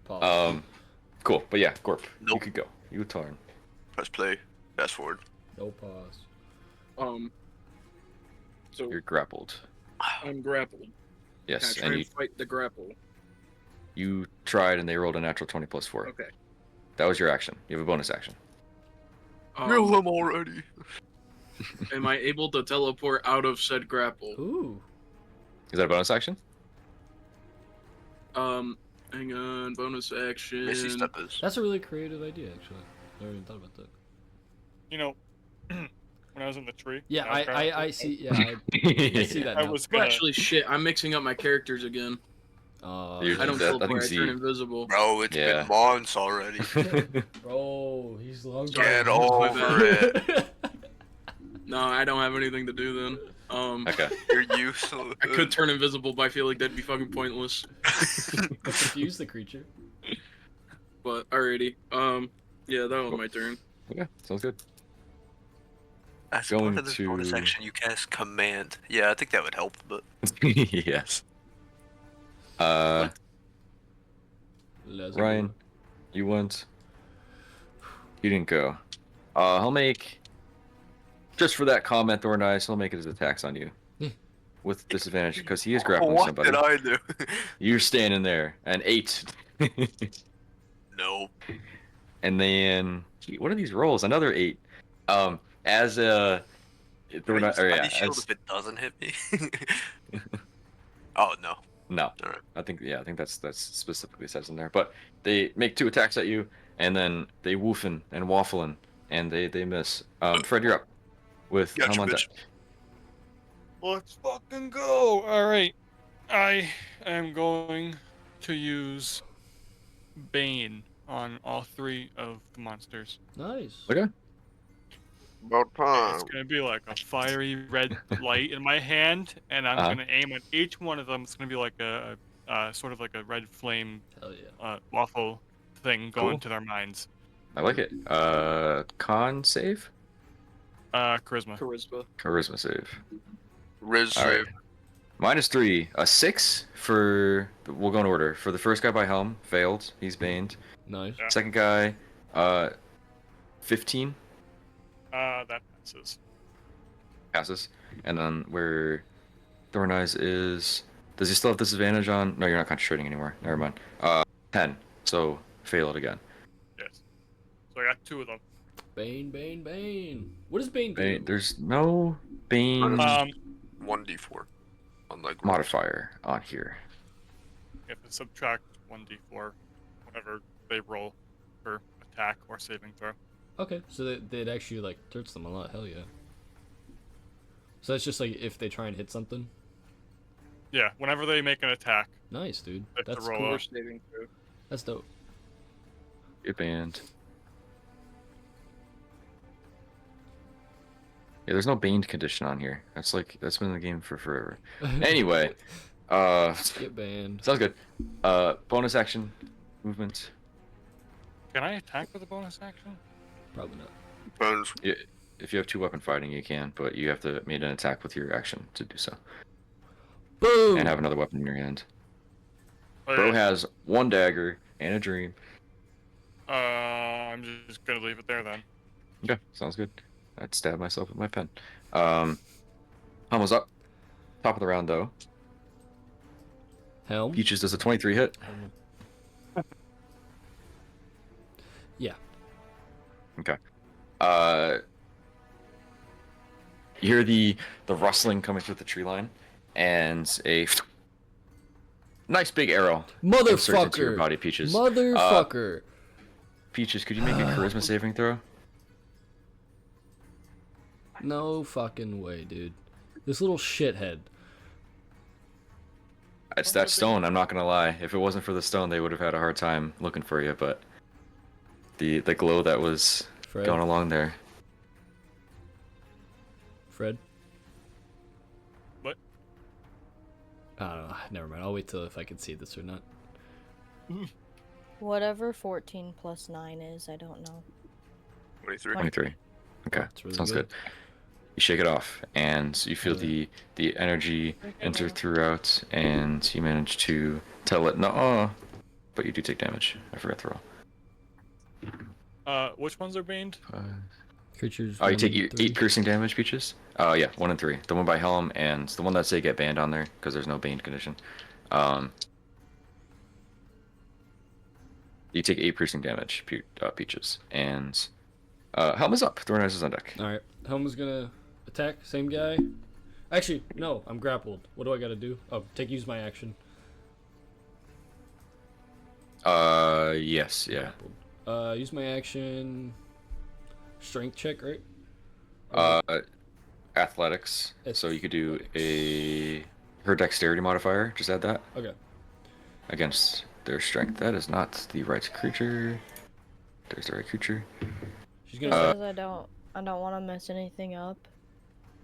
Pause. Cool. But yeah, Gorp, you Nope. could go. You turn. Press play. Fast forward. No pause. So You're grappled. I'm grappled. Yes, Can I try and and fight the grapple? you tried, and they rolled a natural 20 plus 4. Okay. That was your action. You have a bonus action. Kill him already. Am I able to teleport out of said grapple? Ooh. Is that a bonus action? Hang on, bonus action. Missy step is. That's a really creative idea, actually. I never even thought about that. You know, when I was in the tree. Yeah, and was grappled, I see. Yeah, I see that I now. was gonna. Actually, shit, I'm mixing up my characters again. You're- I don't that- I teleport, think I Z. turn invisible. Bro, it's Yeah. been months already. Bro, he's long Get my over it. No, I don't have anything to do then. Okay. You're useless. I could turn invisible, but I feel like that'd be fucking pointless. Confuse the creature. But alrighty. Yeah, that was my turn. Okay, sounds good. As Going part of this bonus to- action, you cast command. Yeah, I think that would help, but Yes. Ryan, you went. You didn't go. He'll make, just for that comment, Thorn Eyes, he'll make his attacks on you. With disadvantage, because he is grappling what somebody. did I do? You're standing there, and 8. Nope. And then, gee, what are these rolls? Another 8. As a, Can I use or yeah, Mighty Shield as if it doesn't hit me? Oh no. no, Alright. I think that's specifically says in there. But they make 2 attacks at you, and then they woofing and waffling, and they miss. Fred, you're up with Gotcha, helm on bitch. deck. Let's fucking go. All right. I am going to use Bane on all 3 of the monsters. Nice. Okay. About It's time. gonna be like a fiery red light in my hand, and I'm Uh-huh. gonna aim at each one of them. It's gonna be like a sort of like a red flame Hell yeah. waffle thing going Cool. to their minds. I like it. Con save, Charisma. charisma save. Riz All right. save. -3, a 6 for. We'll go in order. For the first guy by helm, failed. He's baned. Nice. Yeah. Second guy, 15 That passes. passes, and then where Thorn Eyes is. Does he still have disadvantage on? No, you're not concentrating anymore. Never mind. 10. So fail it again. Yes. So I got 2 of them. Bane, Bane, Bane. What does Bane do? Bane, there's no Bane 1d4. Unlike modifier on here. You have to subtract 1d4 whenever they roll for attack or saving throw. Okay, so that actually like hurts them a lot. Hell yeah. So that's just like if they try and hit something. Yeah, whenever they make an attack, Nice, dude. they have to That's roll cool. a- saving throw. That's dope. Get banned. Yeah, there's no Bane condition on here. That's been in the game for forever. Anyway, Get banned. sounds good. Bonus action, movement. Can I attack with a bonus action? Probably not. Bones. If you have 2 weapon fighting, you can, but you have to make an attack with your action to do so, Boom. and have another weapon in your hand. Oh, Bro yeah. has 1 dagger and a dream. I'm just gonna leave it there then. Okay, sounds good. I'd stab myself with my pen. Almost up. Top of the round though. Helm. Peaches does a 23 hit. Yeah. Okay. You hear the rustling coming through the tree line, and a nice big arrow inserts into your Motherfucker. body, Peaches. Motherfucker. Peaches, could you make a charisma saving throw? No fucking way, dude. This little shithead. It's that stone, I'm not gonna lie. If it wasn't for the stone, they would have had a hard time looking for you, but the glow that was Fred. going along there. Fred. What? I don't know. Never mind. I'll wait till if I can see this or not. Whatever 14 plus 9 is, I don't know. 23. 23. Okay, That's really sounds good. good. You shake it off, and you feel Yeah. the energy enter throughout, and you manage to tell it no, but you do take damage. I forgot to roll. Which ones are baned? Creatures. Oh, you take 1, 3. 8 piercing damage, Peaches? Yeah, 1 and 3. The one by Helm and the one that say get banned on there, because there's no banned condition. You take 8 piercing damage, Peaches. And Helm is up. Thorn Eyes is on deck. Alright. Helm is gonna attack. Same guy. Actually, no. I'm grappled. What do I gotta do? Oh, use my action. Yes, yeah. Grappled. Use my action. Strength check, right? Athletics. So you could do her dexterity modifier. Just add that Okay. against their strength. That is not the right creature. There's the right creature. She's It gonna. says I don't want to mess anything up.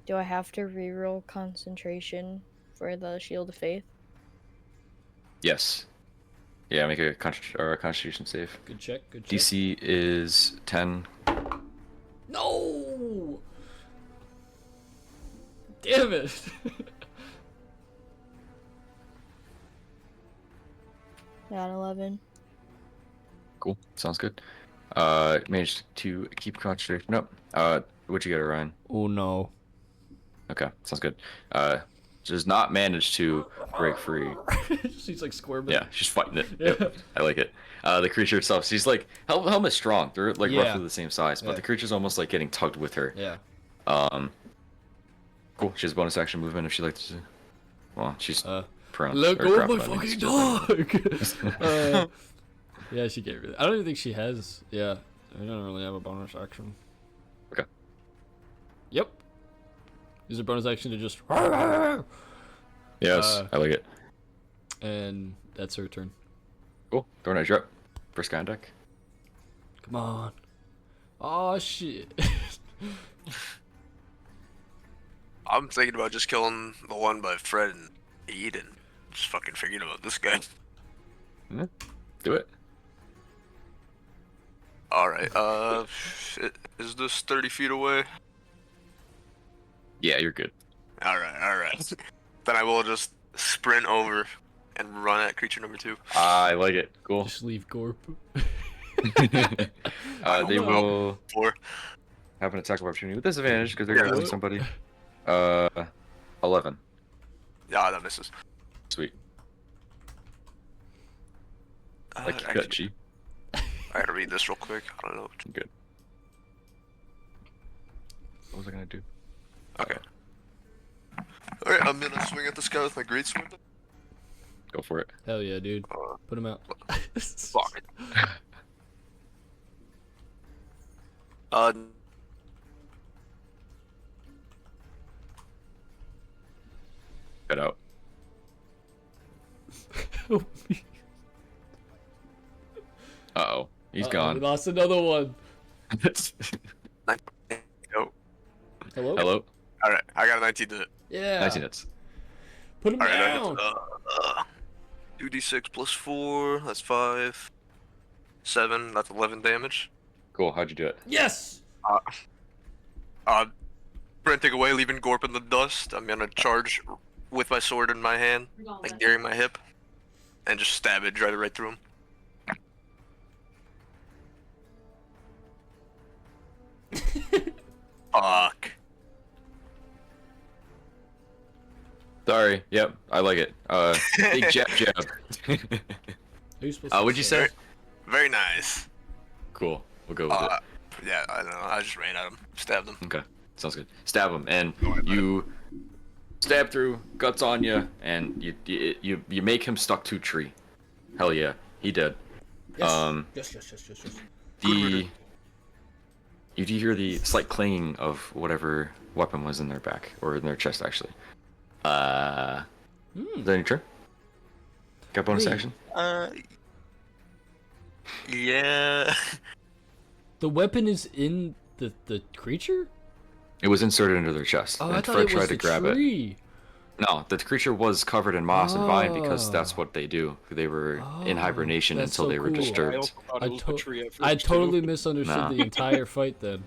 Do I have to reroll concentration for the Shield of Faith? Yes. Yeah, make a Constitution save. Good check. Good check. DC is 10. No. Damn it. Got 11. Cool. Sounds good. Managed to keep concentration up. What'd you get, Ryan? Oh no. Okay, sounds good. does not manage to break free. She's like squirming. Yeah, she's fighting it. Yeah. Yep, I like it. The creature itself, she's like Helmet's strong. They're like Yeah. roughly the same size, but Yeah. the creature's almost like getting tugged with her. Yeah. Cool. She has a bonus action movement if she likes to. Well, she's prone. Let or go of my grappled, I fucking think. dog! Yeah, she can't really. I don't even think she has. Yeah, I don't really have a bonus action. Okay. Yep. Use a bonus action to just. Yes, I like it. And that's her turn. Cool. Throw Knight drop. First guy on deck. Come on. Oh shit. I'm thinking about just killing the one by Fred and Eden. Just fucking forget about this guy. Yeah. Do it. Alright, is this 30 feet away? Yeah, you're good. Alright. Then I will just sprint over and run at creature number 2. I like it. Cool. Just leave Gorp. They will 4. have an attack of opportunity with disadvantage because they're Yeah. grappling somebody. 11. Yeah, that misses. Sweet. Like you I got G. gotta read this real quick. I don't know. Good. What was I gonna do? Okay. Alright, I'm gonna swing at this guy with my great sword. Go for it. Hell yeah, dude. Put him out. Fuck. Get out. Uh-oh. He's We gone. lost another one. Yo. Hello? Hello? Alright, I got a 19 to hit. Yeah. 19 hits. Put him Alright, down. 2d6 plus 4, that's 5. 7, that's 11 damage. Cool. How'd you do it? Yes. Sprinting away, leaving Gorp in the dust. I'm gonna charge with my sword in my hand, like nearing my hip, and just stab it, drive it right through him. Fuck. Sorry. Yep. I like it. Big jab. Who's supposed to What'd you say? Very nice. Cool. We'll go with it. Yeah, I don't know. I just ran at him, stabbed him. Okay. Sounds good. Stab him, and you stab through, guts on you, and you make him stuck to a tree. Hell yeah, he dead. Yes. Yes. You do hear the slight clanging of whatever weapon was in their back or in their chest, actually. Is that your turn? Got bonus Wait. action? Yeah. The weapon is in the creature? It was inserted into their chest, Oh, I and thought Fred it was tried the to grab tree. it. No, the creature was covered in moss and vine because that's Oh. what they do. They were in Oh, hibernation that's until so they were cool. I disturbed. also thought I it was the to- tree at first, I totally too. misunderstood Nah. the entire fight then.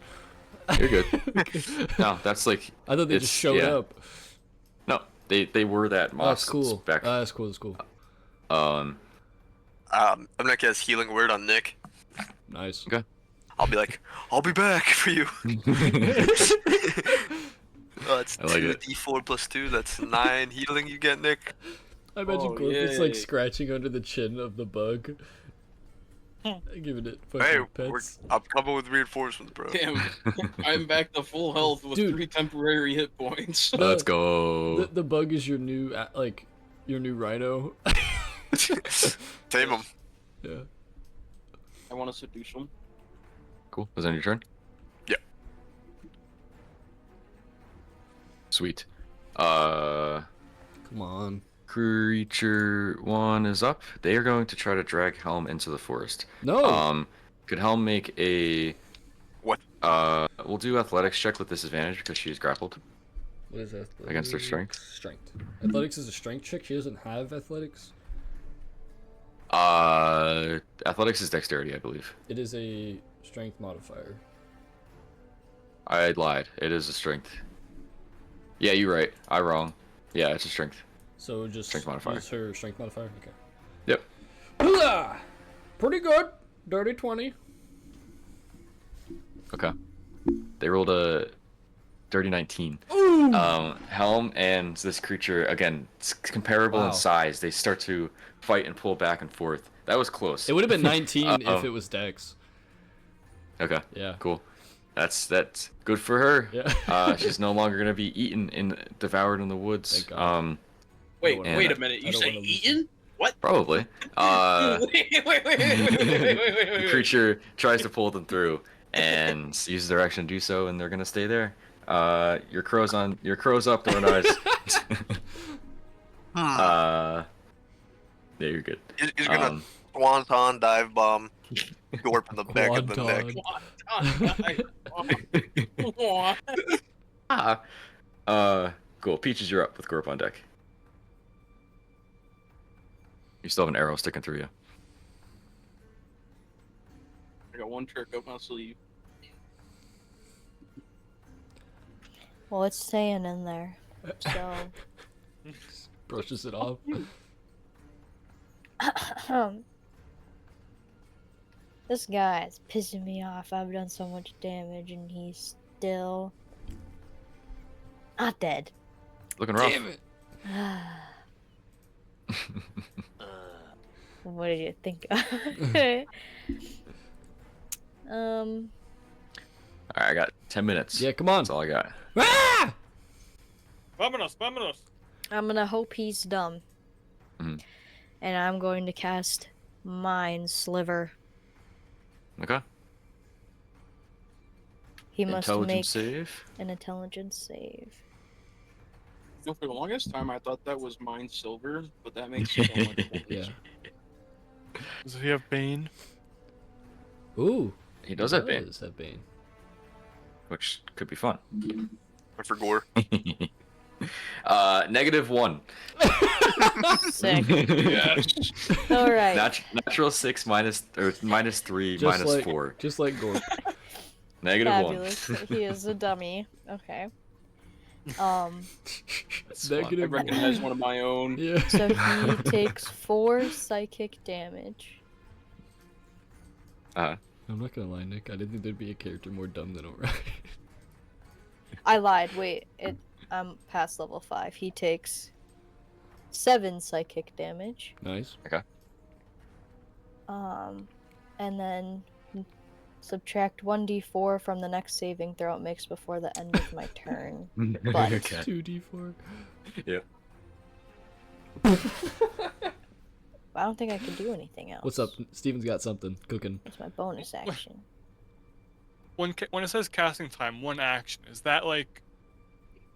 You're good. No, that's like I thought they just showed up. No, they were that Oh, moss that's cool. back. That's cool. That's cool. I'm gonna cast healing word on Nick. Nice. Okay. I'll be like, I'll be back for you. It's I like it. 2d4 plus 2, that's 9 healing you get, Nick. I imagine Oh, Gorp is like yay. scratching under the chin of the bug. Giving it fucking Hey, pets. I'm coming with reinforcements, bro. Damn, I'm back to full health with Dude. 3 temporary hit points. Let's go. The bug is your new your new rhino. Tame him. Yeah. I want to seduce him. Cool. Was that your turn? Yeah. Sweet. Come on. Creature 1 is up. They are going to try to drag Helm into the forest. No. Could Helm make a... What? We'll do athletics check with disadvantage because she is grappled. What is that? Against her strength? Strength. Athletics is a strength check. She doesn't have athletics. Athletics is dexterity, I believe. It is a strength modifier. I lied. It is a strength. Yeah, you're right. I wrong. Yeah, it's a strength. So just Strength modifier. use her strength modifier. Okay. Yep. Hooah! Pretty good. Dirty 20. Okay. They rolled a dirty 19. Ooh! Helm and this creature, again, it's comparable Wow. in size. They start to fight and pull back and forth. That was close. It would have been 19 if it was Dex. Okay. Yeah. Cool. That's good for her. Yeah. She's no longer gonna be eaten and devoured in the woods. Thank God. Wait, and- wait a minute. I You don't say wanna lose eaten? What? Probably. The creature tries to pull them through and uses their action to do so, and they're gonna stay there. Your crow's up, Thorneyes. Yeah, you're good. He's gonna swanton dive bomb Gorp in the back of the Quanton. neck. Cool. Peaches, you're up with Gorp on deck. You still have an arrow sticking through you. I got one trick up my sleeve. Well, it's staying in there. So. Brushes it off. This guy is pissing me off. I've done so much damage and he's still not dead. Looking rough. Damn it. What did you think? Alright, I got 10 minutes. Yeah, come on. That's all I got. Ah! Vámonos. I'm gonna hope he's dumb. Mhm. And I'm going to cast Mind Sliver. Okay. He must make Intelligence save. an intelligence save. You know, for the longest time, I thought that was Mind Silver, but that makes so much sense. Yeah. Does he have Bane? Ooh. He does have Bane, Does have Bane. which could be fun. For Gore. -1. Sick. Yes. Alright. Natural 6 -3 Just like, -4. Just like Gore. -1. Fabulous. He is a dummy. Okay. That's fun. I Negative recognize one of my own. Yeah. So he takes 4 psychic damage. I'm not gonna lie, Nick. I didn't think there'd be a character more dumb than Orion. I lied. Wait, I'm past level 5. He takes 7 psychic damage. Nice. And then subtract 1d4 from the next saving throw it makes before the end of my turn. But Okay. 2d4. Yeah. I don't think I can do anything else. What's up? Steven's got something cooking. It's my bonus action. When it says casting time, 1 action, is that like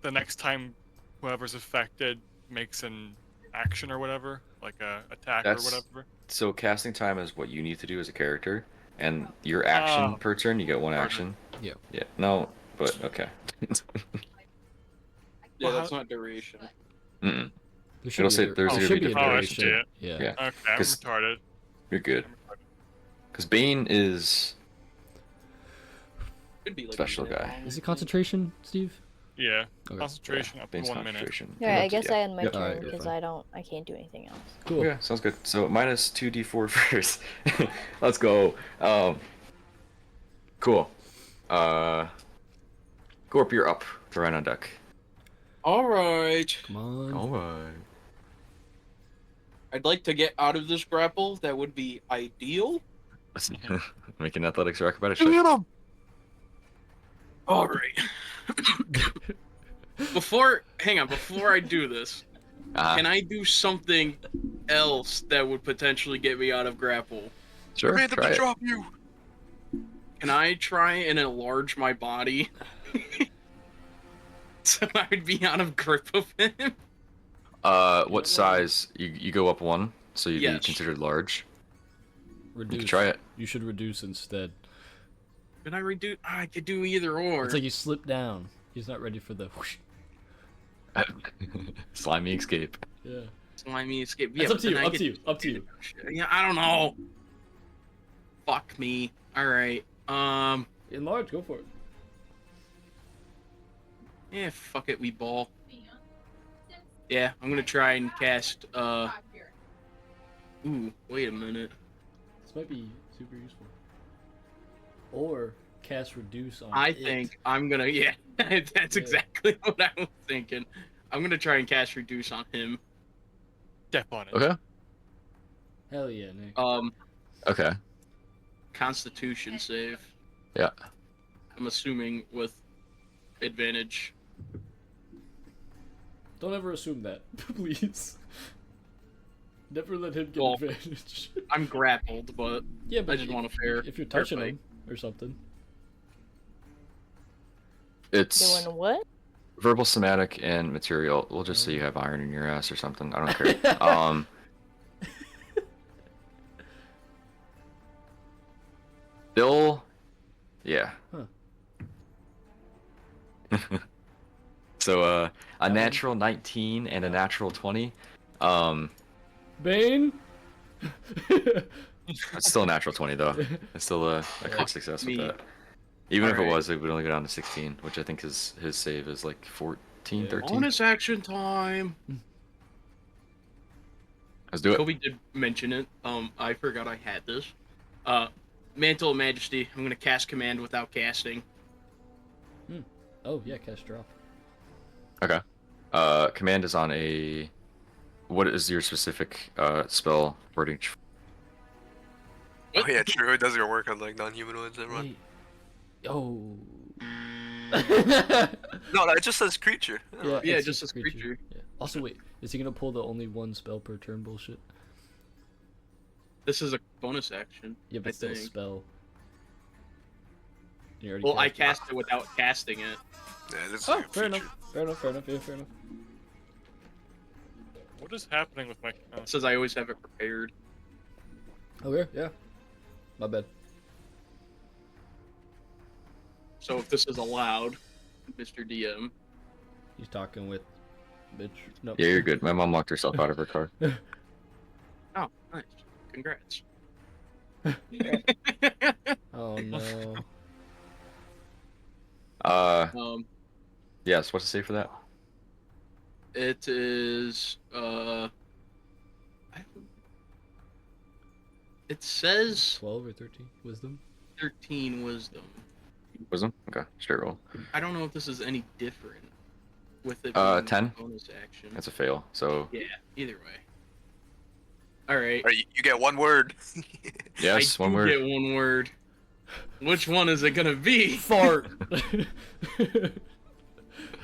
the next time whoever's affected makes an action or whatever? Like a attack That's- or whatever? So casting time is what you need to do as a character, and your action Oh. per turn, you get 1 Okay. action. Yeah. Yeah. No, but okay. Yeah, Well, that's not duration. Mm-mm. There It'll say there's there gonna should be be a different Oh, I duration. see it. Yeah. Yeah. Okay, I'm 'Cause- retarded. You're good. Because Bane is Could be like a special minute guy. long. Is it concentration, Steve? Yeah. Okay. Concentration up to Bane's 1 minute. concentration. Alright, I Up to- guess yeah. I end my Yep. turn Alright, because fine. I can't do anything else. Cool. Yeah, sounds good. So minus 2d4 first. Let's go. Cool. Gorp, you're up. To right on deck. All right. Come on. Alright. I'd like to get out of this grapple. That would be ideal. Make an athletics or acrobatics check. him! All right. Before I do this, can I do something else that would potentially get me out of grapple? Sure, Made them try to it. drop you. Can I try and enlarge my body? So I would be out of grip of him? What size? You go up 1, so you'd be Yes. considered large. You Reduce. can try it. You should reduce instead. Can I reduce? I could do either or. It's like you slip down. He's not ready for the whoosh. Slimy escape. Yeah. Slimy escape. It's Yeah, up to you. but then I Up to get- you. Up to you. Yeah, I don't know. Fuck me. All right. Enlarge. Go for it. Yeah, fuck it. We ball. Yeah, I'm gonna try and cast. Ooh, wait a minute. This might be super useful. Or cast reduce on I it. think I'm gonna. Yeah, that's exactly what I was thinking. I'm gonna try and cast reduce on him. Step on it. Okay. Hell yeah, Nick. Okay. Constitution save. Yeah. I'm assuming with advantage. Don't ever assume that, please. Never let him get Well, advantage. I'm grappled, but Yeah, but I just want a fair. if you're fair touching fight. him or something. It's Doing what? verbal, somatic, and material. We'll just say you have iron in your ass or something. I don't care. Bill. Yeah. Huh. So a natural 19 and a natural 20. Bane. It's still a natural 20 though. It's still a crit success with me. that. Even if it Alright. was, it would only go down to 16, which I think his save is like 14, 13. Bonus action time. Let's do it. Kobe did mention it. I forgot I had this. Mantle of Majesty. I'm gonna cast command without casting. Oh yeah, cast drop. Okay. Command is on a. What is your specific spell wording? Oh yeah, true. It doesn't work on like non-humanoids. Never mind. Wait. Oh. No, it just says creature. Yeah, Yeah, it's just as creature. Yeah. Also, wait, is he gonna pull the only one spell per turn bullshit? This is a bonus action. Yeah, but I still think. spell. You already Well, I cast cast it without casting it. Yeah, this is Oh, like a fair feature. enough. Fair enough. Fair enough. Yeah, fair enough. What is happening with my? It says I always have it prepared. Okay, yeah. My bad. So if this is allowed, Mr. DM. He's talking with bitch. No. Yeah, you're good. My mom locked herself out of her car. Oh, nice. Congrats. Oh no. Yes. What's the save for that? It is it says 12 or 13 wisdom. 13 wisdom. Wisdom. Okay. Straight roll. I don't know if this is any different with it. 10? being a bonus action. That's a fail. So Yeah. Either way. All right. Alright, you get one word. yes, I one do word. get one word. Which one is it gonna be? Fart.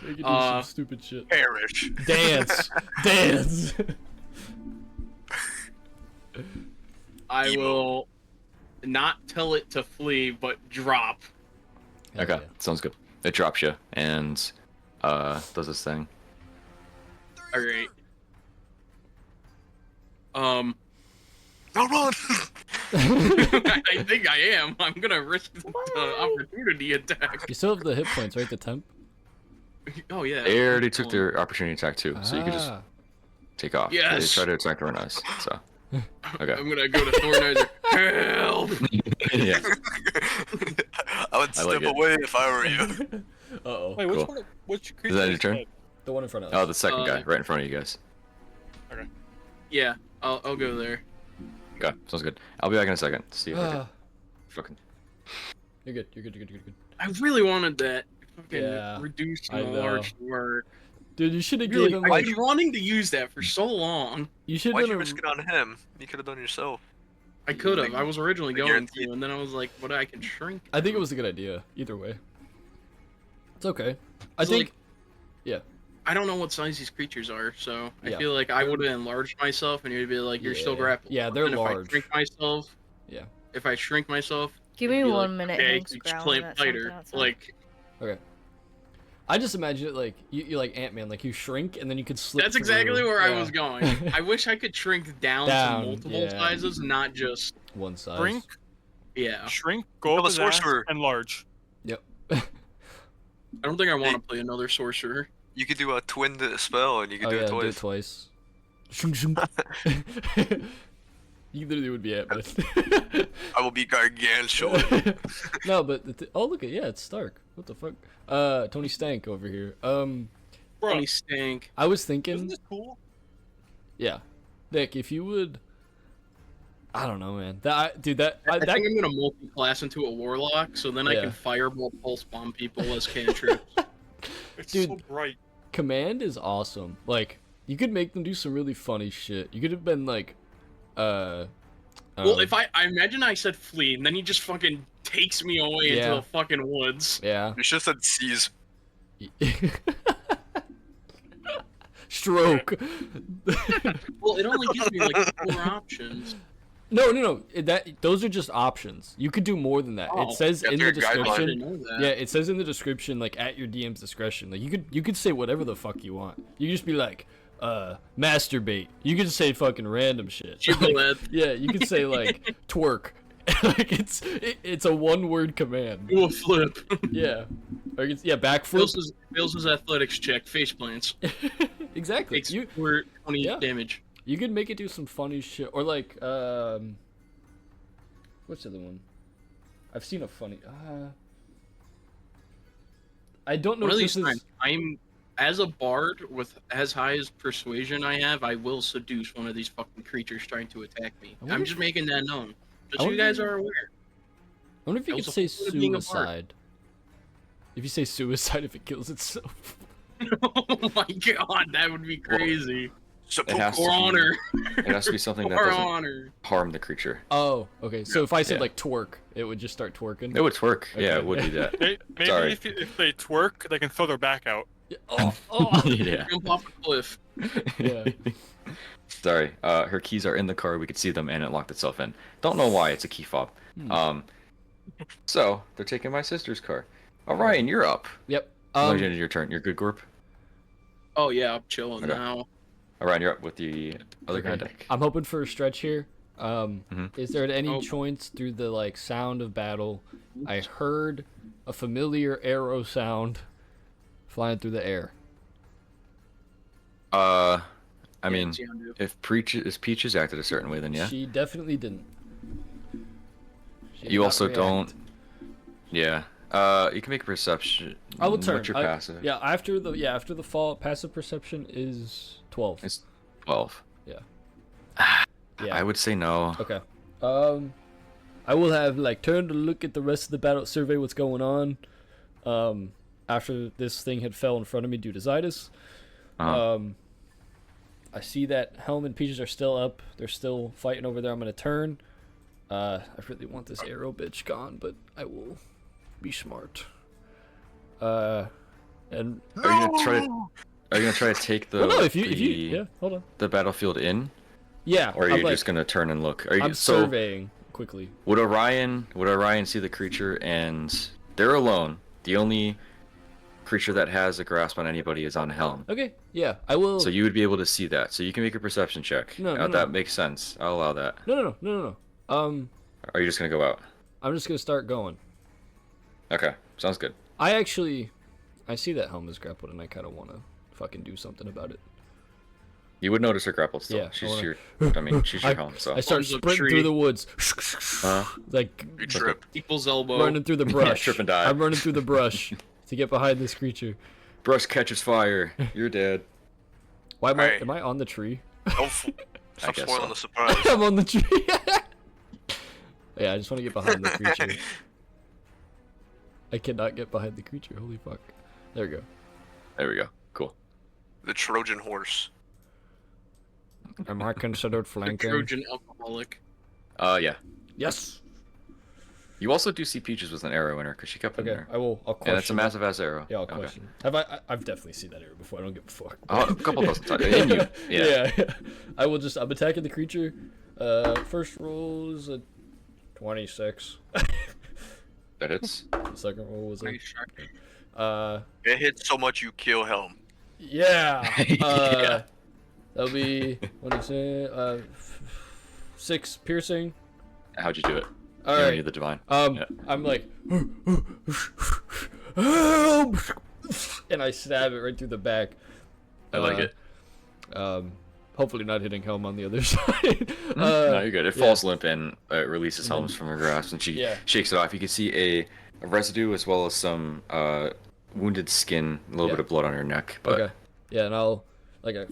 They can do some stupid shit. Perish. Dance. Dance. I Emo. will not tell it to flee, but drop. Hell Okay, yeah. sounds good. It drops you and does this thing. All right. No, run! I think I am. I'm gonna risk the opportunity attack. You still have the hit points, right? The temp. Oh yeah. They already took their opportunity attack too, so you could just Ah. take off. Yes. They try to attack the eyes. So okay. I'm gonna go to Thornizer. Help! Yeah. I would I step like it. away if I were you. Uh-oh. Wait, which Cool. one? Which creature? Is that your is turn? dead? The one in front of Oh, us. the second guy, right in front of you guys. Yeah, I'll go there. Okay, sounds good. I'll be back in a second to see if I can Ah, fucking. you're good. You're good. You're good. You're good. I really wanted that. Fucking Yeah, reduce I the know. large work. Dude, you should have Really, gave him I've like. been wanting to use that for so long. You should Why'd have you risk it on him? You could have done it yourself. I could have. I was originally Like, going guaranteed. to, and then I was like, "But I can shrink." I think it was a good idea. Either way, it's okay. I It's think. like- Yeah. I don't know what size these creatures are, so I Yeah. feel like I would have enlarged myself, and you'd be like, "You're still Yeah. grappled." Yeah, they're And if large. I shrink myself, Yeah. If I shrink myself, Give it'd me be like, 1 minute. Okay, Hank's you just growling play at fighter. something outside. Like Okay. I just imagine it like you like Ant-Man, like you shrink and then you could slip. that's exactly through. where I Yeah. was going. I wish I could shrink down, Down, to multiple yeah. sizes, not just One size. Shrink, yeah. shrink, go Become up a his ass, sorcerer. and large. Yep. I don't think I want to play another sorcerer. You could do a twin spell and you could Oh do yeah, it do twice. it twice. Shunk, shunk. You literally would be Ant-Man. I will be gargantuan. No, but oh look at it's Stark. What the fuck? Tony Stank over here. Bro, Tony Stank. I was isn't thinking, this cool? yeah, Nick, if you would, I don't know, man. Dude, I think I'm gonna multi-class into a warlock, so then I Yeah. can fireball pulse bomb people as cantrips. It's Dude. so bright. Command is awesome. Like, you could make them do some really funny shit. You could have been like, Well, if I imagine I said flee, and then he just fucking takes me away into Yeah. the fucking woods. yeah. You should have said seize. Stroke. Well, it only gives me like 4 options. No. Those are just options. You could do more than that. Oh, It says yeah, in the they're a guideline. I description. didn't know that. Yeah, it says in the description, like, at your DM's discretion. Like, you could say whatever the fuck you want. You could just be like, masturbate. You could just say fucking random shit. Shibboleth. Yeah, you could say like twerk. Like it's a 1-word command. Do a flip. Yeah. Or backflip. Fails athletics check, face plants. Exactly. Takes 20 yeah. damage. You could make it do some funny shit, or like what's the other one? I've seen a funny. I don't know. One of if these this times, is... I'm as a bard with as high as persuasion I have, I will seduce one of these fucking creatures trying to attack me. wonder I'm if- just making that known, just I so you wonder- guys are aware. I wonder if you That could was say the point of being a bard. suicide. If you say suicide, if it kills itself. Oh my god, that would be crazy. It has to For be- honor. It has to be something that For doesn't honor. harm the creature. Oh, okay. So if I said Yeah. like twerk, it would just start twerking. It would twerk. Yeah, Okay. it would do that. Maybe Sorry. if they twerk, they can throw their back out. Yeah. Oh. Yeah. Jump off a cliff. Yeah. Sorry. Her keys are in the car. We could see them, and it locked itself in. Don't know why. It's a key fob. So they're taking my sister's car. Orion, you're up. Yep. Legend, your turn. You're good, Gorp. Oh yeah, I'm chilling Okay. now. Orion, you're up with the other guy Okay. deck. I'm hoping for a stretch here. Is there any Oh. choice through the like sound of battle? I heard a familiar arrow sound flying through the air. I mean, it's Yondu. if Peaches acted a certain way, then yeah. She definitely didn't. She did You not also react. don't. Yeah. You can make a perception. I will turn. What's your passive? Yeah, after the fall, passive perception is 12. It's 12. Yeah. I would say no. Okay. I will have like turn to look at the rest of the battle, survey what's going on. After this thing had fell in front of me due to Zydus. I see that Helm and Peaches are still up. They're still fighting over there. I'm gonna turn. I really want this arrow bitch gone, but I will be smart. And Are you gonna try to take the well, no, if you yeah, hold on. the battlefield in, Yeah, or are I'm you like, just gonna turn and look? Are you I'm so surveying quickly. would Orion see the creature, and they're alone? The only creature that has a grasp on anybody is on Helm. Okay, yeah, I will. So you would be able to see that. So you can make a perception check. No, no, That no. makes sense. I'll allow that. No. Are you just gonna go out? I'm just gonna start going. Okay, sounds good. I see that Helm is grappled, and I kind of want to fucking do something about it. You would notice her grappled still. Yeah, she's I your. I mean, she's your Helm. So. I start Arms up sprinting tree. through the woods, like You trip. Equals elbow. running through the brush. trip and die. I'm running through the brush to get behind this creature. Brush catches fire. You're dead. Why am Alright. am I on the tree? Don't stop guess spoiling so. the surprise. I'm on the tree. Yeah, I just want to get behind the creature. I cannot get behind the creature. Holy fuck. There we go. There we go. Cool. The Trojan horse. Am I considered The flanking? Trojan alcoholic. Yeah. Yes. You also do see Peaches with an arrow in her because she kept it in Okay, there. I'll question. And it's a that. massive ass arrow. Yeah, I'll Okay. question. I've definitely seen that arrow before. I don't give a fuck. Oh, a couple dozen times. In you. Yeah. Yeah. I'm attacking the creature. First roll is a 26. That hits. The second roll was a Nice shot. It hits so much you kill Helm. yeah. Yeah. That'll be what do you say? 6 piercing. How'd you do it? All You don't right. need the divine. I'm like, help! And I stab it right through the back. I like it. Hopefully not hitting Helm on the other side. No, you're good. It yeah. falls limp and it releases Helms from her grasp, and she Yeah. shakes it off. You can see a residue as well as some wounded skin, a little Yeah. bit of blood on her neck. But Okay. Yeah, and I'll like I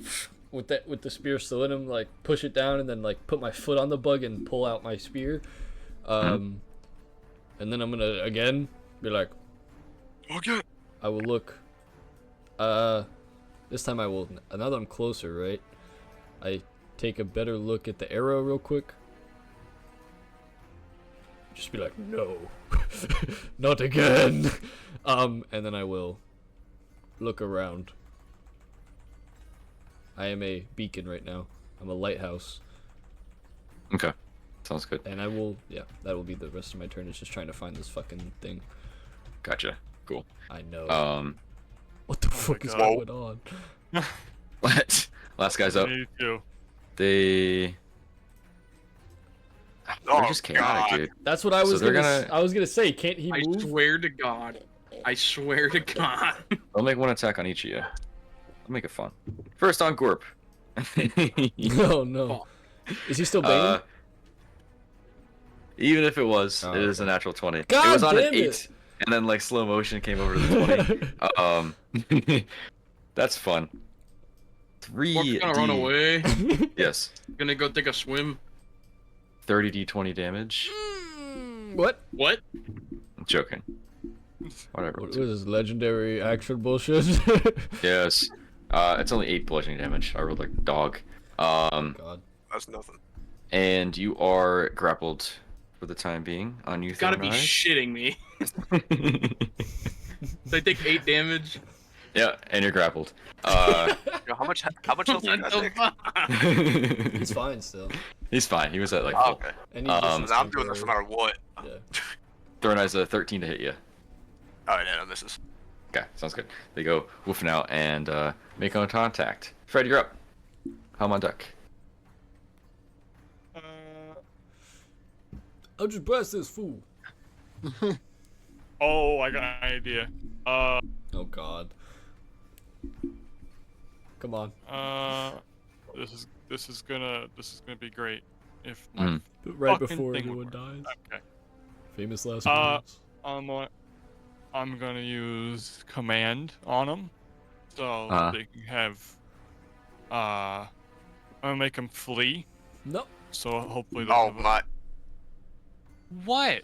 with the spear still in him, like push it down and then like put my foot on the bug and pull out my spear. And then I'm gonna again be like, Okay. I will look. This time I will. Now that I'm closer, right? I take a better look at the arrow real quick. Just be like, no, not again. And then I will look around. I am a beacon right now. I'm a lighthouse. Okay. Sounds good. And I will, yeah, that will be the rest of my turn. Is just trying to find this fucking thing. Gotcha. Cool. I know. What the fuck is God. going on? What? Last guy's up. Me too. They're just chaotic, God. dude. That's what I was they're I was gonna say. Can't he I move? swear to God. I swear to God. I'll make one attack on each of you. I'll make it fun. First on Gorp. Oh no. Is he still banging? Even if it was, Oh, it is a okay. natural 20. God it was on an damn 8, it. and then like slow motion came over to the 20. That's fun. Gorp's gonna run away. Yes. Gonna go take a swim. 30d20 damage. What? What? I'm joking. Whatever. What is this legendary action bullshit? Yes. It's only 8 bludgeoning damage. I rolled like a dog. God. That's nothing. And you are grappled for the time being on you. You gotta be shitting me. They take 8 damage. Yeah, and you're grappled. Yo, how much health What did I the take? fuck? He's fine still. He's fine. He was at like Oh, full. okay. And Um, just So I'm doing this no matter what. Yeah. Thrown as a 13 to hit you. Alright, yeah, that misses. Okay, sounds good. They go woofing out and make eye contact. Fred, you're up. Helm on deck. I'll just blast this fool. Oh, I got an idea. Oh God. Come on. This is gonna be great. If my Right fucking before thing anyone would dies. work. Okay. Famous last Uh, words. I'm gonna use command on them, so they can have. I'm gonna make them flee. No. So hopefully. they'll Oh have a- my. What?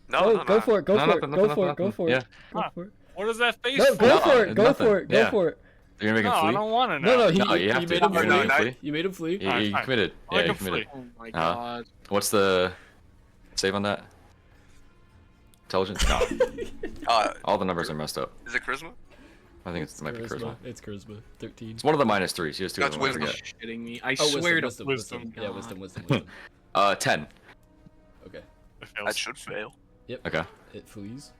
No, Go for it. Go No, for it. nothing, Go nothing, for it. nothing. Go for it. Yeah. Go Huh. for it. What is that face No, for? go for it. Go nothing. for it. Go Yeah. for it. You're gonna make No, him I flee? don't want to. No, No, you have you to. made him You're flee. gonna make him flee? You made him flee. You, Alright, you fine. committed. I'll Yeah, make you him committed. Oh my Uh-huh. God. What's the save on that? Intelligence? No. All the numbers are messed up. Is it charisma? I think it might be charisma. It's charisma. 13. It's one of the -3s. He has 2 of That's them. I wisdom. forget. Shitting me. I Oh, swear wisdom. wisdom. Yeah, wisdom. 10. Okay. It fails. That should fail. Yep. Okay. It flees.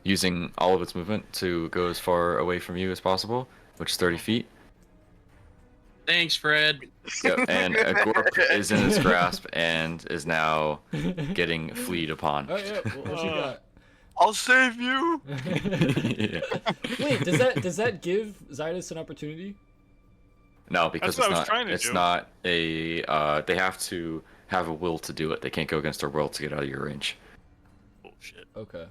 Using all of its movement to go as far away from you as possible, which is 30 feet. Thanks, Fred. Yep. And a Gorp is in its grasp and is now getting fleed upon. Oh yeah. What you got? I'll save you. Yeah. Wait, does that give Zydus an opportunity? No, because That's what I was it's trying not. to It's do. not a. They have to have a will to do it. They can't go against their will to get out of your range. Bullshit. Okay.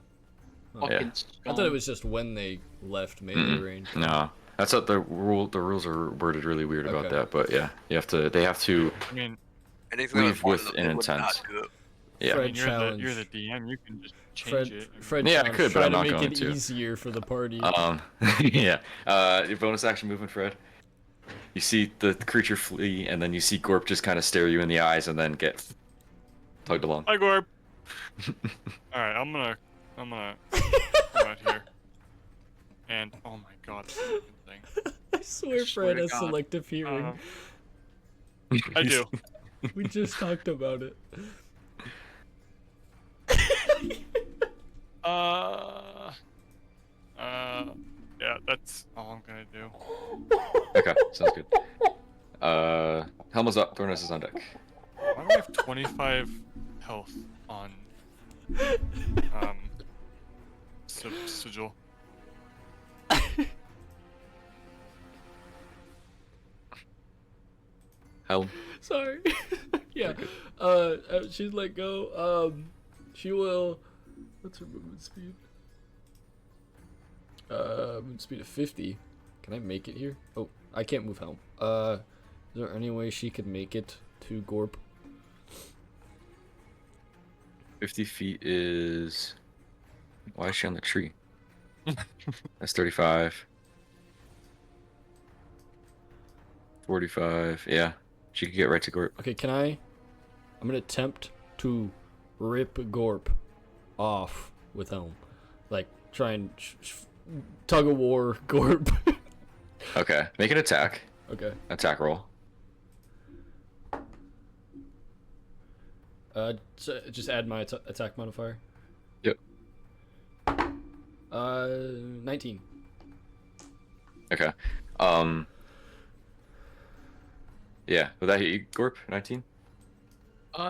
Fucking I thought it was just when they left melee range. No, that's what the rule. The rules are worded really weird about Okay. that. But yeah, you have to. They have to. I mean, Anything Leave with that an would not intent. do it. Yeah. I Fred mean you're challenge. the DM. You can just change it. Fred Yeah, I challenge, could, but try I'm to not make going it to. easier for the party. Yeah. Your bonus action movement, Fred. You see the creature flee, and then you see Gorp just kind of stare you in the eyes, and then get tugged along. Hi, Gorb. All right, I'm gonna come out here. And oh my god, this fucking thing. I swear, swear Fred to has God. selective hearing. I do. We just talked about it. Yeah, that's all I'm gonna do. Okay, sounds good. Helma's up. Thornus is on deck. Why do I have 25 health on sigil? Helm. Sorry. Yeah. She's let go. She will. What's her movement speed? Movement speed of 50. Can I make it here? Oh, I can't move Helm. Is there any way she could make it to Gorp? 50 feet is... Why is she on the tree? That's 35. 45. Yeah. She could get right to Gorp. Okay, can I... I'm gonna attempt to rip Gorp off with Helm. Like, try and tug of war Gorp. Okay. Make an attack. Okay. Attack roll. Just add my attack modifier. Yep. 19. Okay. Yeah. Would that hit you, Gorp? 19?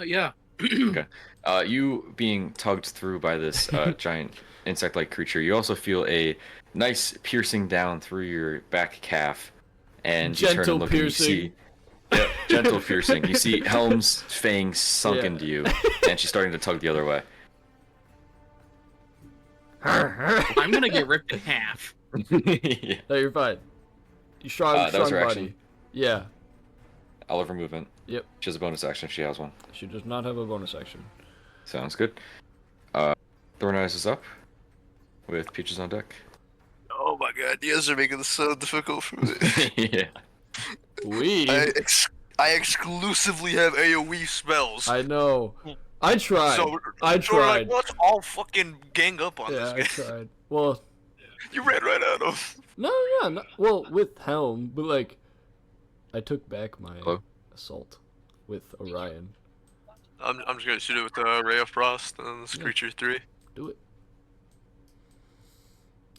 Yeah. Okay. You being tugged through by this giant insect-like creature, you also feel a nice piercing down through your back calf, and you turn Gentle and look piercing. and you see, yep, gentle piercing. You see Helm's fangs sunk Yeah. into you, and she's starting to tug the other way. I'm gonna get ripped in half. Yeah. No, you're fine. You strong, That was strong her body. action. Yeah. All of her movement. Yep. She has a bonus action if she has one. She does not have a bonus action. Sounds good. Thorn Eyes is up with Peaches on deck. Oh my god, you guys are making this so difficult for me. Yeah. I exclusively have AoE spells. I know. I tried. So, I so we're like, tried. let's all fucking gang up on Yeah, I this guy. tried. Well, You ran right at him. no. Well, with Helm, but like, I took back my Hello? assault with Orion. I'm just gonna shoot it with the Ray of Frost and this Yeah. creature 3. Do it.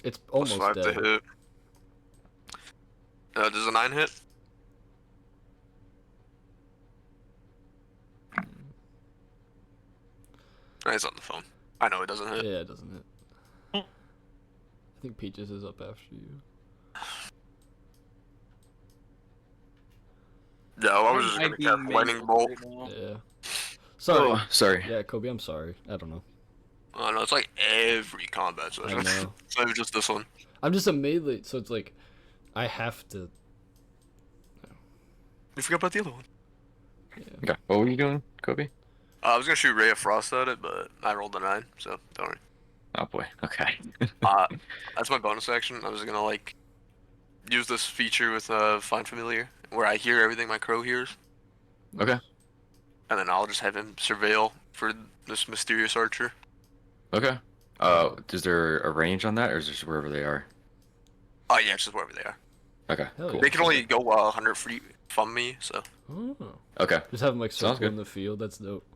It's Plus almost 5 to dead. hit. Does a 9 hit? He's on the phone. I know it doesn't hit. Yeah, it doesn't hit. I think Peaches is up after you. No, I was just Might gonna be cast Lightning Bolt. right now. Yeah. Sorry. Oh, sorry. Yeah, Kobe, I'm sorry. I don't know. Oh no, it's like every combat I session. know. So it's just this one. I'm just a melee, so it's like, I have to. You forgot about the other one. Yeah. Okay. What were you doing, Kobe? I was gonna shoot Ray of Frost at it, but I rolled a 9, so don't worry. Oh boy. Okay. That's my bonus action. I was gonna like use this feature with Find Familiar, where I hear everything my crow hears, Okay. and then I'll just have him surveil for this mysterious archer. Okay. Is there a range on that, or is it just wherever they are? Oh yeah, it's just wherever they are. Okay. Hell Cool. yeah. They can only go 100 feet from me, so. Oh. Okay. Just have them like Sounds circle in good. the field. That's dope.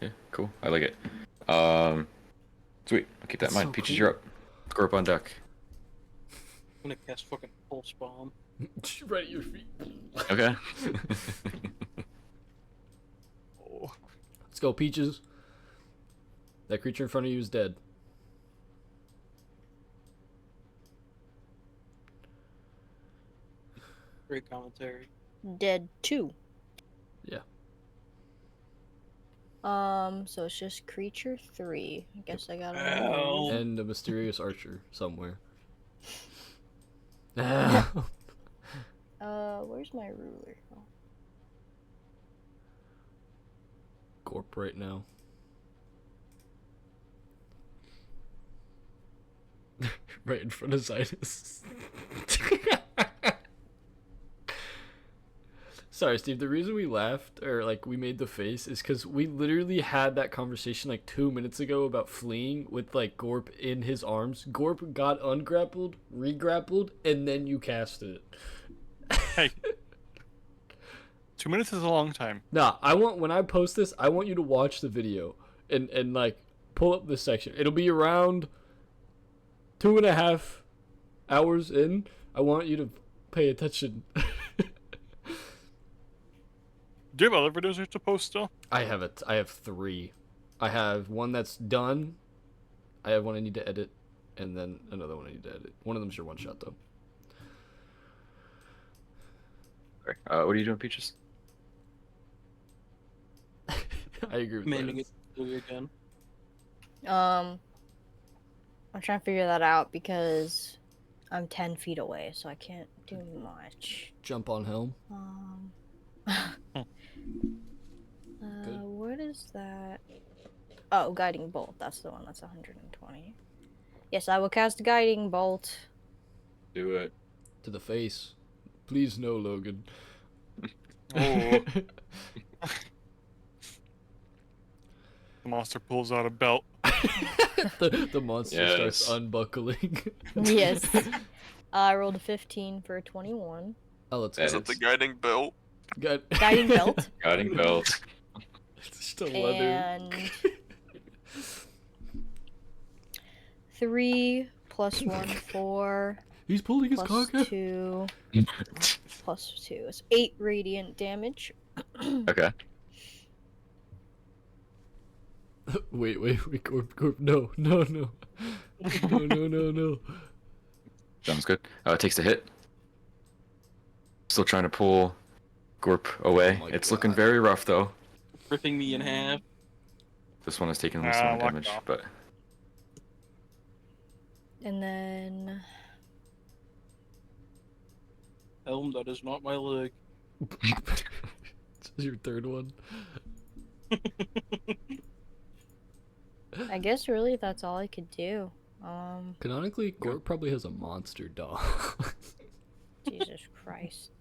Yeah. Cool. I like it. Sweet. I'll keep that in That's mind. so Peaches, cool. you're up. Gorp on deck. I'm gonna cast fucking pulse bomb. Right at your feet. Okay. Let's go, Peaches. That creature in front of you is dead. Great commentary. Dead 2. Yeah. So it's just creature 3. I guess I gotta. Ow. And a mysterious archer somewhere. Where's my ruler? Oh. Gorp right now. Right in front of Zinus. Sorry, Steve. The reason we laughed, or like we made the face, is because we literally had that conversation like 2 minutes ago about fleeing with like Gorp in his arms. Gorp got ungrappled, regrappled, and then you cast it. Hey. 2 minutes is a long time. Nah, I want, when I post this, I want you to watch the video and like pull up this section. It'll be around 2.5 hours in. I want you to pay attention. Do you have other videos you have to post still? I have it. I have 3. I have one that's done. I have one I need to edit, and then another one I need to edit. One of them's your one shot though. Okay. What are you doing, Peaches? I agree with Commanding that. it to do again. I'm trying to figure that out because I'm 10 feet away, so I can't do much. Jump on helm. What is that? Oh, guiding bolt. That's the one. That's 120. Yes, I will cast guiding bolt. Do it. To the face. Please no, Logan. Oh. The monster pulls out a belt. the monster starts unbuckling. Yes. I rolled a 15 for a 21. Oh, let's Is it the guiding belt? Guiding belt. Guiding belt. It's just a leather. And 3 plus 1, 4. He's pulling his plus cock out. 2 plus 2 is 8 radiant damage. Okay. Wait, Corp, no. No. Sounds good. Takes the hit. Still trying to pull Gorp away. Oh my It's God. looking very rough though. Ripping me in half. This one has taken the least amount of locked damage, off. but And then Helm, that is not my leg. This is your third one. I guess really that's all I could do. Canonically, Gorp probably has a monster dog. Jesus Christ.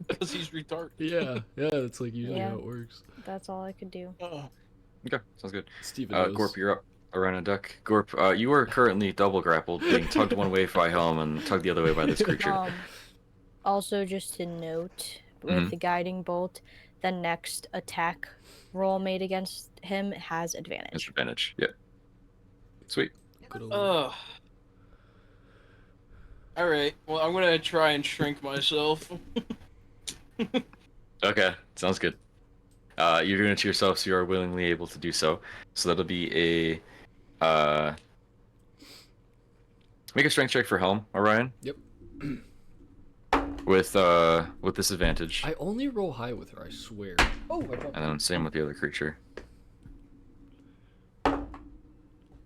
Because he's retarded. yeah, that's like usually Yeah. how it works. That's all I could do. okay, sounds good. Steven knows. Gorp, you're up. Around a duck. Gorp, you are currently double grappled, being tugged one way by Helm and tugged the other way by this creature. Also, just to note, with the guiding bolt, the next attack roll made against him has advantage. Disadvantage. Yep. Sweet. Good old- Alright, well, I'm gonna try and shrink myself. Okay, sounds good. You're doing it to yourself, so you are willingly able to do so. So that'll be a make a strength check for Helm, Orion. Yep. With disadvantage. I only roll high with her, I swear. Oh, I dropped And then same with the other creature.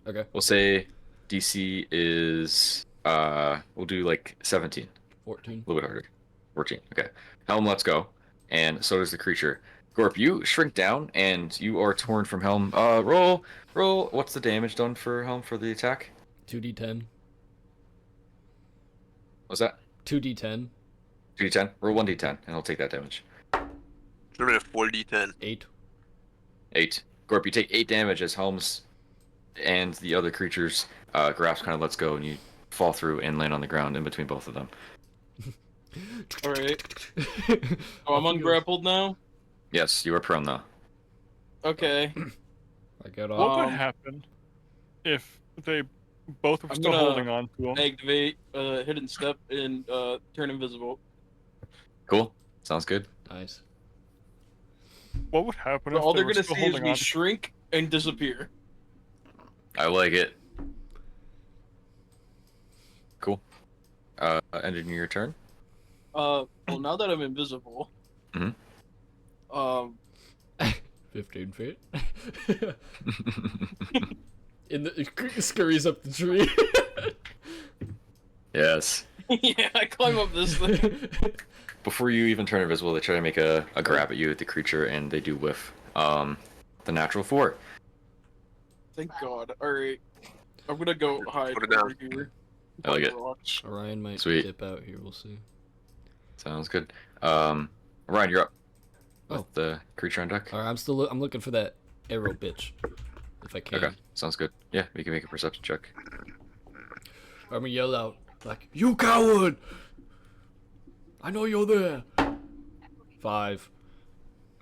Okay. We'll say DC is we'll do like 17. 14. A little bit harder. 14. Okay. Helm lets go, and so does the creature. Gorp, you shrink down, and you are torn from Helm. Roll. What's the damage done for Helm for the attack? 2d10. What's that? 2d10. 2d10. Roll 1d10, and I'll take that damage. Should have been a 4d10. 8. 8. Gorp, you take 8 damage as Helm's and the other creature's grasp kind of lets go, and you fall through and land on the ground in between both of them. Alright. Oh, I'm ungrappled now? Yes, you are prone though. Okay. I get What off. would happen if they both were I'm still gonna holding on to him? Activate hidden step and turn invisible. Cool. Sounds good. Nice. What would happen But if all they they're were gonna still see is holding me on to shrink and disappear. I like it. Cool. Ending your turn. Well, now that I'm invisible, 15 feet. In the scurries up the tree. Yes. yeah, I climb up this thing. Before you even turn invisible, they try to make a grab at you at the creature, and they do whiff. The natural 4. Thank God. Alright. I'm gonna go hide Put it down. over here. I like it. Rocks. Orion might Sweet. dip out here, we'll see. Sounds good. Ryan, you're up. With Oh. the creature on deck. Alright, I'm looking for that arrow bitch. If I can. Okay, sounds good. Yeah, we can make a perception check. I'm gonna yell out, like, you coward! I know you're there! 5.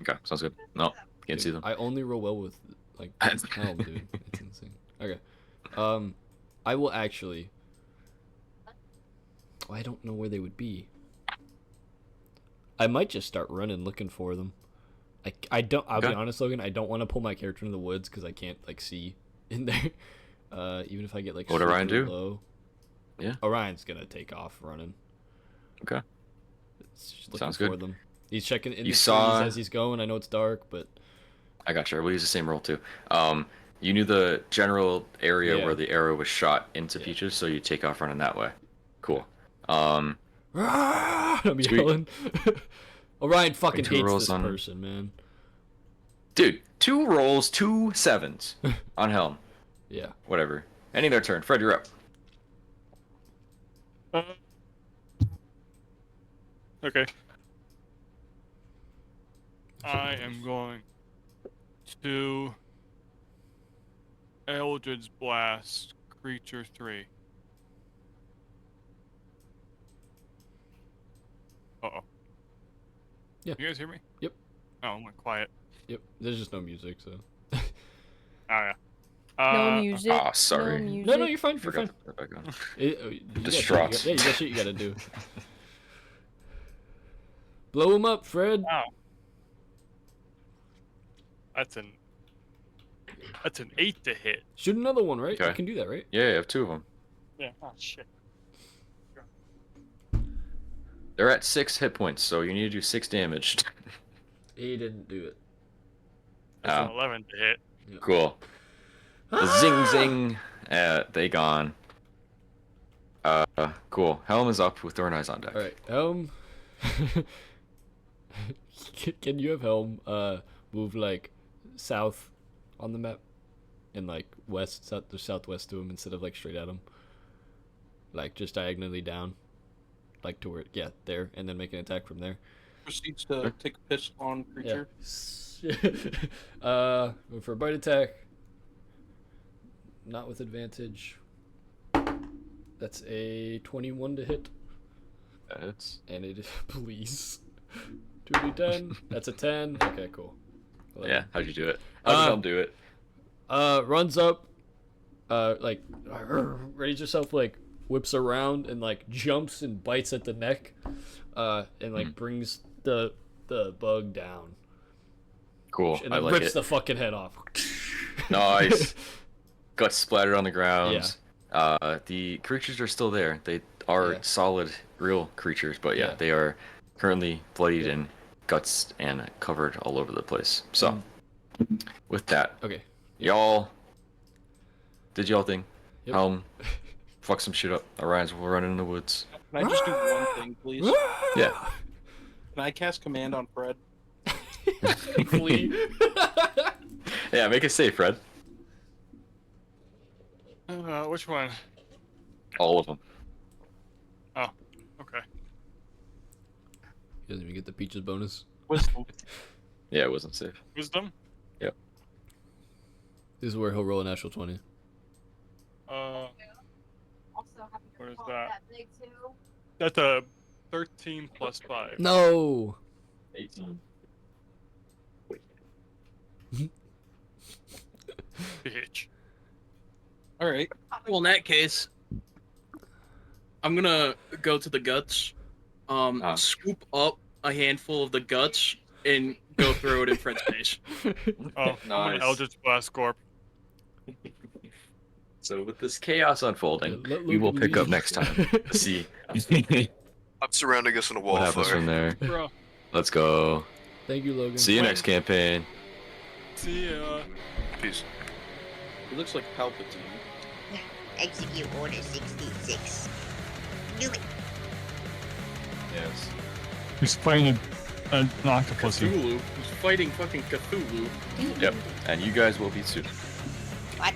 Okay, sounds good. No, can't see them. I only roll well with, like, helm, dude. It's insane. Okay. I will actually... Oh, I don't know where they would be. I might just start running looking for them. I'll be Okay. honest, Logan, I don't want to pull my character into the woods because I can't, like, see in there. Even if I get, like, What would Orion super do? low. Yeah. Orion's gonna take off running. Okay. It's just looking Sounds for good. them. He's checking in You the trees saw- as he's going. I know it's dark, but I got you. We'll use the same roll too. You knew the general area Yeah. where the arrow was shot into Yeah. Peaches, so you take off running that way. Cool. Um, I'm Sweet. yelling. Orion fucking Two hates rolls this on- person, man. dude, 2 rolls, 2 sevens on Helm. Yeah. Whatever. Ending their turn. Fred, you're up. Okay. I am going to Eldritch Blast Creature 3. Uh-oh. Yeah. You guys hear me? Yep. Oh, it went quiet. Yep. There's just no music, so. Oh, yeah. No music. Ah, sorry. No music. No, you're fine. You're Forgot fine. to put that back on. You got Distraught. shit, you got shit you gotta do. Blow him up, Fred. Wow. That's an 8 to hit. Shoot another one, right? Okay. You can do that, right? Yeah, you have 2 of them. Yeah. Oh shit. They're at 6 hit points, so you need to do 6 damage. He didn't do it. That's Oh. an 11 to hit. Cool. Zing zing. They gone. Cool. Helm is up with Thorn Eyes on deck. Alright, Helm. Can you have Helm move like south on the map? And like west, south, or southwest to him instead of like straight at him? Like just diagonally down. Like toward, yeah, there, and then make an attack from there. Proceeds to take a piss on creature. Yeah. For a bite attack. Not with advantage. That's a 21 to hit. It's And it is, please. 2d10. That's a 10. Okay, cool. 11. yeah. How'd you do it? How did Helm do it? Runs up, like, readies herself, like, whips around and, like, jumps and bites at the neck, and, like, brings the bug down. Cool. And I then like rips it. the fucking head off. Nice. Guts splattered on the ground. Yeah. The creatures are still there. They are solid, real creatures, but yeah, Yeah. they are currently bloodied and guts and covered all over the place. So, with that, Okay. y'all did y'all thing. Yep. Helm, fuck some shit up. Orion's will run in the woods. Can I just do one thing, please? Yeah. Can I cast command on Fred? Flee. Yeah, make it safe, Fred. Which one? All of them. Oh, okay. He doesn't even get the peaches bonus. Wisdom. Yeah, it wasn't safe. Wisdom? Yep. This is where he'll roll a natural 20. What is that? That's a 13 plus 5. No! 18. Bitch. Alright. Well, in that case, I'm gonna go to the guts, scoop up a handful of the guts, and go throw it in Fred's face. Oh, I'm Nice. an Eldritch Blast Corp. So with this chaos unfolding, Let we will Logan pick up lead. next time to see I'm surrounding us in a wall what of happens fire. from there. Bro, Let's go. Thank you, Logan. See you next campaign. see ya. Peace. He looks like Palpatine. Execute Order 66. Do it. Yes. He's playing an octopus. Cthulhu. He's fighting fucking Cthulhu. Yep. And you guys will be too. What?